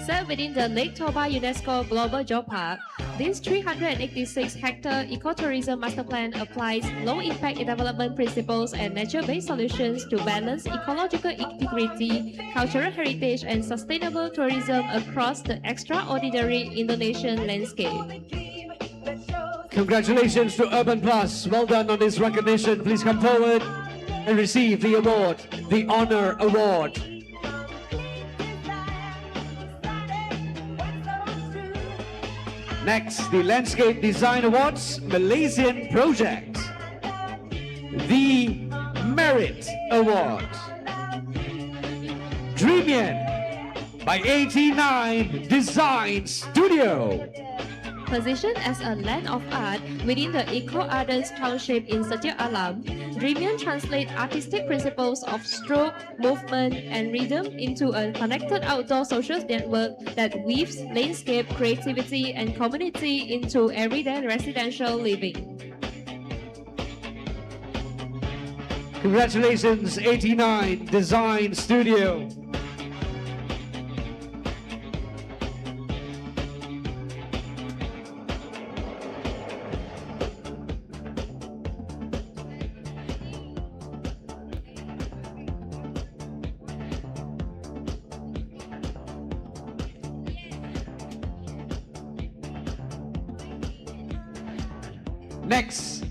Set within the Lake Toba UNESCO Global Geopark, this 386-hectare ecotourism master plan applies low-impact development principles and nature-based solutions to balance ecological integrity, cultural heritage, and sustainable tourism across the extraordinary Indonesian landscape. Congratulations to Urban Plus. Well done on this recognition. Please come forward and receive the award, the Honor Award. Next, the Landscape Design Awards, Malaysian Project. The Merit Award. Dreamian by 89 Design Studio. Positioned as a land of art within the Eco-Ardens Township in Setia Alam, Dreamian translates artistic principles of stroke, movement, and rhythm into a connected outdoor social network that weaves landscape, creativity, and community into everyday residential living. Congratulations, 89 Design Studio. Next,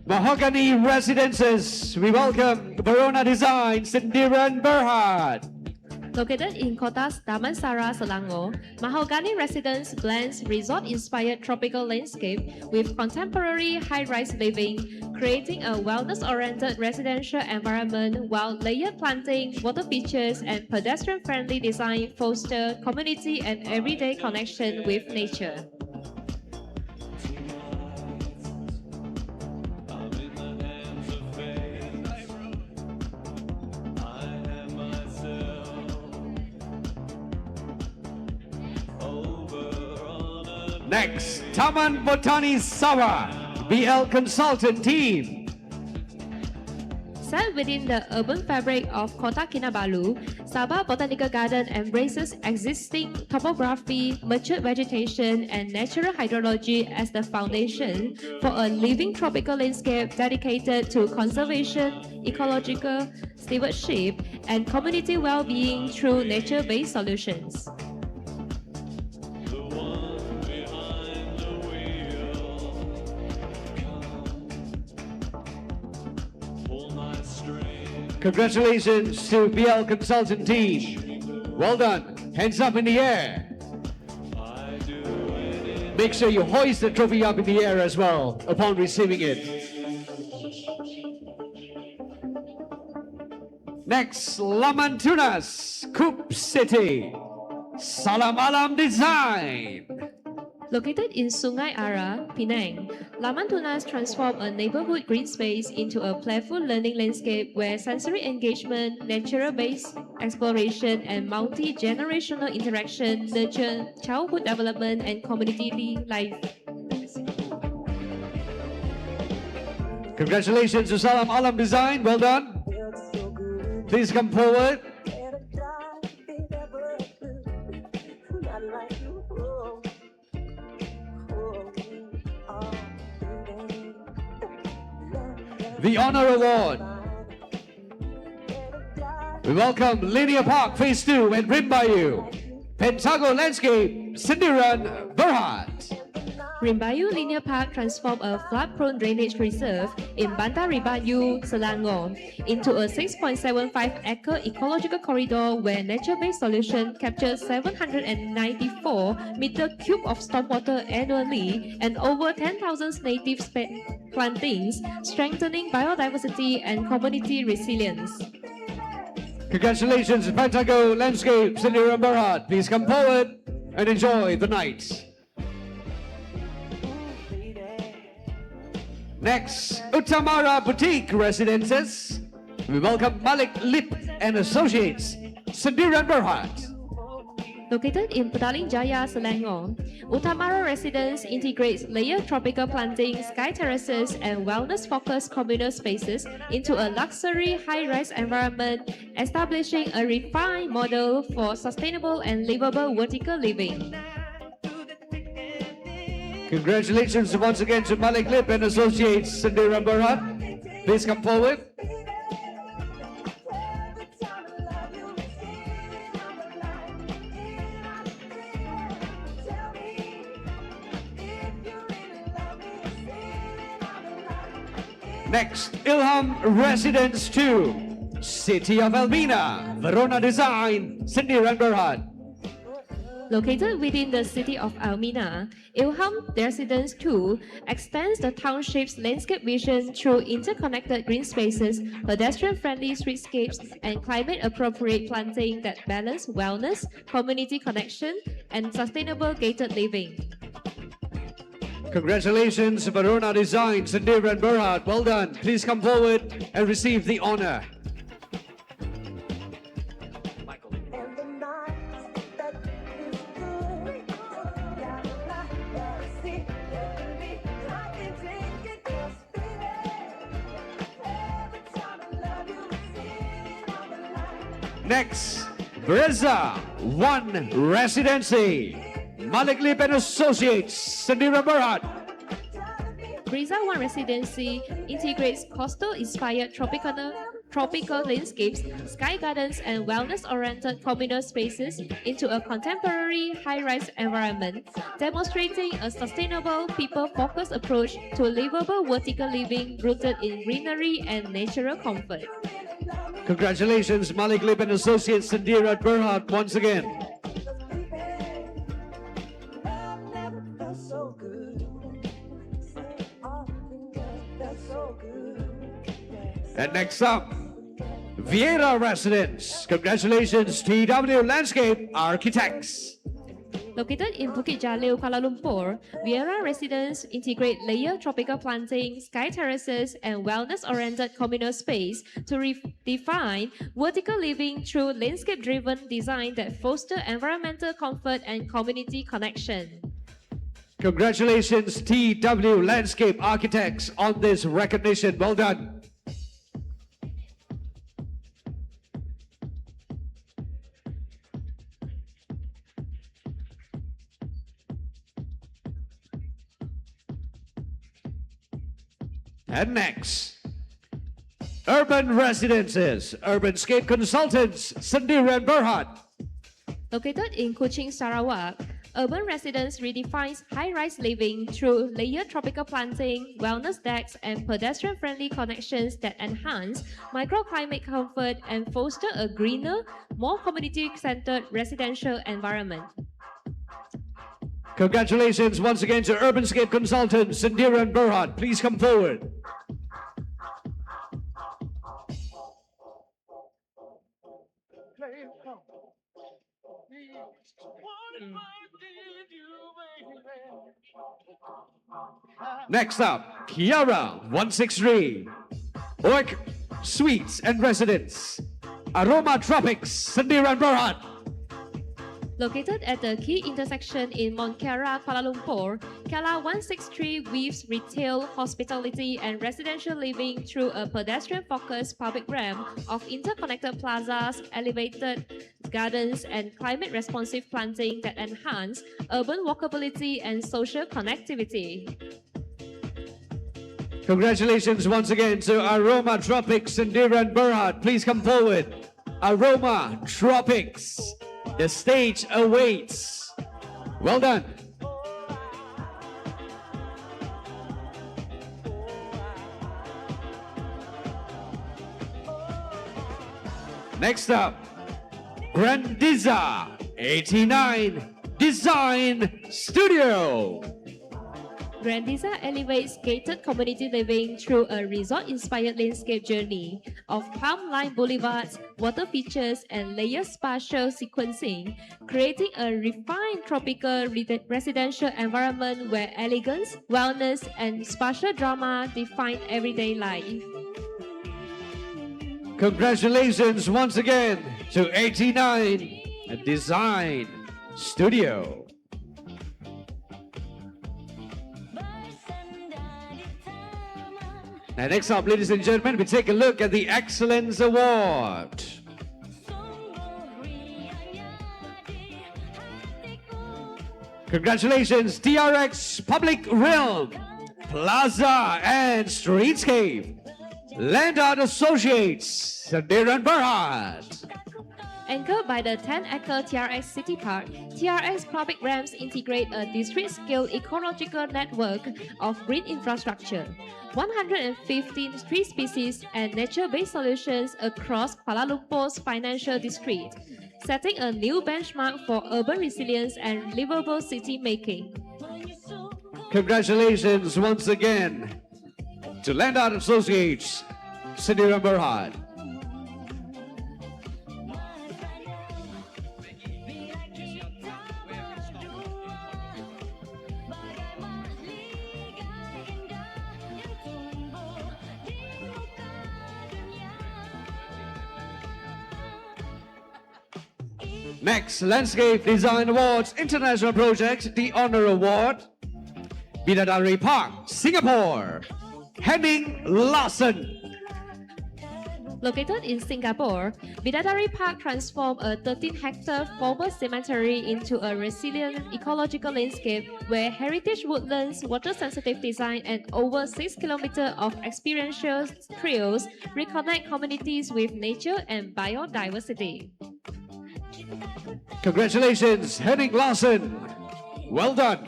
Mahogany Residences. We welcome Verona Design, Sindiran Berhad. Located in Kota's Damansara, Selangor, Mahogany Residence blends resort-inspired tropical landscape with contemporary high-rise living, creating a wellness-oriented residential environment while layered planting, water features, and pedestrian-friendly design foster community and everyday connection with nature. Next, Taman Botani Sawa, BL Consultant Team. Set within the urban fabric of Kota Kinabalu, Sabah Botanical Garden embraces existing topography, mature vegetation, and natural hydrology as the foundation for a living tropical landscape dedicated to conservation, ecological stewardship, and community well-being through nature-based solutions. Congratulations to BL Consultant Team. Well done. Hands up in the air. Make sure you hoist the trophy up in the air as well upon receiving it. Next, Lamantunas, Coop City. Salam Alam Design. Located in Sungai Ara, Penang, Lamantunas transform a neighborhood green space into a playful learning landscape where sensory engagement, natural-based exploration, and multi-generational interaction nurture childhood development and community life. Congratulations to Salam Alam Design. Well done. Please come forward. The Honor Award. We welcome Linear Park Phase 2 and Rim Bayou. Pentago Landscape, Sindiran Berhad. Rimbayu Linear Park transformed a flood-prone drainage reserve in Bandar Rimbayu, Selangor into a 6.75-acre ecological corridor where nature-based solution captures 794 meter cube of stormwater annually and over 10,000 native plantings, strengthening biodiversity and community resilience. Congratulations, Pentago Landscape, Sindiran Berhad. Please come forward and enjoy the night. Next, Uttamara Boutique Residences. We welcome Malik Lip and Associates, Sindiran Berhad. Located in Petaling Jaya, Selangor, Uttamara Residence integrates layered tropical planting, sky terraces, and wellness-focused communal spaces into a luxury high-rise environment, establishing a refined model for sustainable and livable vertical living. Congratulations once again to Malik Lip and Associates, Sindiran Berhad. Please come forward. Next, Ilham Residence 2, City of Elmina, Verona Design, Sindiran Berhad. Located within the city of Elmina, Ilham Residence 2 extends the township's landscape vision through interconnected green spaces, pedestrian-friendly streetscapes, and climate-appropriate planting that balance wellness, community connection, and sustainable gated living. Congratulations, Verona Design, Sindiran Berhad. Well done. Please come forward and receive the honor. Next, Breza One Residency, Malik Lip and Associates, Sindiran Berhad. Breza One Residency integrates coastal-inspired tropical landscapes, sky gardens, and wellness-oriented communal spaces into a contemporary high-rise environment, demonstrating a sustainable, people-focused approach to livable vertical living rooted in greenery and natural comfort. Congratulations, Malik Lip and Associates, Sindiran Berhad, once again. And next up, Vieira Residence. Congratulations, TW Landscape Architects. Located in Bukit Jalil, Kuala Lumpur, Vieira Residence integrate layered tropical planting, sky terraces, and wellness-oriented communal space to redefine vertical living through landscape-driven design that foster environmental comfort and community connection. Congratulations, TW Landscape Architects, on this recognition. Well done. And next, Urban Residences, Urbanscape Consultants, Sindiran Berhad. Located in Kuching, Sarawak, Urban Residence redefines high-rise living through layered tropical planting, wellness decks, and pedestrian-friendly connections that enhance microclimate comfort and foster a greener, more community-centered residential environment. Congratulations once again to Urbanscape Consultants, Sindiran Berhad. Please come forward. Next up, Kiara 163, Orc Suites and Residence, Aroma Tropics, Sindiran Berhad. Located at the key intersection in Monkera, Kuala Lumpur, MLAA16 weaves retail, hospitality, and residential living through a pedestrian-focused public realm of interconnected plazas, elevated gardens, and climate-responsive planting that enhance urban walkability and social connectivity. Congratulations once again to Aroma Tropics and Diran Berhad. Please come forward. Aroma Tropics. The stage awaits. Well done. Next up, Grandiza 89 Design Studio. Grandiza elevates gated community living through a resort-inspired landscape journey of palm line boulevards, water features, and layered spatial sequencing, creating a refined tropical residential environment where elegance, wellness, and spatial drama define everyday life. Congratulations once again to 89 Design Studio. And next up, ladies and gentlemen, we take a look at the Excellence Award. Congratulations, TRX Public Realm, Plaza and Streetscape, Land Art Associates, Diran Berhad. Anchored by the 10-acre TRX City Park, TRX Public Realms integrate a district-scale ecological network of green infrastructure, 115 tree species, and nature-based solutions across Kuala Lumpur's financial district, setting a new benchmark for urban resilience and livable city making. Congratulations once again to Land Art Associates, Diran Berhad. Next, Landscape Design Awards International Project, the Honor Award, Bidadari Park, Singapore, Henning Larsen. Located in Singapore, Bidadari Park transformed a 13-hectare former cemetery into a resilient ecological landscape where heritage woodlands, water-sensitive design, and over 6 kilometers of experiential trails reconnect communities with nature and biodiversity. Congratulations, Henning Larsen. Well done.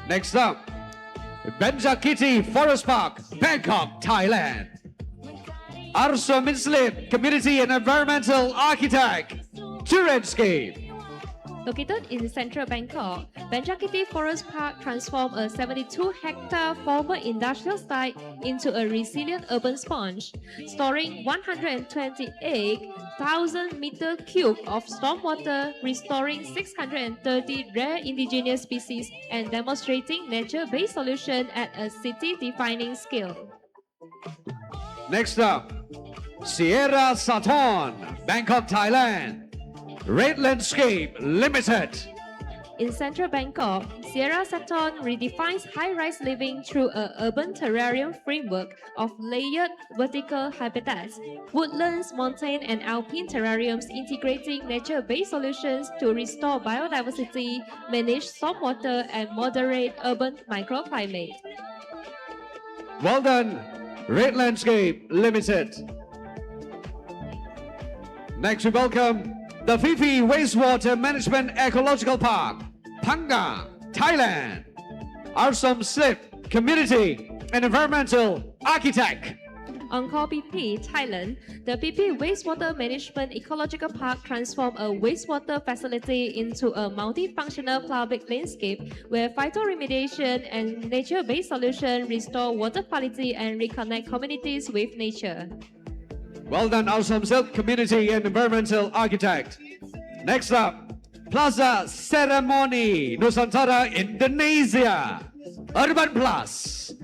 Next up, Benjakiti Forest Park, Bangkok, Thailand. Arso Minslim, Community and Environmental Architect, Turenscape. Located in central Bangkok, Benjakiti Forest Park transformed a 72-hectare former industrial site into a resilient urban sponge, storing 128,000 meters cubed of stormwater, restoring 630 rare indigenous species, and demonstrating nature-based solutions at a city-defining scale. Next up, Sierra Sathorn, Bangkok, Thailand. Red Landscape Limited. In central Bangkok, Sierra Sathorn redefines high-rise living through an urban terrarium framework of layered vertical habitats, woodlands, mountain, and alpine terrariums integrating nature-based solutions to restore biodiversity, manage stormwater, and moderate urban microclimate. Well done, Red Landscape Limited. Next, we welcome the Phi Wastewater Management Ecological Park, Phanga, Thailand. Arsom Slip, Community and Environmental Architect. Angkor Phi, Thailand, the Phi Wastewater Management Ecological Park transformed a wastewater facility into a multifunctional public landscape where phytoremediation and nature-based solutions restore water quality and reconnect communities with nature. Well done, Awesome Silk Community and Environmental Architect. Next up, Plaza Ceremony, Nusantara, Indonesia. Urban Plus.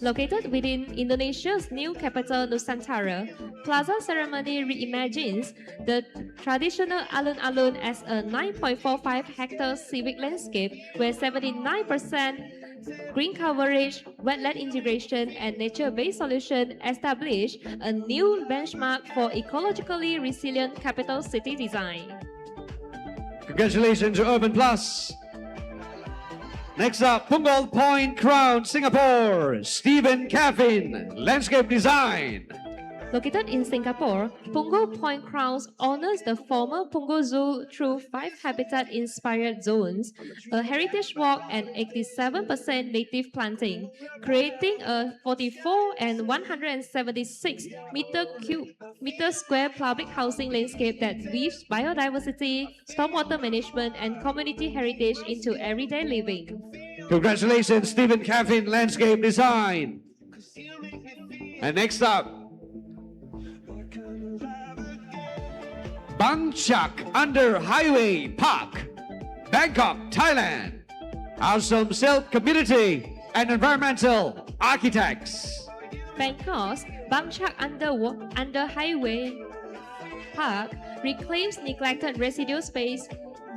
Located within Indonesia's new capital Nusantara, Plaza Ceremony reimagines the traditional alun-alun as a 9.45 hectare civic landscape where 79% green coverage, wetland integration, and nature-based solution establish a new benchmark for ecologically resilient capital city design. Congratulations to Urban Plus. Next up, Punggol Point Crown, Singapore, Stephen Caffin, Landscape Design. Located in Singapore, Punggol Point Crowns honors the former Punggol Zoo through 5 habitat-inspired zones, a heritage walk, and 87% native planting, creating a 44 and 176 meter square public housing landscape that weaves biodiversity, stormwater management, and community heritage into everyday living. Congratulations, Stephen Caffin, Landscape Design. And next up, Bang Chak Under Highway Park, Bangkok, Thailand. Awesome Self Community and Environmental Architects. Bangkok's Bang Chak Under Highway Park reclaims neglected residual space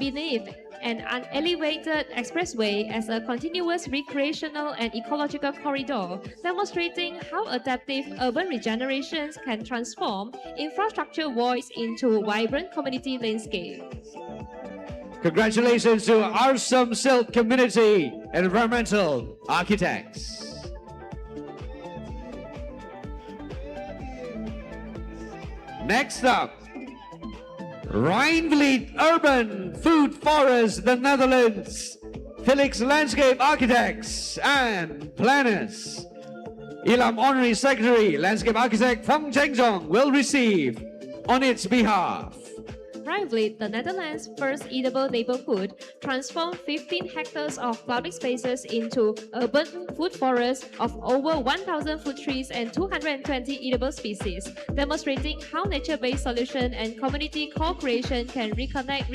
beneath an elevated expressway as a continuous recreational and ecological corridor, demonstrating how adaptive urban regenerations can transform infrastructure voids into vibrant community landscapes. Congratulations to Awesome Self Community and Environmental Architects. Next up, Rijnvliet Urban Food Forest, the Netherlands, Felix Landscape Architects and Planners. Ilam Honorary Secretary, Landscape Architect Fong Cheng Zong will receive on its behalf. Rijnvliet, the Netherlands' first edible neighborhood, transformed 15 hectares of public spaces into urban food forests of over 1,000 fruit trees and 220 edible species, demonstrating how nature-based solution and community co-creation can reconnect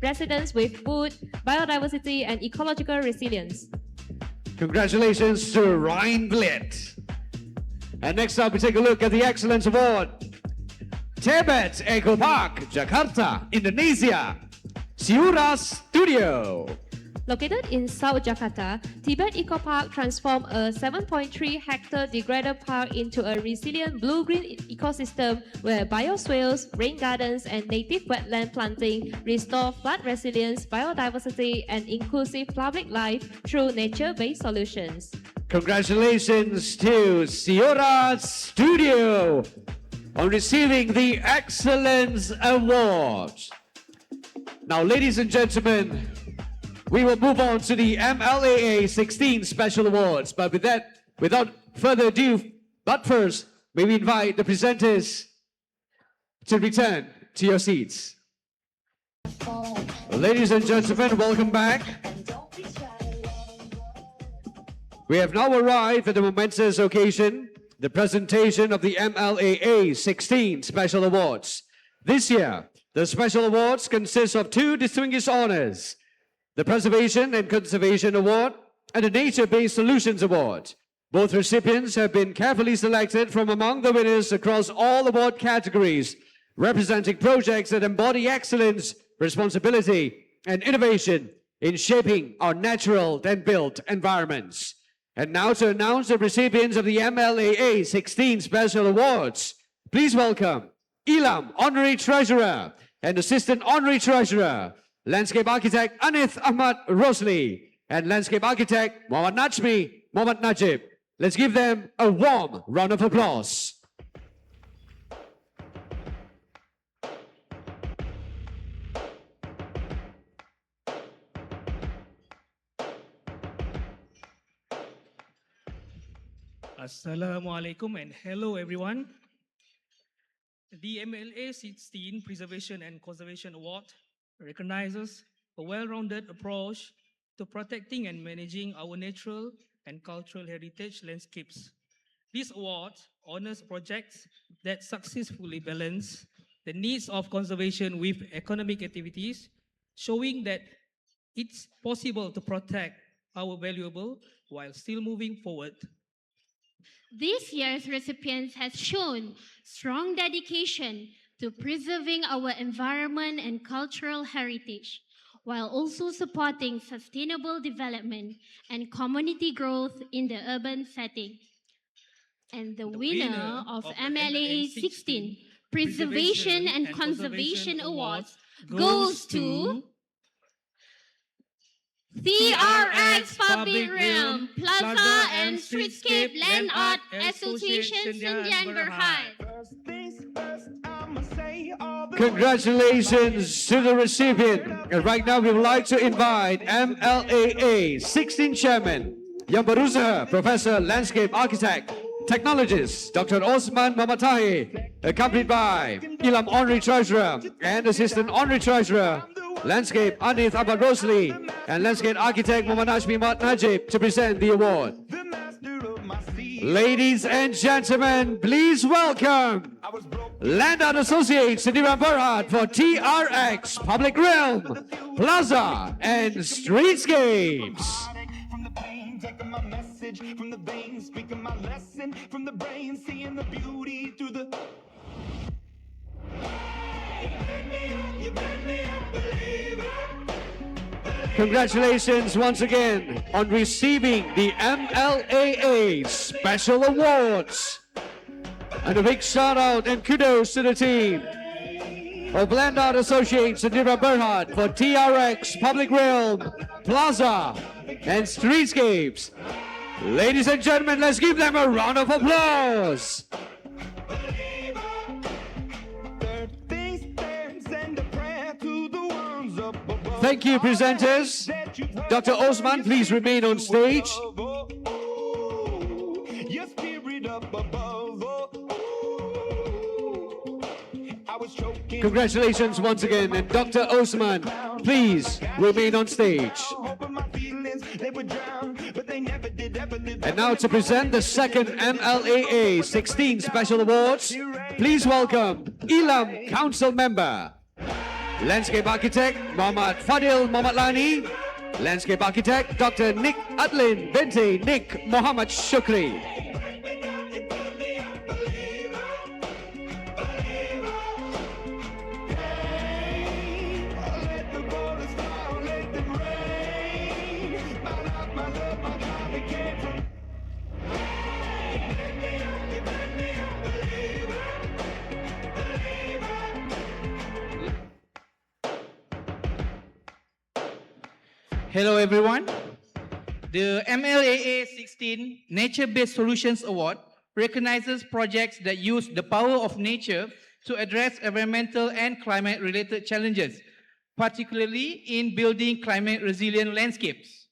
residents with food, biodiversity, and ecological resilience. Congratulations to Rijnvliet. And next up, we take a look at the Excellence Award. Tibet Eco Park, Jakarta, Indonesia, Siura Studio. Located in South Jakarta, Tibet Eco Park transformed a 7.3 hectare degraded park into a resilient blue-green ecosystem where bioswales, rain gardens, and native wetland planting restore flood resilience, biodiversity, and inclusive public life through nature-based solutions. Congratulations to Siura Studio on receiving the Excellence Award. Now, ladies and gentlemen, we will move on to the MLAA16 Special Awards. But with that, without further ado, but first, may we invite the presenters to return to your seats. Ladies and gentlemen, welcome back. We have now arrived at the momentous occasion, the presentation of the MLAA16 Special Awards. This year, the Special Awards consist of 2 distinguished honors, the Preservation and Conservation Award and the Nature-Based Solutions Award. Both recipients have been carefully selected from among the winners across all award categories, representing projects that embody excellence, responsibility, and innovation in shaping our natural and built environments. And now to announce the recipients of the MLAA16 Special Awards, please welcome Ilam Honorary Treasurer and Assistant Honorary Treasurer, Landscape Architect Anith Ahmad Rosli, and Landscape Architect Muhammad Najib. Let's give them a warm round of applause. Assalamualaikum and hello everyone. The MLA16 Preservation and Conservation Award recognizes a well-rounded approach to protecting and managing our natural and cultural heritage landscapes. This award honors projects that successfully balance the needs of conservation with economic activities, showing that it's possible to protect our valuable while still moving forward. This year's recipients has shown strong dedication to preserving our environment and cultural heritage, while also supporting sustainable development and community growth in the urban setting. And the winner of MLAA 16 Preservation and Conservation Awards goes to TRX Public Realm, Plaza and Streetscape Land Art Association Sdn Bhd. Congratulations to the recipient. And right now we would like to invite MLAA 16 Chairman, Yang Berusaha, Professor Landscape Architect, Technologist, Dr. Osman Mamatahi, accompanied by Ilam Honorary Treasurer and Assistant Honorary Treasurer, Landscape Anith Ahmad Rosli, and Landscape Architect Muhammad Hashmi Mat Najib to present the award. Ladies and gentlemen, please welcome Land Art Associates Sdn Bhd for TRX Public Realm, Plaza and Streetscapes. Taking my message from the veins, speaking my lesson from the brain, seeing the beauty through the. Congratulations once again on receiving the MLAA Special Awards. And a big shout out and kudos to the team of Land Art Associates Sdn Bhd for TRX Public Realm, Plaza and Streetscapes. Ladies and gentlemen, let's give them a round of applause. Thank you, presenters. Dr. Osman, please remain on stage. Congratulations once again, and Dr. Osman, please remain on stage. And now to present the second MLAA 16 Special Awards, please welcome Ilam Council Member, Landscape Architect Muhammad Fadil Muhammad Lani, Landscape Architect Dr. Nick Adlin binti Nick Muhammad Shukri. Hello everyone. The MLAA 16 Nature-Based Solutions Award recognizes projects that use the power of nature to address environmental and climate-related challenges, particularly in building climate-resilient landscapes.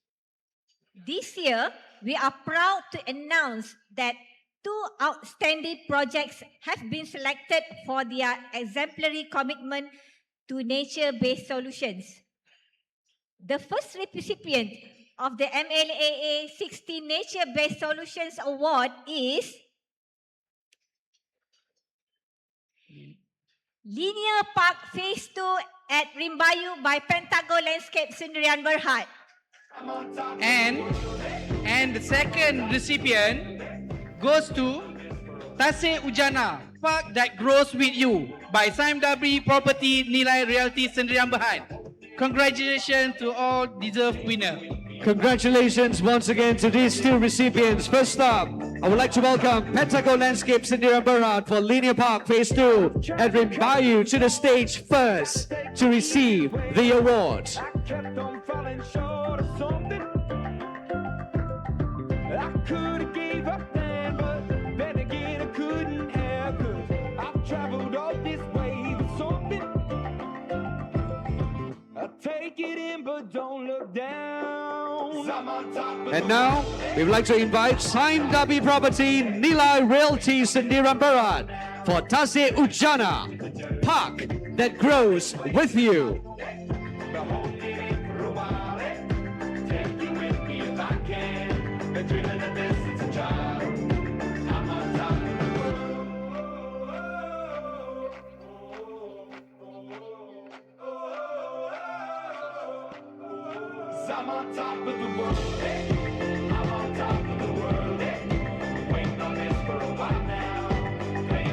This year, we are proud to announce that 2 outstanding projects have been selected for their exemplary commitment to nature-based solutions. The first recipient of the MLAA 16 Nature-Based Solutions Award is Linear Park Phase 2 at Rimbayu by Pentago Landscape Sdn Bhd. And the second recipient goes to Tasik Ujana, Park That Grows With You by Saimdabri Property Nilai Realty Sdn Bhd. Congratulations to all deserved winners. Congratulations once again to these 2 recipients. First up, I would like to welcome Pentago Landscape Sdn Bhd for Linear Park Phase 2 and Rimbayu to the stage first to receive the award. I could have gave up then, but then again I couldn't have, 'cause I've traveled all this way for something. I take it in, but don't look down. And now, we would like to invite Saimdabi Property Nilai Realty Sdn Bhd for Tasik Ujana, Park That Grows With You. I'm on top of the world, I'm on top of the world, waiting on this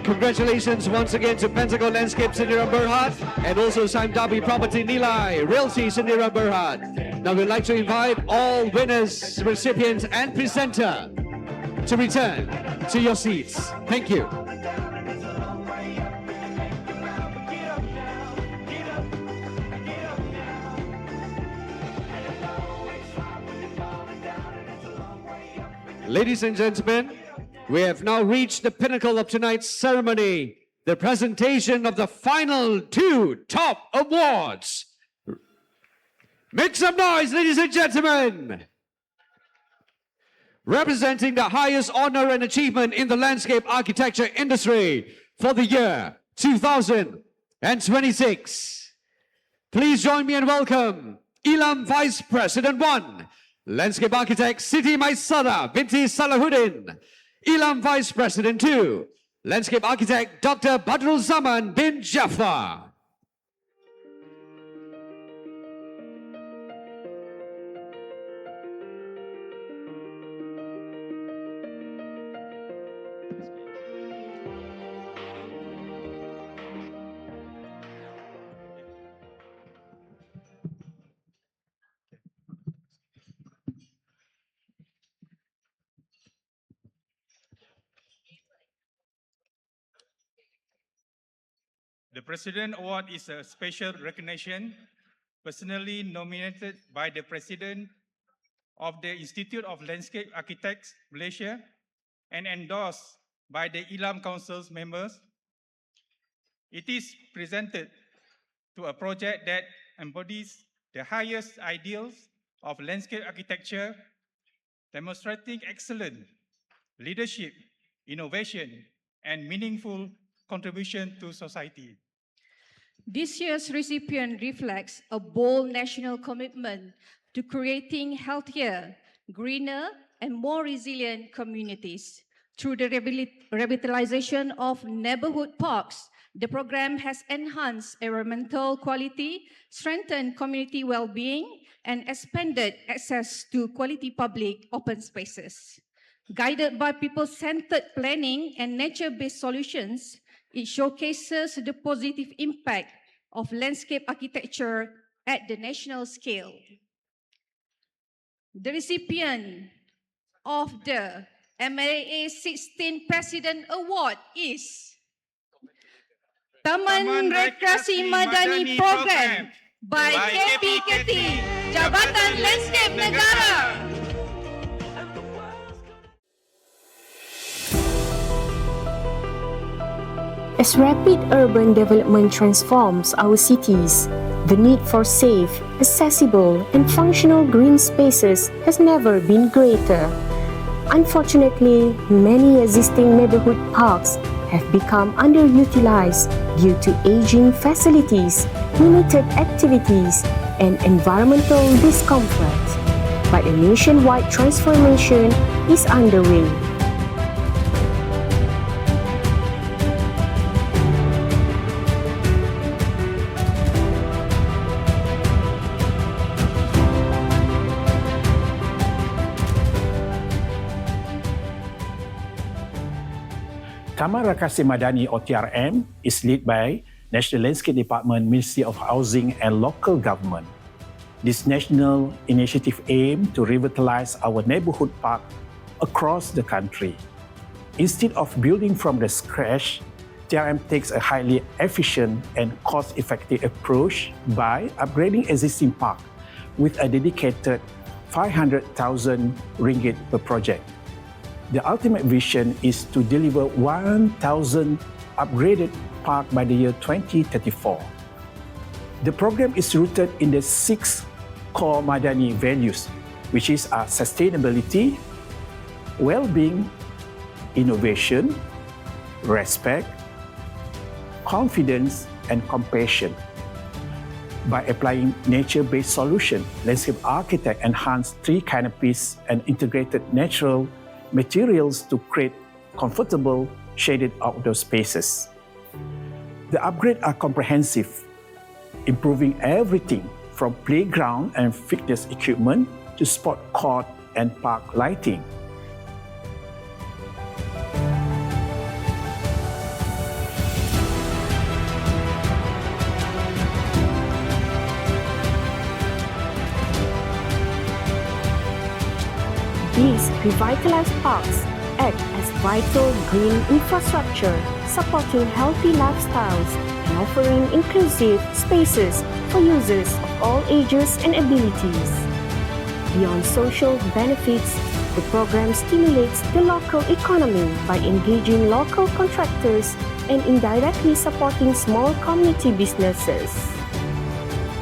Congratulations once again to Pentagon Landscape Sendirian Berhad and also Sime Darby Property Nilai Realty Sendirian Berhad. Now we'd like to invite all winners, recipients and presenter to return to your seats. Thank you. Ladies and gentlemen, we have now reached the pinnacle of tonight's ceremony, the presentation of the final 2 top awards. Make some noise, ladies and gentlemen. Representing the highest honor and achievement in the landscape architecture industry for the year 2026. Please join me and welcome Ilam Vice President 1, Landscape Architect Siti Maisara binti Salahuddin. Ilam Vice President 2, Landscape Architect Dr. Badrul Zaman bin Jafar. The President Award is a special recognition personally nominated by the President of the Institute of Landscape Architects, Malaysia, and endorsed by the Ilam Council's members. It is presented to a project that embodies the highest ideals of landscape architecture, demonstrating excellent leadership, innovation, and meaningful contribution to society. This year's recipient reflects a bold national commitment to creating healthier, greener, and more resilient communities. Through the revitalization of neighborhood parks, the program has enhanced environmental quality, strengthened community well-being, and expanded access to quality public open spaces. Guided by people-centered planning and nature-based solutions, it showcases the positive impact of landscape architecture at the national scale. The recipient of the MLAA16 President Award is Taman Rekreasi Madani Program by KPKT, Jabatan Landscape Negara. As rapid urban development transforms our cities, the need for safe, accessible, and functional green spaces has never been greater. Unfortunately, many existing neighborhood parks have become underutilized due to aging facilities, limited activities, and environmental discomfort. But a nationwide transformation is underway. Taman Rekreasi Madani or TRM is led by National Landscape Department, Ministry of Housing and Local Government. This national initiative aims to revitalize our neighborhood park across the country. Instead of building from the scratch, TRM takes a highly efficient and cost-effective approach by upgrading existing park with a dedicated 500,000 ringgit per project. The ultimate vision is to deliver 1,000 upgraded parks by the year 2034. The program is rooted in the 6 core Madani values, which is sustainability, well-being, innovation, respect, confidence, and compassion. By applying nature-based solutions, landscape architects enhance tree canopies and integrated natural materials to create comfortable, shaded outdoor spaces. The upgrades are comprehensive, improving everything from playground and fitness equipment to sport court and park lighting. These revitalized parks act as vital green infrastructure, supporting healthy lifestyles and offering inclusive spaces for users of all ages and abilities. Beyond social benefits, the program stimulates the local economy by engaging local contractors and indirectly supporting small community businesses.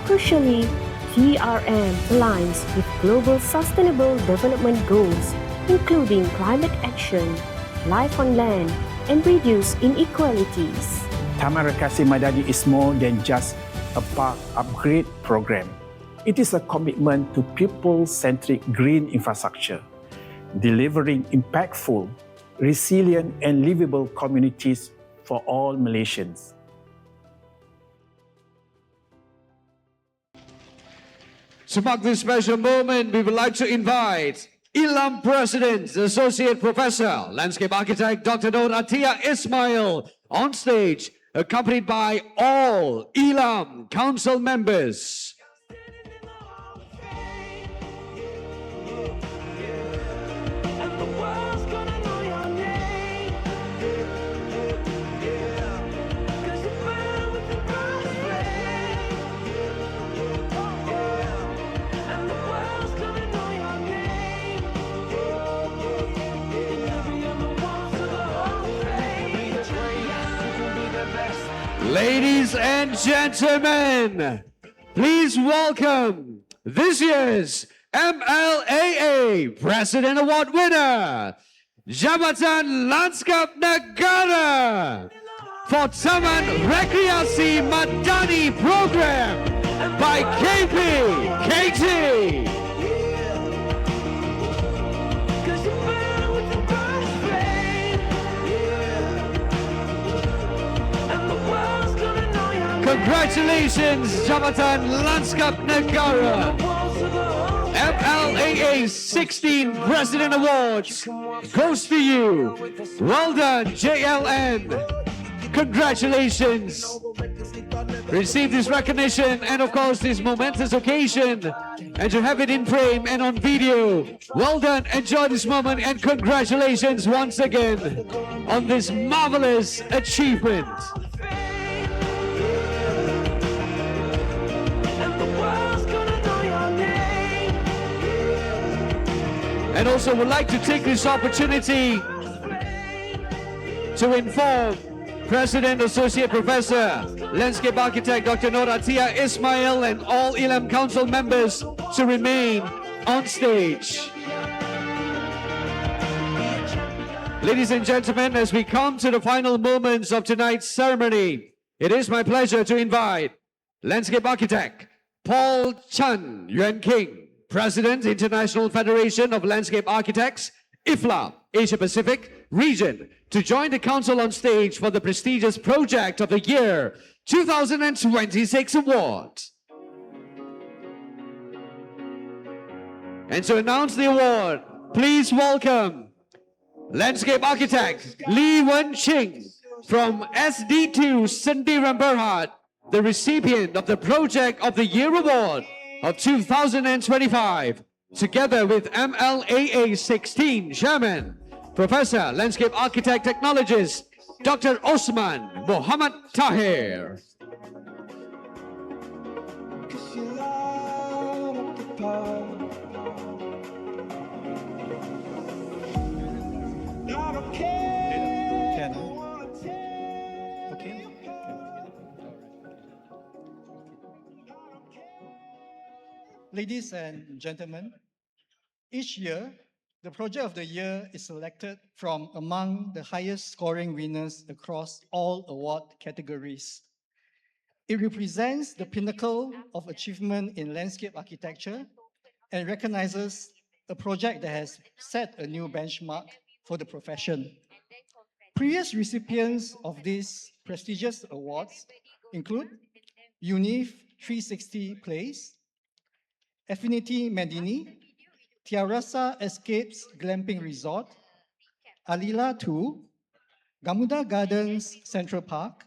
Crucially, TRM aligns with global sustainable development goals, including climate action, life on land, and reduce inequalities. Taman Rekasi Madani is more than just a park upgrade program. It is a commitment to people-centric green infrastructure, delivering impactful, resilient, and livable communities for all Malaysians. To mark this special moment, we would like to invite ILAM President, Associate Professor, Landscape Architect Dr. Nur Atia Ismail on stage, accompanied by all ILAM Council members. Ladies and gentlemen, please welcome this year's MLAA President Award winner, Jabatan Lanskap Negara for Taman Rekreasi Madani Program by KPKT. Congratulations, Jabatan Lanskap Negara. MLAA 16 President Awards goes to you. Well done, JLN. Congratulations. Receive this recognition and of course this momentous occasion, and to have it in frame and on video. Well done, enjoy this moment, and congratulations once again on this marvelous achievement. And also would like to take this opportunity to inform President, Associate Professor, Landscape Architect Dr. Nur Atia Ismail and all ILAM Council members to remain on stage. Ladies and gentlemen, as we come to the final moments of tonight's ceremony, it is my pleasure to invite Landscape Architect Paul Chan Yuan King, President, International Federation of Landscape Architects, IFLA, Asia Pacific Region, to join the Council on stage for the prestigious Project of the Year 2026 Award. And to announce the award, please welcome Landscape Architect Lee Wen Ching from SD2 Sendirian Berhad, the recipient of the Project of the Year Award of 2025, together with MLAA 16 Chairman, Professor, Landscape Architect Technologist, Dr. Osman Muhammad Tahir. Ladies and gentlemen, each year, the Project of the Year is selected from among the highest scoring winners across all award categories. It represents the pinnacle of achievement in landscape architecture and recognizes a project that has set a new benchmark for the profession. Previous recipients of these prestigious awards include UNIF 360 Place, Affinity Medini, Tiarasa Escapes Glamping Resort, Alila 2, Gamuda Gardens Central Park,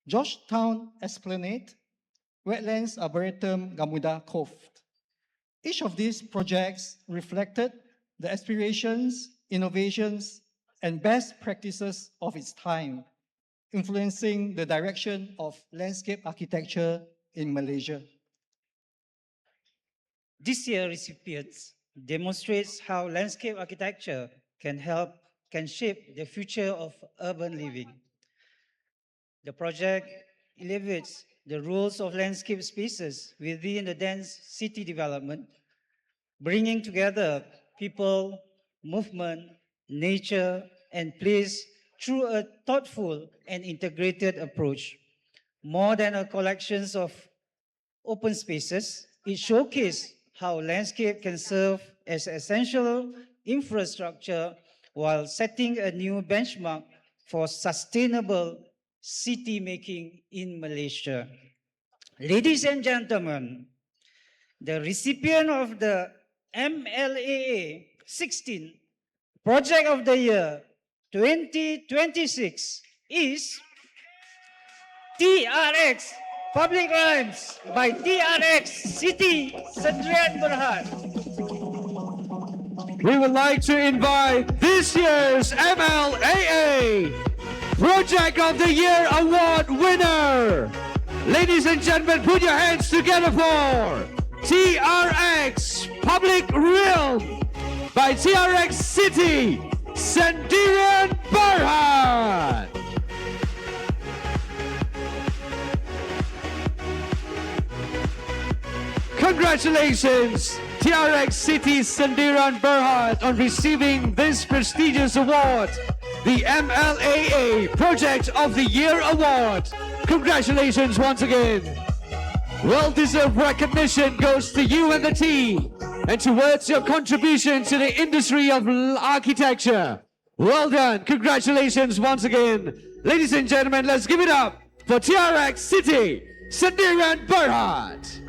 Georgetown Esplanade, Wetlands Arboretum Gamuda Cove. Each of these projects reflected the aspirations, innovations, and best practices of its time, influencing the direction of landscape architecture in Malaysia. This year's recipients demonstrates how landscape architecture can shape the future of urban living. The project elevates the roles of landscape spaces within the dense city development, bringing together people, movement, nature, and place through a thoughtful and integrated approach. More than a collection of open spaces, it showcases how landscape can serve as essential infrastructure while setting a new benchmark for sustainable city making in Malaysia. Ladies and gentlemen, the recipient of the MLAA 16 Project of the Year 2026 is TRX Public Rhymes by TRX City Sendirian Berhad. We would like to invite this year's MLAA Project of the Year Award winner. Ladies and gentlemen, put your hands together for TRX Public Realm by TRX City Sendirian Berhad. Congratulations, TRX City Sendirian Berhad, on receiving this prestigious award, the MLAA Project of the Year Award. Congratulations once again. Well-deserved recognition goes to you and the team, and towards your contribution to the industry of architecture. Well done. Congratulations once again. Ladies and gentlemen, let's give it up for TRX City Sendirian Berhad.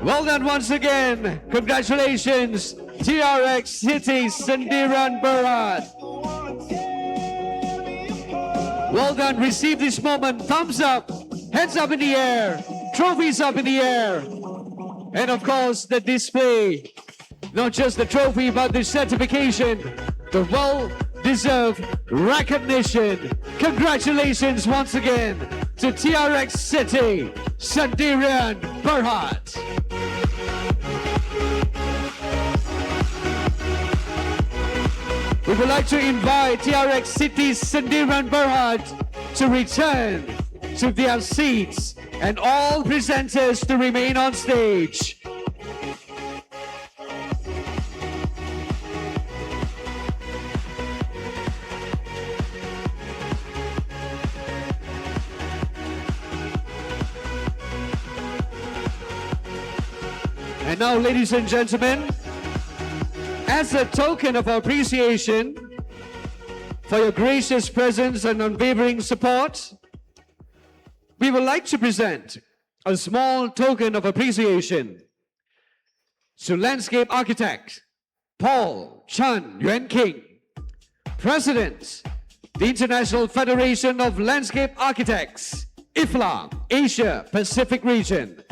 Well done once again. Congratulations, TRX City Sendirian Berhad. Well done. Receive this moment. Thumbs up, hands up in the air, trophies up in the air. And of course, the display. Not just the trophy, but the certification. The well-deserved recognition. Congratulations once again to TRX City Sendirian Berhad. We would like to invite TRX City Sendirian Berhad to return to their seats and all presenters to remain on stage. And now, ladies and gentlemen, as a token of appreciation for your gracious presence and unwavering support, we would like to present a small token of appreciation to landscape architect Paul Chan Yuan King, President, the International Federation of Landscape Architects, IFLA, Asia Pacific Region.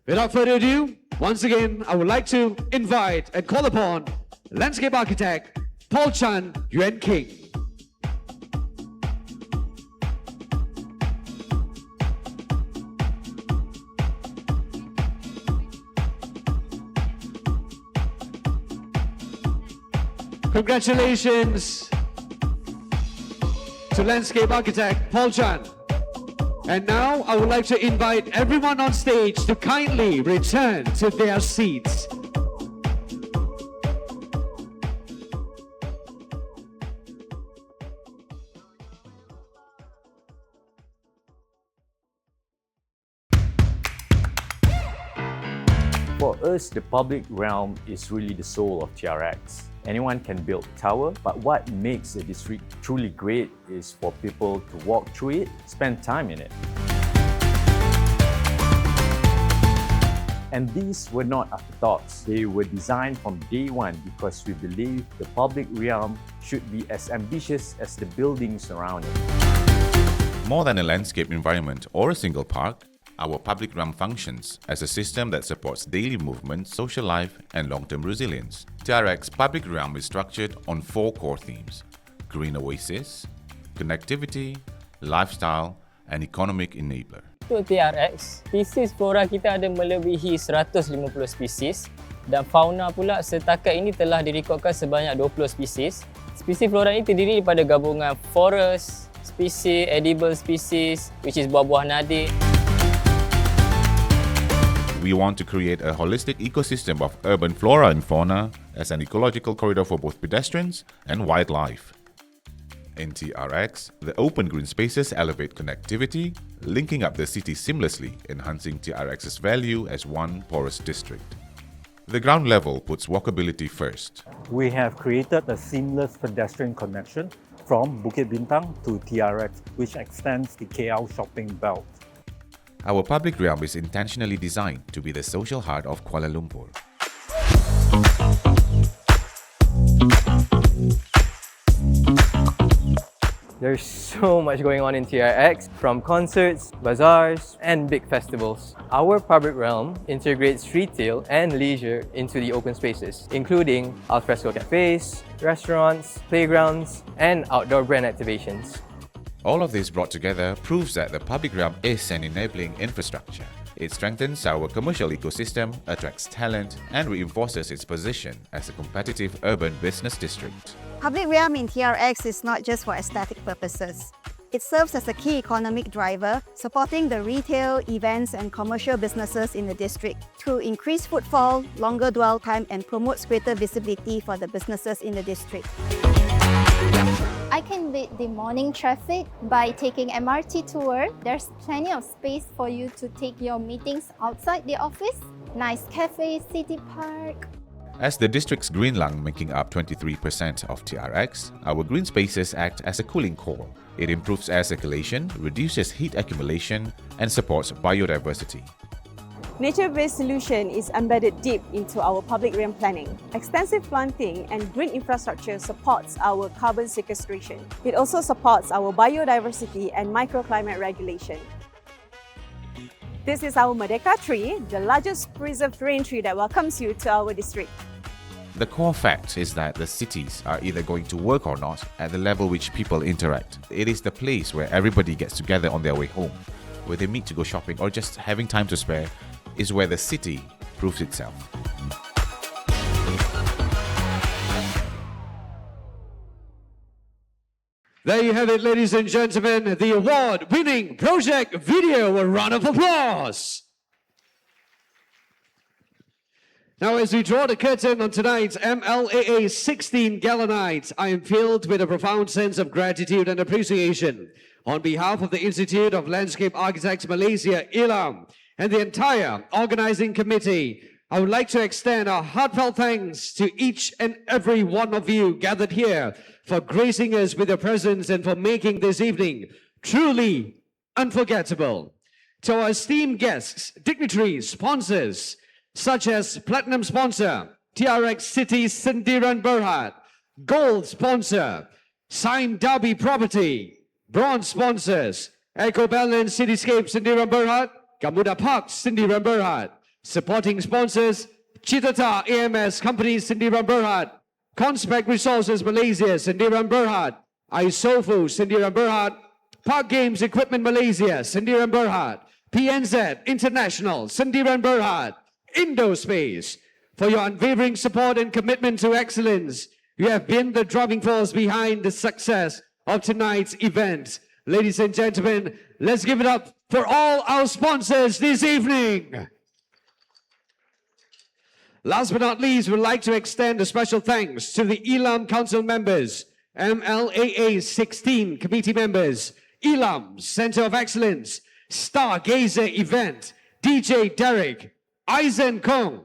Without further ado, once again, I would like to invite and call upon landscape architect Paul Chan Yuan King. Congratulations to landscape architect Paul Chan. And now I would like to invite everyone on stage to kindly return to their seats. For us, the public realm is really the soul of TRX. Anyone can build a tower, but what makes a district truly great is for people to walk through it, spend time in it. And these were not afterthoughts. They were designed from day one because we believe the public realm should be as ambitious as the buildings around it. More than a landscape environment or a single park, our public realm functions as a system that supports daily movement, social life, and long-term resilience. TRX Public Realm is structured on 4 core themes: green oasis, connectivity, lifestyle, and economic enabler. Untuk TRX, spesies flora kita ada melebihi 150 spesies dan fauna pula setakat ini telah direkodkan sebanyak 20 spesies. Spesies flora ini terdiri daripada gabungan forest, spesies, edible species, which is buah-buah nadir. We want to create a holistic ecosystem of urban flora and fauna as an ecological corridor for both pedestrians and wildlife. In TRX, the open green spaces elevate connectivity, linking up the city seamlessly, enhancing TRX's value as one porous district. The ground level puts walkability first. We have created a seamless pedestrian connection from Bukit Bintang to TRX, which extends the KL shopping belt. Our public realm is intentionally designed to be the social heart of Kuala Lumpur. There's so much going on in TRX, from concerts, bazaars, and big festivals. Our public realm integrates retail and leisure into the open spaces, including alfresco cafes, restaurants, playgrounds, and outdoor brand activations. All of this brought together proves that the public realm is an enabling infrastructure. It strengthens our commercial ecosystem, attracts talent, and reinforces its position as a competitive urban business district. Public realm in TRX is not just for aesthetic purposes. It serves as a key economic driver, supporting the retail, events, and commercial businesses in the district to increase footfall, longer dwell time, and promotes greater visibility for the businesses in the district. I can beat the morning traffic by taking MRT to work. There's plenty of space for you to take your meetings outside the office. Nice cafe, city park. As the district's green lung making up 23% of TRX, our green spaces act as a cooling core. It improves air circulation, reduces heat accumulation, and supports biodiversity. Nature-based solution is embedded deep into our public realm planning. Extensive planting and green infrastructure supports our carbon sequestration. It also supports our biodiversity and microclimate regulation. This is our Merdeka tree, the largest preserved rain tree that welcomes you to our district. The core fact is that the cities are either going to work or not at the level which people interact. It is the place where everybody gets together on their way home, where they meet to go shopping or just having time to spare, is where the city proves itself. There you have it, ladies and gentlemen, the award-winning project video. A round of applause. Now, as we draw the curtain on tonight's MLAA16 Gala Night, I am filled with a profound sense of gratitude and appreciation. On behalf of the Institute of Landscape Architects Malaysia, ILAM, and the entire organizing committee, I would like to extend our heartfelt thanks to each and every one of you gathered here for gracing us with your presence and for making this evening truly unforgettable. To our esteemed guests, dignitaries, sponsors, such as Platinum Sponsor, TRX City Sendirian Berhad, Gold Sponsor, Sime Derby Property, Bronze Sponsors, Eco Balance Cityscape Sendirian Berhad, Gamuda Park Sendirian Berhad, Supporting Sponsors, Citata AMS Company Sendirian Berhad, Conspec Resources Malaysia Sendirian Berhad, Isofu Sendirian Berhad, Park Games Equipment Malaysia Sendirian Berhad, PNZ International Sendirian Berhad, Indospace. For your unwavering support and commitment to excellence, you have been the driving force behind the success of tonight's event. Ladies and gentlemen, let's give it up for all our sponsors this evening. Last but not least, we'd like to extend a special thanks to the ILAM Council members, MLAA16 committee members, ILAM Center of Excellence, Stargazer Event, DJ Derek, Eisen Kong,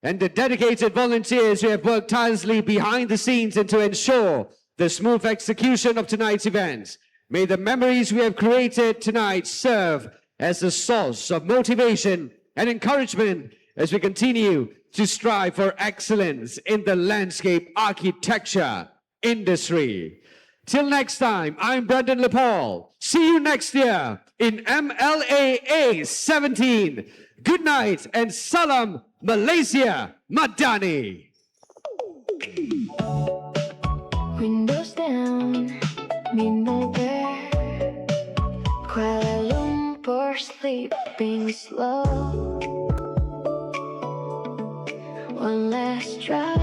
and the dedicated volunteers who have worked tirelessly behind the scenes and to ensure the smooth execution of tonight's event. May the memories we have created tonight serve as a source of motivation and encouragement as we continue to strive for excellence in the landscape architecture industry. Till next time, I'm Brendan Lepal. See you next year in MLAA 17. Good night and salam Malaysia Madani. Windows down, midnight there, Kuala Lumpur sleeping slow. One last drive.